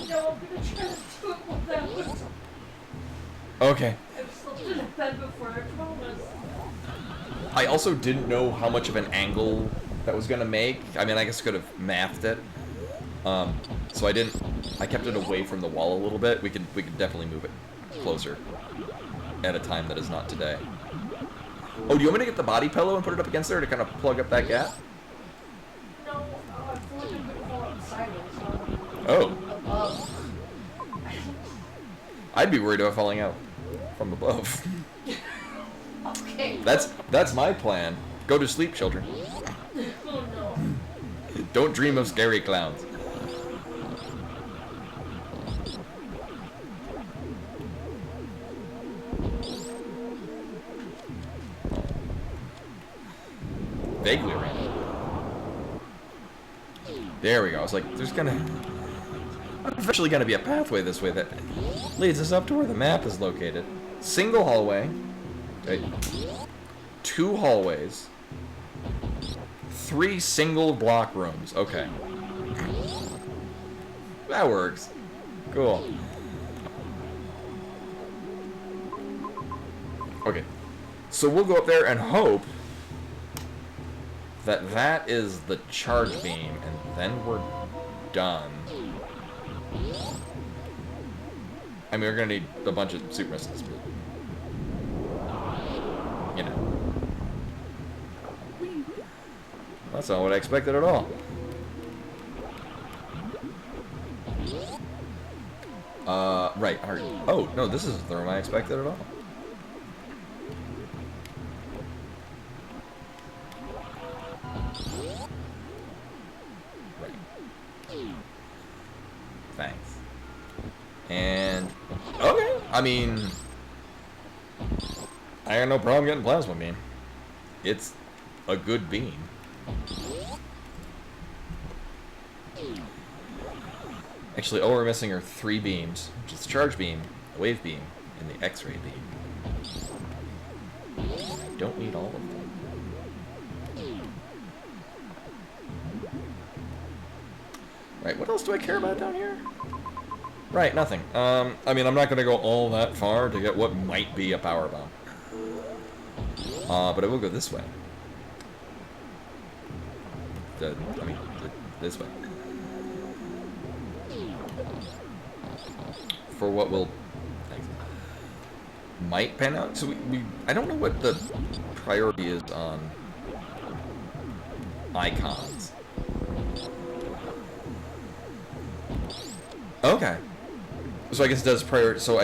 No, I'm gonna try to do it without. Okay. I've slept in a bed before, I promise. I also didn't know how much of an angle that was gonna make. I mean, I guess I could have mathed it. So I didn't. I kept it away from the wall a little bit. We could definitely move it closer at a time that is not today. Oh, do you want me to get the body pillow and put it up against there to kind of plug up that gap? No, I feel like I'm gonna fall out sideways. Oh. Above. I'd be worried about falling out from above. Okay. That's my plan. Go to sleep, children. Oh no. Don't dream of scary clowns. Vaguely random. There we go. I was like, there's eventually gonna be a pathway this way that leads us up to where the map is located. Single hallway. Okay. 2 hallways. 3 single block rooms. Okay. That works. Cool. Okay. So we'll go up there and hope that is the charge beam, and then we're done. I mean, we're gonna need a bunch of super missiles, but you know, that's not what I expected at all. Right. Oh no, this isn't the room I expected at all. Thanks. And okay, I mean, I got no problem getting plasma beam. It's a good beam. Actually, all we're missing are 3 beams, which is the charge beam, the wave beam, and the X-ray beam. I don't need all of them. Right, what else do I care about down here? Right, nothing. I mean, I'm not gonna go all that far to get what might be a power bomb. But I will go this way. This way. For what will might pan out. So I don't know what the priority is on icons. Okay. So I guess it does priority. So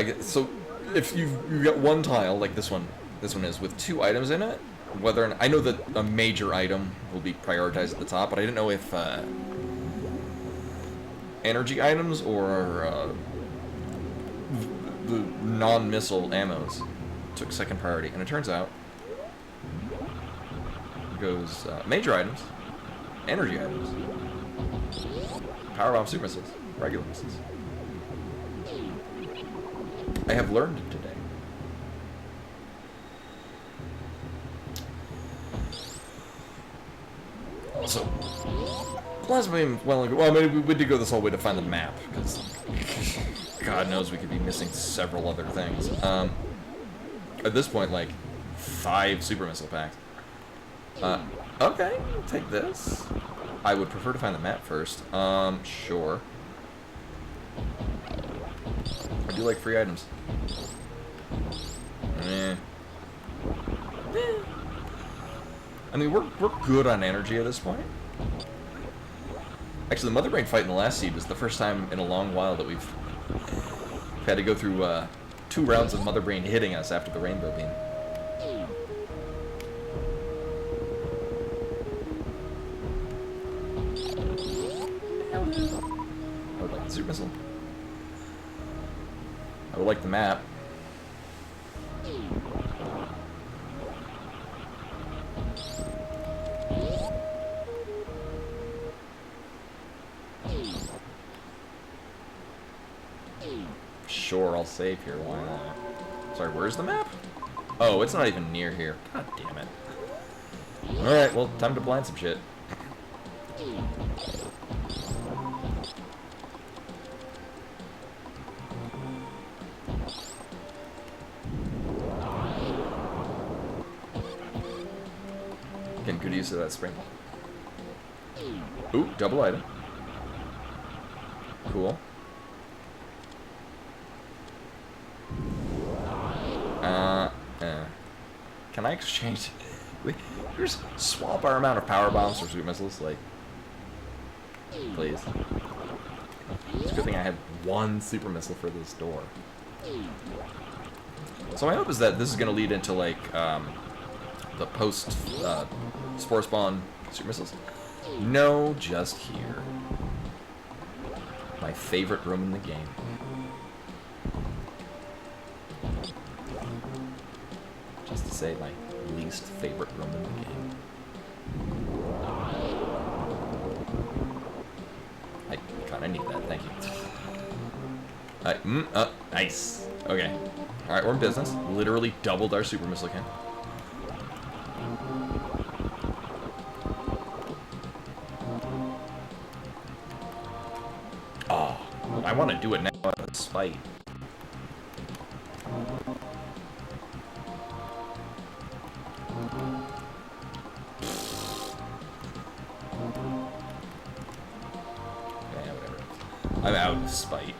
if you've got one tile like this one is with 2 items in it, whether I know that a major item will be prioritized at the top, but I didn't know if energy items or the non-missile ammos took second priority. And it turns out it goes major items, energy items, power bomb, super missiles, regular missiles. I have learned today. So, plasma beam, well, maybe we did go this whole way to find the map, because God knows we could be missing several other things. At this point, like, 5 super missile packs. Okay, I'll take this. I would prefer to find the map first. Sure. I do like free items. I mean, we're good on energy at this point. Actually, the Mother Brain fight in the last seed was the first time in a long while that we've had to go through 2 rounds of Mother Brain hitting us after the Rainbow Beam. I would like the Super Missile. I would like the map. Sure, I'll save here, why not? Sorry, where's the map? Oh, it's not even near here. God damn it. Alright, well, time to blind some shit. Getting good use of that spring. Ooh, double item. Cool. Can I exchange? Just swap our amount of power bombs for super missiles, like, please. It's a good thing I had 1 super missile for this door. So my hope is that this is going to lead into, like, the post spore spawn super missiles. No, just here. My favorite room in the game. Just to say, my least favorite room in the game. I kinda need that, thank you. Nice. Okay. Alright, we're in business. Literally doubled our super missile count. Oh, I want to do it now out of spite. I'm out of spite.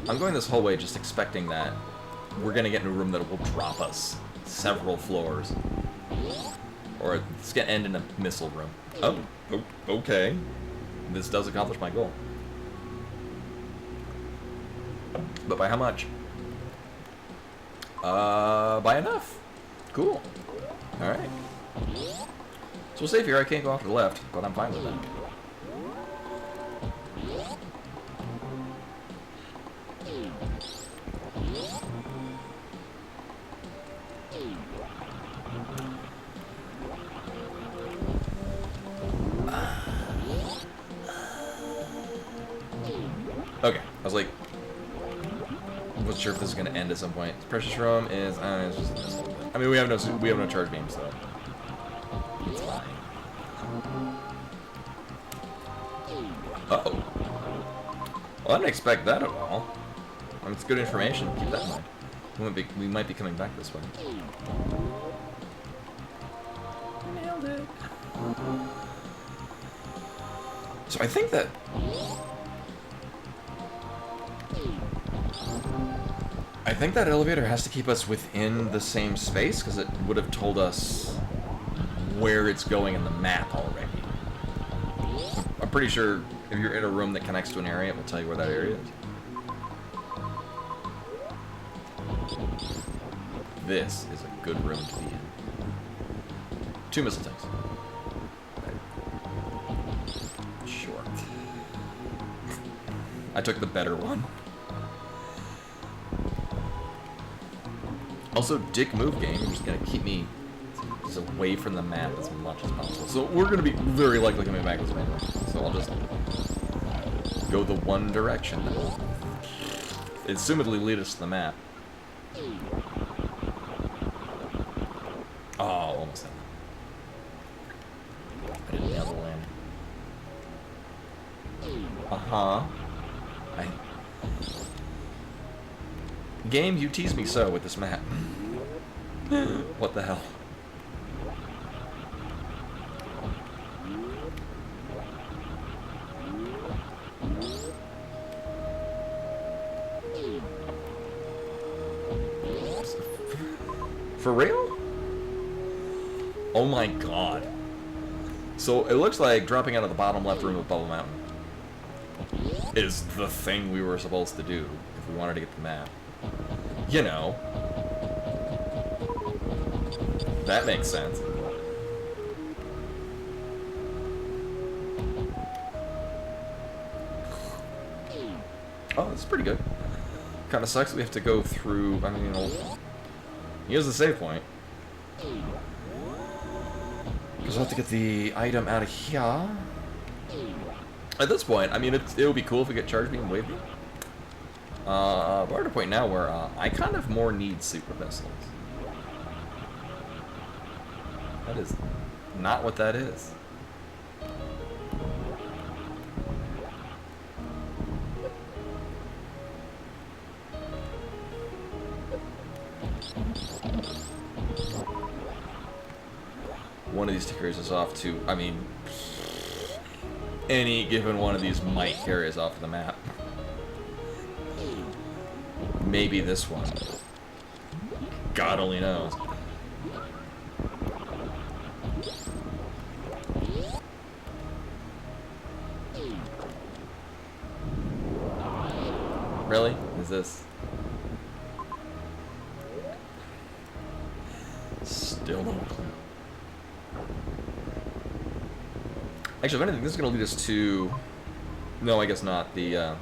I'm going this whole way just expecting that we're gonna get in a room that will drop us several floors. Or it's gonna end in a missile room. Oh, okay. This does accomplish my goal. But by how much? By enough. Cool. Alright. So we'll save here. I can't go off to the left, but I'm fine with that. Okay, I was like, wasn't sure if this was gonna end at some point. Precious room is it's just a little bit. I mean, we have no charge beams, so it's fine. Uh-oh. Well, I didn't expect that at all. I mean, it's good information. Keep that in mind. We might be coming back this way. Nailed it. So I think that... elevator has to keep us within the same space, because it would have told us where it's going in the map already. I'm pretty sure if you're in a room that connects to an area, it will tell you where that area is. This is a good room to be in. 2 missile tanks. Sure. I took the better one. Also, dick move game. You're just gonna keep me just away from the map as much as possible. So we're gonna be very likely coming back this way anyway. So I'll just go the one direction that will assumedly lead us to the map. Oh, almost had it. I didn't nail the landing. Uh-huh. Game, you tease me so with this map. What the hell? For real? Oh my god. So it looks like dropping out of the bottom left room of Bubble Mountain is the thing we were supposed to do if we wanted to get the map. You know. That makes sense. Oh, this is pretty good. Kind of sucks we have to go through, I mean, you know, here's the save point. Because we'll have to get the item out of here. At this point, I mean, it would be cool if we get charge beam and wave beam. We're at a point now where I kind of more need super vessels. That is not what that is. One of these carries us off to, I mean, any given one of these might carry us off of the map. Maybe this one. God only knows. Really? Is this? Still no clue. Actually, if anything, this is going to lead us to... No, I guess not. The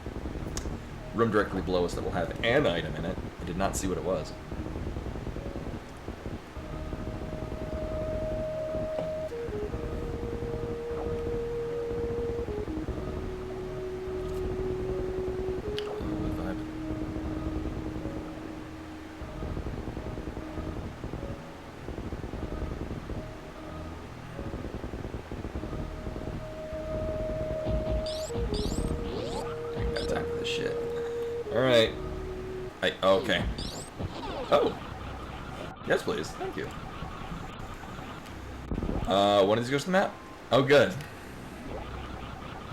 room directly below us that will have an item in it. I did not see what it was. Shit. Alright. Okay. Oh. Yes, please. Thank you. One of these goes to the map? Oh, good.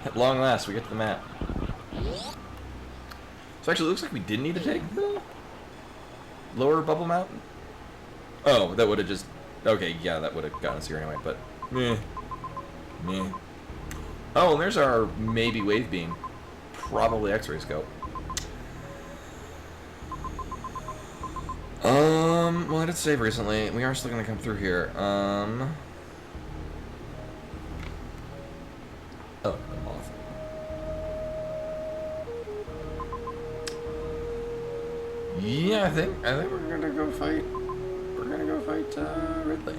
At long last, we get to the map. So actually, it looks like we didn't need to take the lower Bubble Mountain. Oh, that would have just... Okay, yeah, that would have gotten us here anyway, but... Meh. Meh. Oh, and there's our maybe wave beam. Probably X-ray scope. Well, I did save recently. We are still gonna come through here. Oh, the moth. Yeah, I think we're gonna go fight. We're gonna go fight Ridley.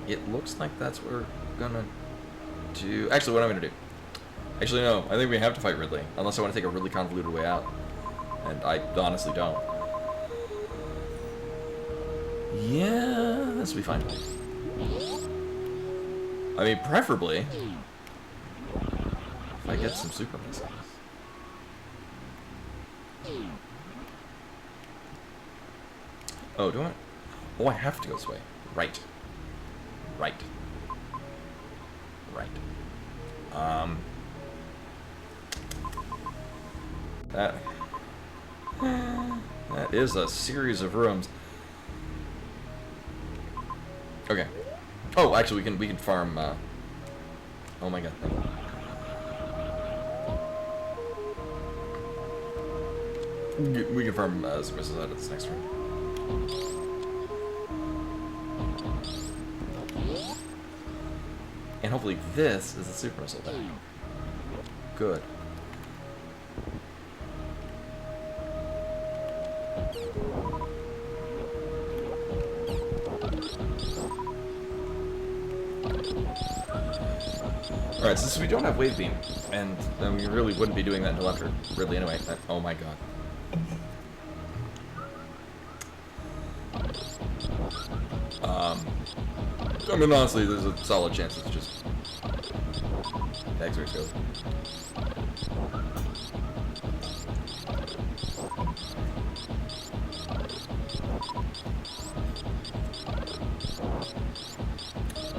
It looks like that's what we're gonna do. Actually, what I'm gonna do. Actually, no. I think we have to fight Ridley, unless I want to take a really convoluted way out. and I honestly don't. Yeah, this will be fine. I mean, preferably, if I get some super missiles. Oh, do I? Oh, I have to go this way. Right. Right. Right. That is a series of rooms. Okay. Oh, actually, we can farm. Oh my god. We can farm some missiles out of this next room. And hopefully this is a super missile deck. Good. Alright, since we don't have Wave Beam, and we really wouldn't be doing that until after Ridley anyway. Oh my god. I mean, honestly, there's a solid chance it's just X-ray scope.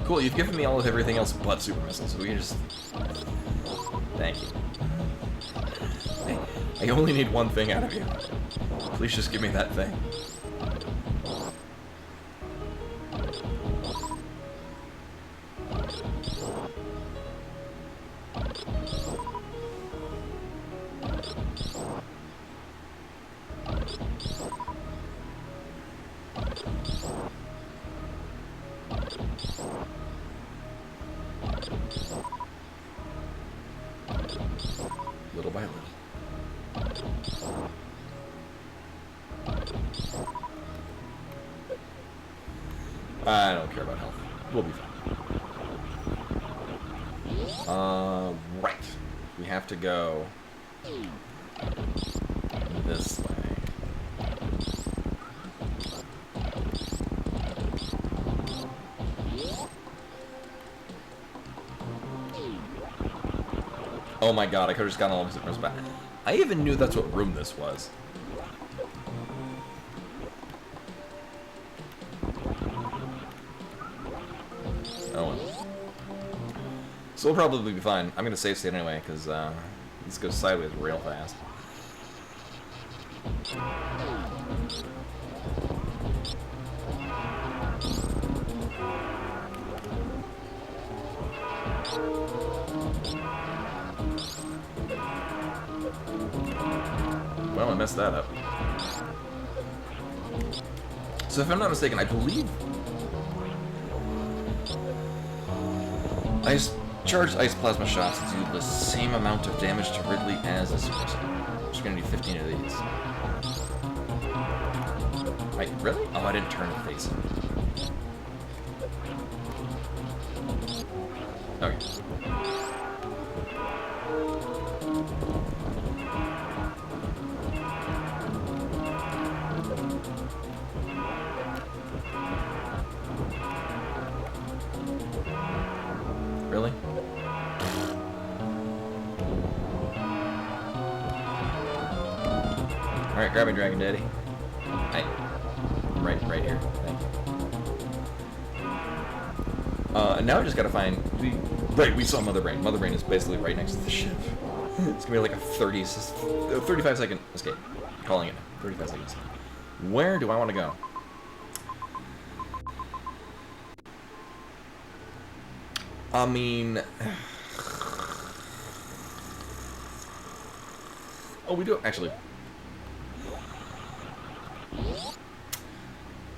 Cool, you've given me all of everything else but super missiles, so we can just... Thank you. I only need one thing out of you. Please just give me that thing. Little by little. I don't care about health. We'll be fine. Right. We have to go this way. Oh my god, I could have just gotten all of the back. I even knew that's what room this was. Oh well. So we'll probably be fine. I'm gonna save state anyway, because this goes sideways real fast. Well, I messed that up. So if I'm not mistaken, I believe charged ice plasma shots do the same amount of damage to Ridley as a super missile. I'm just gonna need 15 of these. Wait, really? Oh, I didn't turn to face him. Okay. Really? Alright, grab me, Dragon Daddy. Hey. Right here. Thank you. And now I just gotta find... we saw Mother Brain. Mother Brain is basically right next to the ship. It's gonna be like a 35 second escape. I'm calling it 35 seconds. Where do I want to go? I mean... Oh, we do... Actually...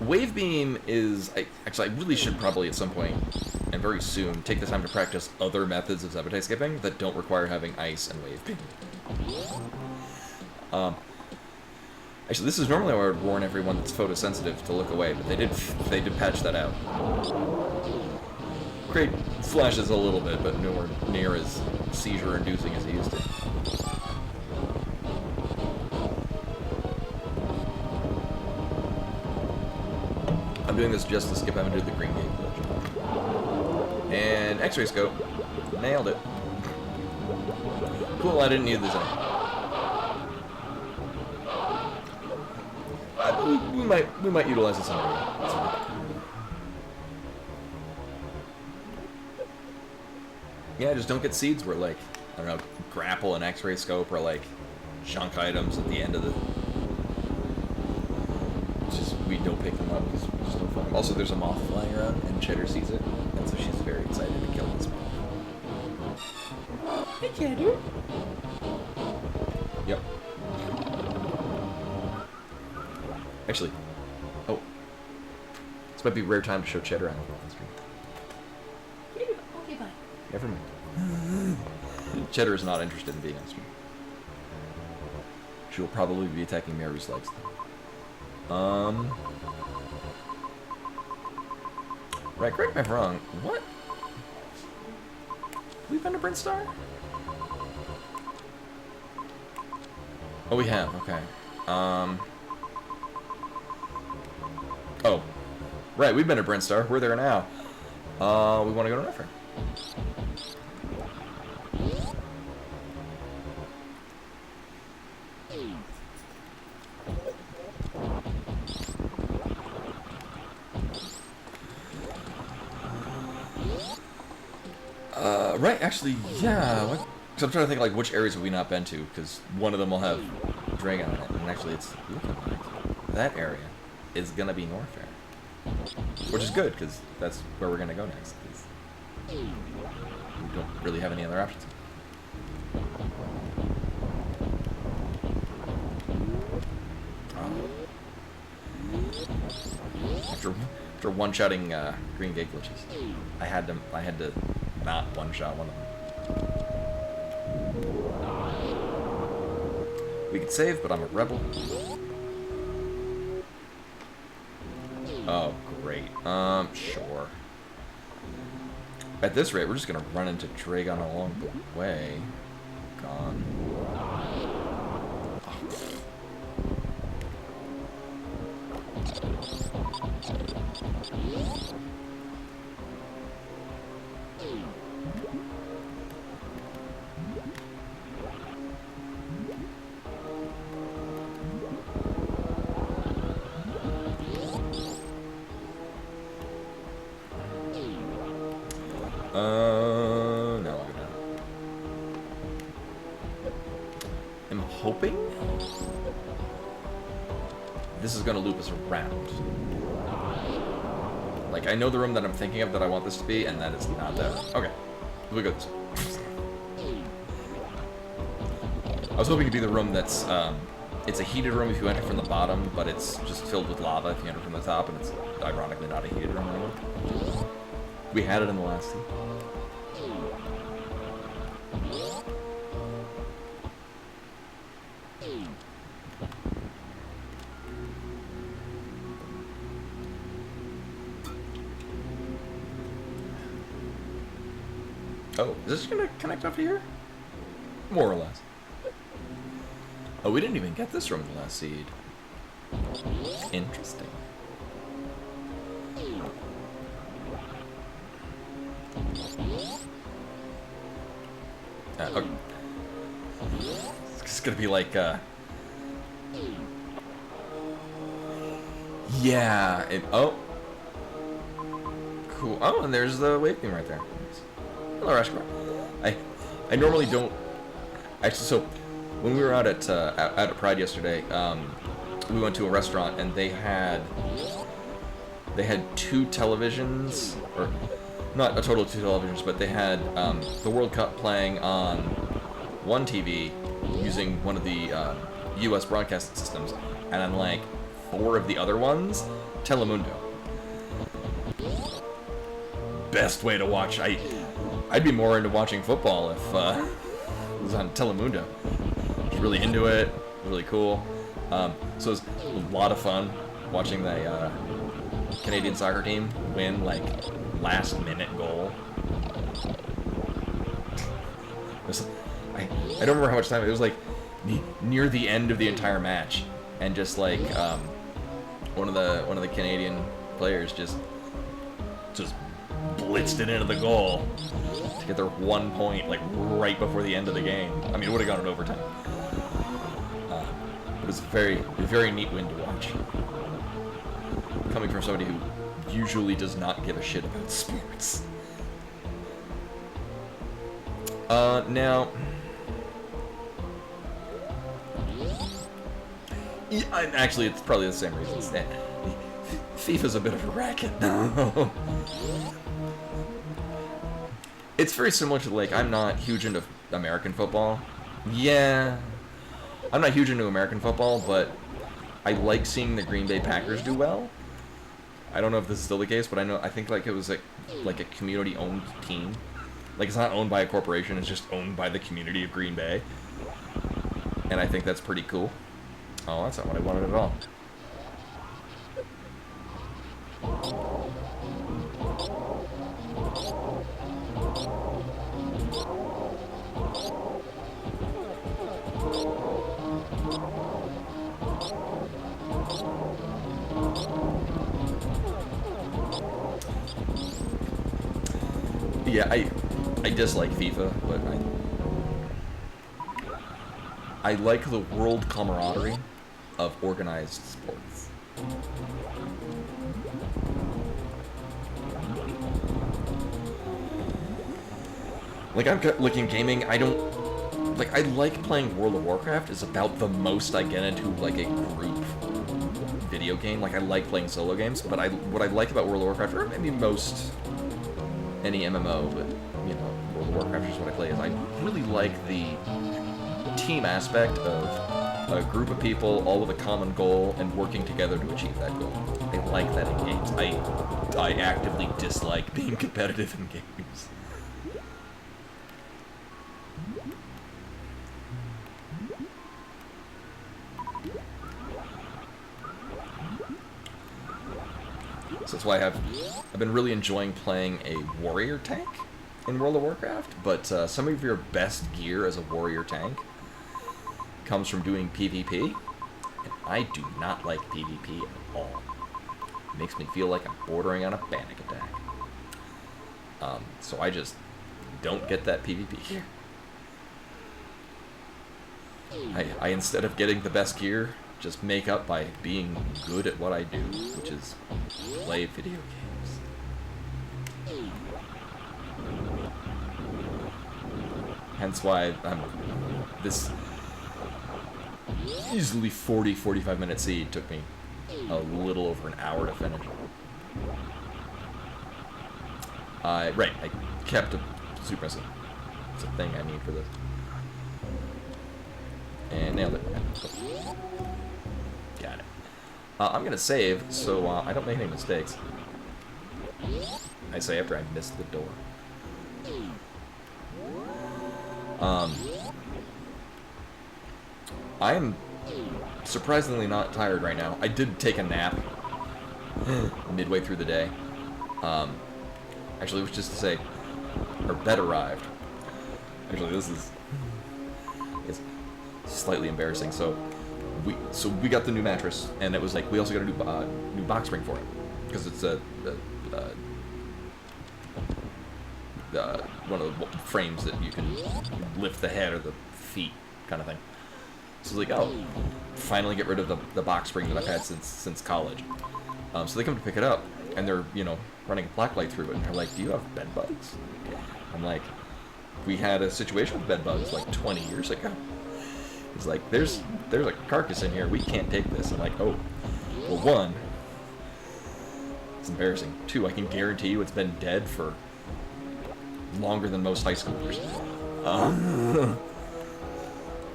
Wave Beam is... Actually, I really should probably at some point, and very soon, take the time to practice other methods of sabotage skipping that don't require having ice and Wave Beam. Actually, this is normally where I would warn everyone that's photosensitive to look away, but they did patch that out. Create flashes a little bit, but nowhere near as seizure-inducing as he used to. doing this just to skip having to do the green gate glitch. And X-ray scope. Nailed it. Cool, I didn't need this anymore. We might utilize this anyway. That's fine. Yeah, just don't get seeds where, like, I don't know, grapple and X-ray scope are like junk items at the end of the. It's just we don't pick them up because we just don't find them. Also, there's a moth flying around and Cheddar sees it, and so she's very excited to kill this moth. Hey, Cheddar. Yep. Actually, oh, this might be a rare time to show Cheddar on the stream. Okay, bye. Never mind. Cheddar is not interested in being on stream. She will probably be attacking Mary's legs. Right, correct me if I'm wrong. What? We've been to Brinstar? Oh, we have. Okay. Oh, right. We've been to Brinstar. We're there now. We want to go to Norfair. Right, actually, yeah. What? So I'm trying to think, like, which areas have we not been to, because one of them will have Dragon on it, and actually it's looking like that area is going to be Norfair. Which is good, because that's where we're going to go next, 'cause we don't really have any other options. After one-shotting green gate glitches, I had to not one-shot one of them. We could save, but I'm a rebel. Oh, great. Sure. At this rate, we're just gonna run into Dragon along the way. Gone. No, look at that. I'm hoping this is gonna loop us around. Like, I know the room that I'm thinking of that I want this to be, and that is not that. Okay, we go this way. I was hoping to be the room that's, it's a heated room if you enter from the bottom, but it's just filled with lava if you enter from the top, and it's ironically not a heated room anymore. We had it in the last team. Oh, is this gonna connect up here? More or less. Oh, we didn't even get this from the last seed. Interesting. Okay. It's gonna be like, yeah, oh. Cool. Oh, and there's the wave beam right there. Hello, Rashkar. I normally don't, actually, so, when we were out at Pride yesterday, we went to a restaurant, and they had two televisions, or not a total of two televisions, but they had the World Cup playing on one TV using one of the U.S. broadcast systems, and on like 4 of the other ones, Telemundo. Best way to watch. I'd be more into watching football if it was on Telemundo. I was really into it. Really cool. So it was a lot of fun watching the Canadian soccer team win, like, last-minute goal. I don't remember how much time. It was like near the end of the entire match, and just like one of the Canadian players just blitzed it into the goal to get their 1 point, like, right before the end of the game. I mean, it would have gone in overtime. It was a very neat win to watch. Coming from somebody who usually does not give a shit about sports. Now... Yeah, actually, it's probably the same reasons. FIFA's a bit of a racket. It's very similar to, like, I'm not huge into American football. Yeah, I'm not huge into American football, but I like seeing the Green Bay Packers do well. I don't know if this is still the case, but I think like it was like a community-owned team. Like, it's not owned by a corporation, it's just owned by the community of Green Bay. And I think that's pretty cool. Oh, that's not what I wanted at all. Yeah, I dislike FIFA, but I like the world camaraderie of organized sports. Like, like in gaming, I like playing World of Warcraft is about the most I get into, like, a group video game. Like, I like playing solo games, but what I like about World of Warcraft, or maybe most any MMO, but, you know, World of Warcraft is what I play, is I really like the team aspect of a group of people, all with a common goal, and working together to achieve that goal. I like that in games. I actively dislike being competitive in games. So that's why I've been really enjoying playing a warrior tank in World of Warcraft, but some of your best gear as a warrior tank comes from doing PvP, and I do not like PvP at all. It makes me feel like I'm bordering on a panic attack. So I just don't get that PvP gear. I instead of getting the best gear, just make up by being good at what I do, which is play video games. Hence why this easily 40-45 minute seed took me a little over an hour to finish. Right, I kept a super missile. It's a thing I need for this. And nailed it. Got it. I'm gonna save, so I don't make any mistakes. I say after I missed the door. I am surprisingly not tired right now. I did take a nap midway through the day. Actually, it was just to say, our bed arrived. Actually, this is slightly embarrassing. So we got the new mattress, and it was like we also got a new box spring for it because it's one of the frames that you can lift the head or the feet kind of thing. So it's like, oh, finally get rid of the box spring that I've had since college. So they come to pick it up, and they're, you know, running a black light through it, and they're like, do you have bed bugs? I'm like, we had a situation with bed bugs like 20 years ago. It's like, there's a carcass in here, we can't take this. I'm like, oh, well, one, it's embarrassing. Two, I can guarantee you it's been dead for longer than most high schoolers.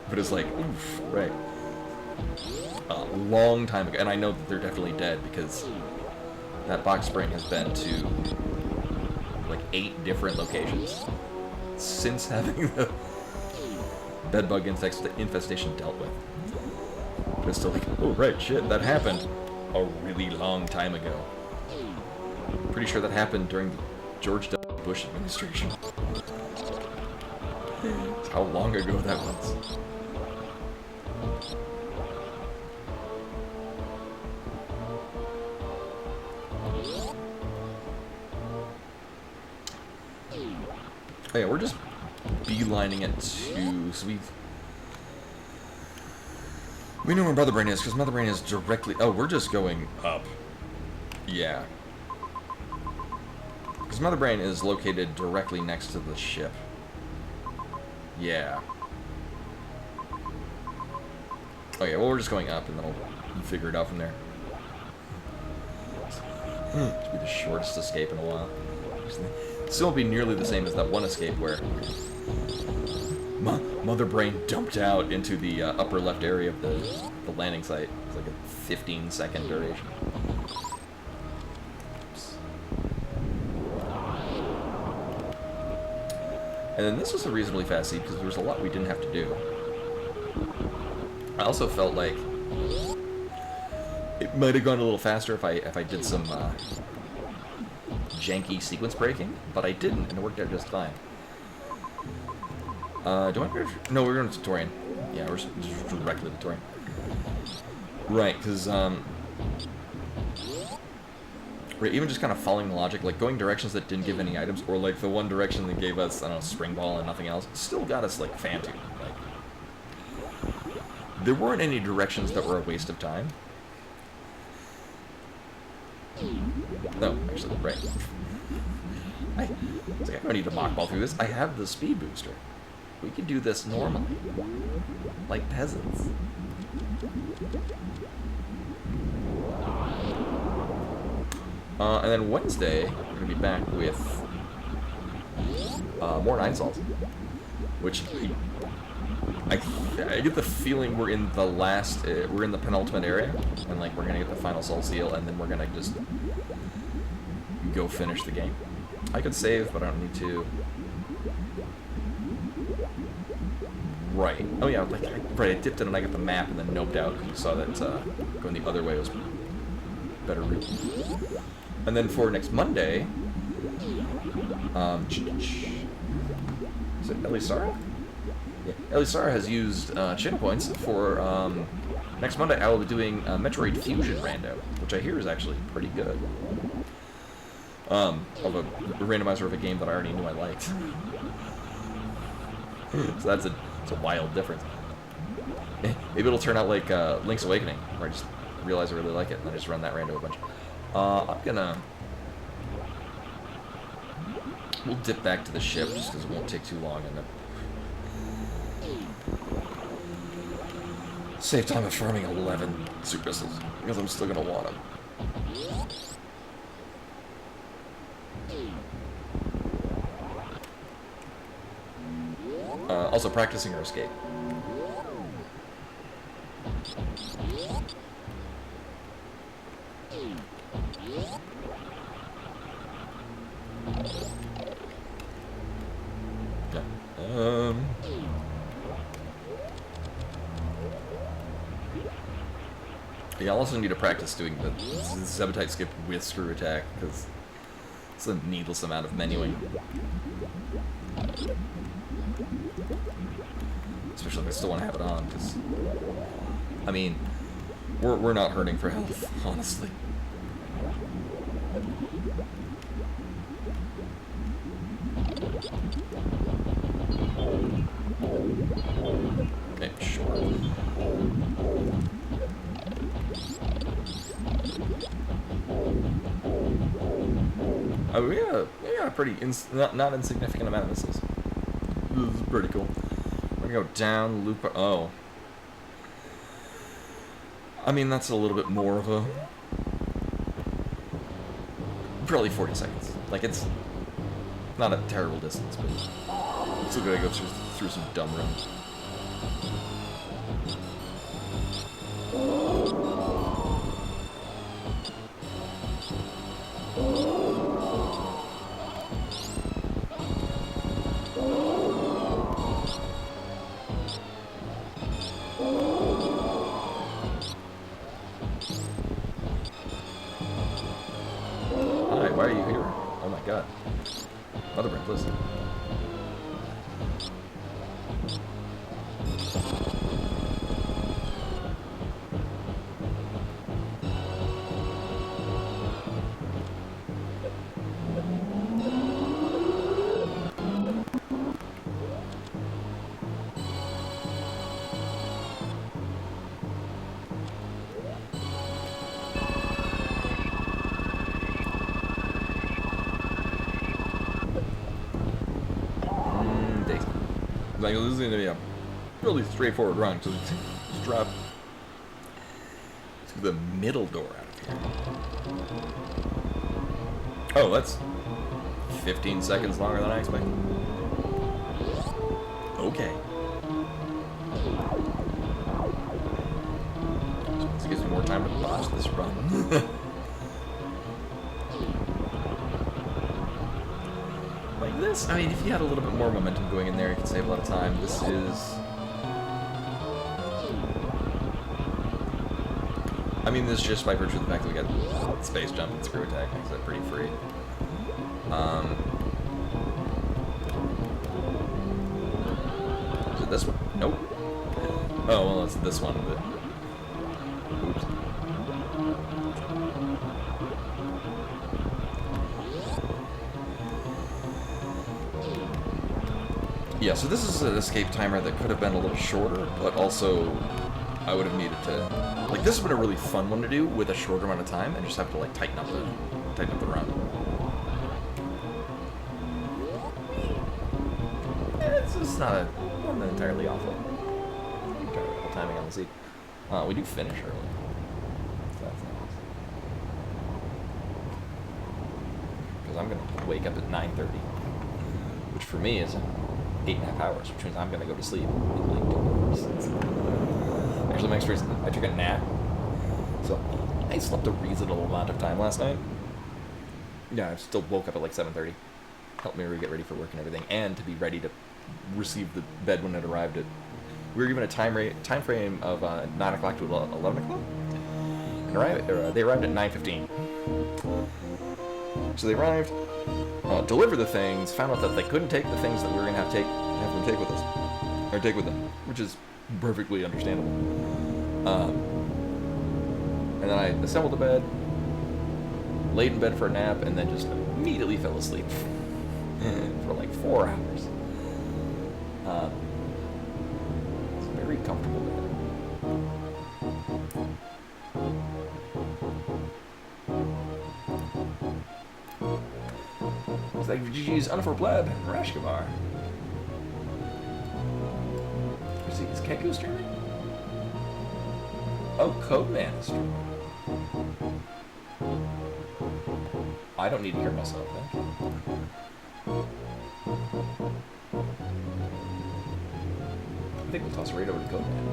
But it's like, oof, right. A long time ago, and I know that they're definitely dead because that box spring has been to like 8 different locations since having the bedbug infestation dealt with. But it's still like, oh right, shit, that happened a really long time ago. Pretty sure that happened during the George W. Bush administration. That's how long ago that was. Oh yeah, we're just beelining it to... So we know where Mother Brain is, because Mother Brain is directly... Oh, we're just going up. Yeah. Because Mother Brain is located directly next to the ship. Yeah. Okay, well, we're just going up, and then we'll figure it out from there. This will be the shortest escape in a while. Still won't be nearly the same as that one escape where Mother Brain dumped out into the upper left area of the landing site. It's like a 15-second duration. Oops. And then this was a reasonably fast seed because there was a lot we didn't have to do. I also felt like it might have gone a little faster if I did some janky sequence breaking, but I didn't, and it worked out just fine. Do I go? No, we're going to Tutorian. Yeah, we're just directly to Tutorian. Right, because right, even just kind of following the logic, like going directions that didn't give any items, or like the one direction that gave us, I don't know, Spring Ball and nothing else, still got us like Phantom. Like, there weren't any directions that were a waste of time. No, actually, right. I don't need to mockball through this. I have the speed booster. We can do this normally. Like peasants. And then Wednesday, we're going to be back with more 9 salts. Which, I get the feeling we're in the last, we're in the penultimate area, and like we're going to get the final soul seal, and then we're going to just go finish the game. I could save, but I don't need to. Right. Oh yeah, like, right, I dipped in and I got the map and then noped out because you saw that going the other way was better route. And then for next Monday, is it Elisara? Yeah, Elisara has used channel points for next Monday. I will be doing Metroid Fusion Rando, which I hear is actually pretty good. Of a randomizer of a game that I already knew I liked. So that's a wild difference. Maybe it'll turn out like Link's Awakening, where I just realize I really like it and I just run that rando a bunch. I'm gonna... We'll dip back to the ship just because it won't take too long and save time of farming 11 super missiles because I'm still gonna want them. Also practicing our escape. Yeah. Yeah, I'll also need to practice doing the Zebetite skip with screw attack because it's a needless amount of menuing. Especially if I still want to have it on, because, I mean, we're not hurting for health, honestly. Okay, sure. Oh, we got a pretty not insignificant amount of missiles. This is pretty cool. We're gonna go down, loop. Oh, I mean that's a little bit more of a probably 40 seconds. Like it's not a terrible distance, but it's still gonna go through some dumb runs. Why are you here? Oh my god. Mother Brain, listen. like, this is going to be a really straightforward run. So just drop to the middle door out of here. Oh, that's 15 seconds longer than I expected. Okay. This gives me more time to botch this run. Like this, I mean, if you had a little bit more momentum going in there, you could save a lot of time. This is... I mean, this is just by virtue of the fact that we got space jump and screw attack makes that pretty free. Is it this one? Nope. Oh, well, it's this one, but... Oops. Yeah, so this is an escape timer that could have been a little shorter, but also I would have needed to... Like, this would have been a really fun one to do with a shorter amount of time, and just have to, like, tighten up the run. It's not entirely awful. Timing on the seat. We do finish early. So that's nice. Because I'm going to wake up at 9:30, which for me is 8.5 hours, which means I'm going to go to sleep in like 2 hours. Actually, my experience, I took a nap, so I slept a reasonable amount of time last night. Yeah, I still woke up at like 7:30. Helped me get ready for work and everything, and to be ready to receive the bed when it arrived at... We were given a time frame of 9 o'clock to 11 o'clock. And they arrived at 9:15. So they arrived, delivered the things, found out that they couldn't take the things that we were gonna have them take with us, or take with them, which is perfectly understandable. And then I assembled the bed, laid in bed for a nap, and then just immediately fell asleep for like 4 hours. It's very comfortable bed. Thank you for GG's Unifor Pleb and Rashkamar. Is Keku streaming? Oh, Codeman is streaming. I don't need to hear myself, thank you. I think we'll toss right over to Codeman.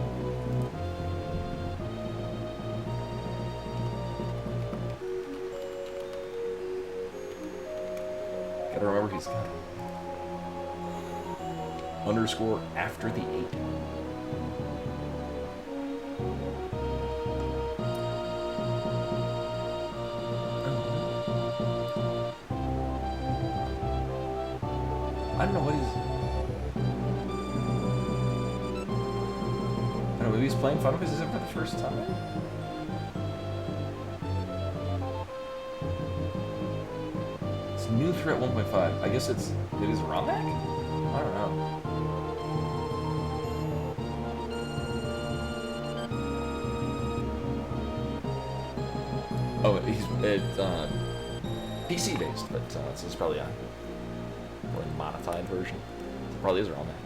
Gotta remember he's got underscore after the 8. I don't know what he's... I don't know, maybe he's playing Final Fantasy for the first time? It's new threat 1.5. I guess it's... Maybe it's Romac? I don't know. Oh, it's PC based, but this is probably a more modified version. Probably is around that.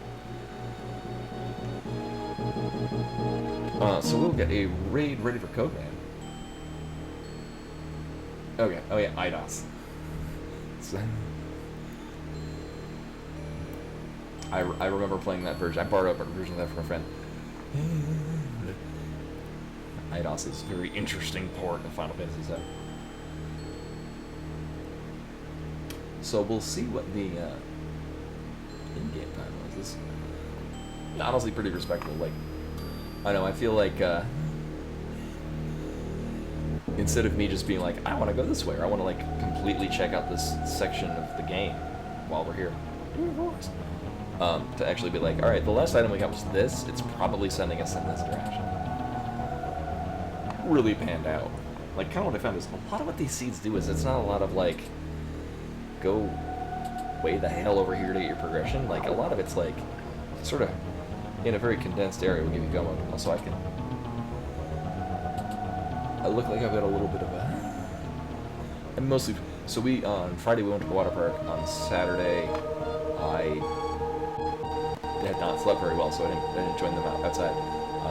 So we'll get a raid ready for Codeman. Okay. Oh yeah, IDOS. So, I remember playing that version. I borrowed a version of that from a friend. IDOS is a very interesting port of Final Fantasy VII. So we'll see what the in-game time was. This is honestly pretty respectable. Like, I know, I feel like instead of me just being like, I want to go this way, or I want to like completely check out this section of the game while we're here, to actually be like, all right, the last item we got was this. It's probably sending us in this direction. Really panned out. Like, kind of what I found is a lot of what these seeds do is it's not a lot of like, go way the hell over here to get your progression. Like, a lot of it's like sort of in a very condensed area will give you go mode. Also, I look like I've got a little bit of a... And mostly... So we, on Friday we went to the water park. On Saturday, I had slept very well, so I didn't join them outside.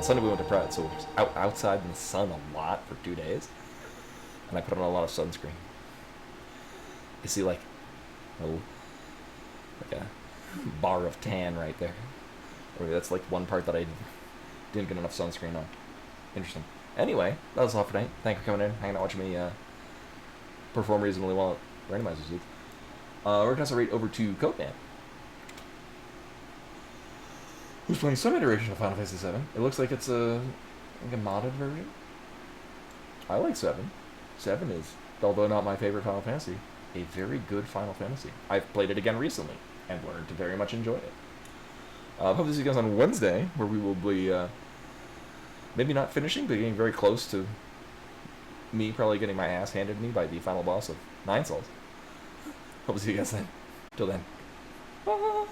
Sunday we went to Pratt, so we were outside in the sun a lot for 2 days, and I put on a lot of sunscreen. You see, like a bar of tan right there. Or that's like one part that I didn't get enough sunscreen on. Interesting. Anyway, that was all for tonight. Thank you for coming in, hanging out, watching me perform reasonably well at Randomizer Suits. We're going to toss a rate over to Codeman, who's playing some iteration of Final Fantasy VII. It looks like it's like a modded version. I like 7. 7 is, although not my favorite Final Fantasy, a very good Final Fantasy. I've played it again recently and learned to very much enjoy it. Hope to see you guys on Wednesday, where we will be maybe not finishing, but getting very close to me probably getting my ass handed to me by the final boss of 9 Souls. Hope to see you guys then. Till then. Bye!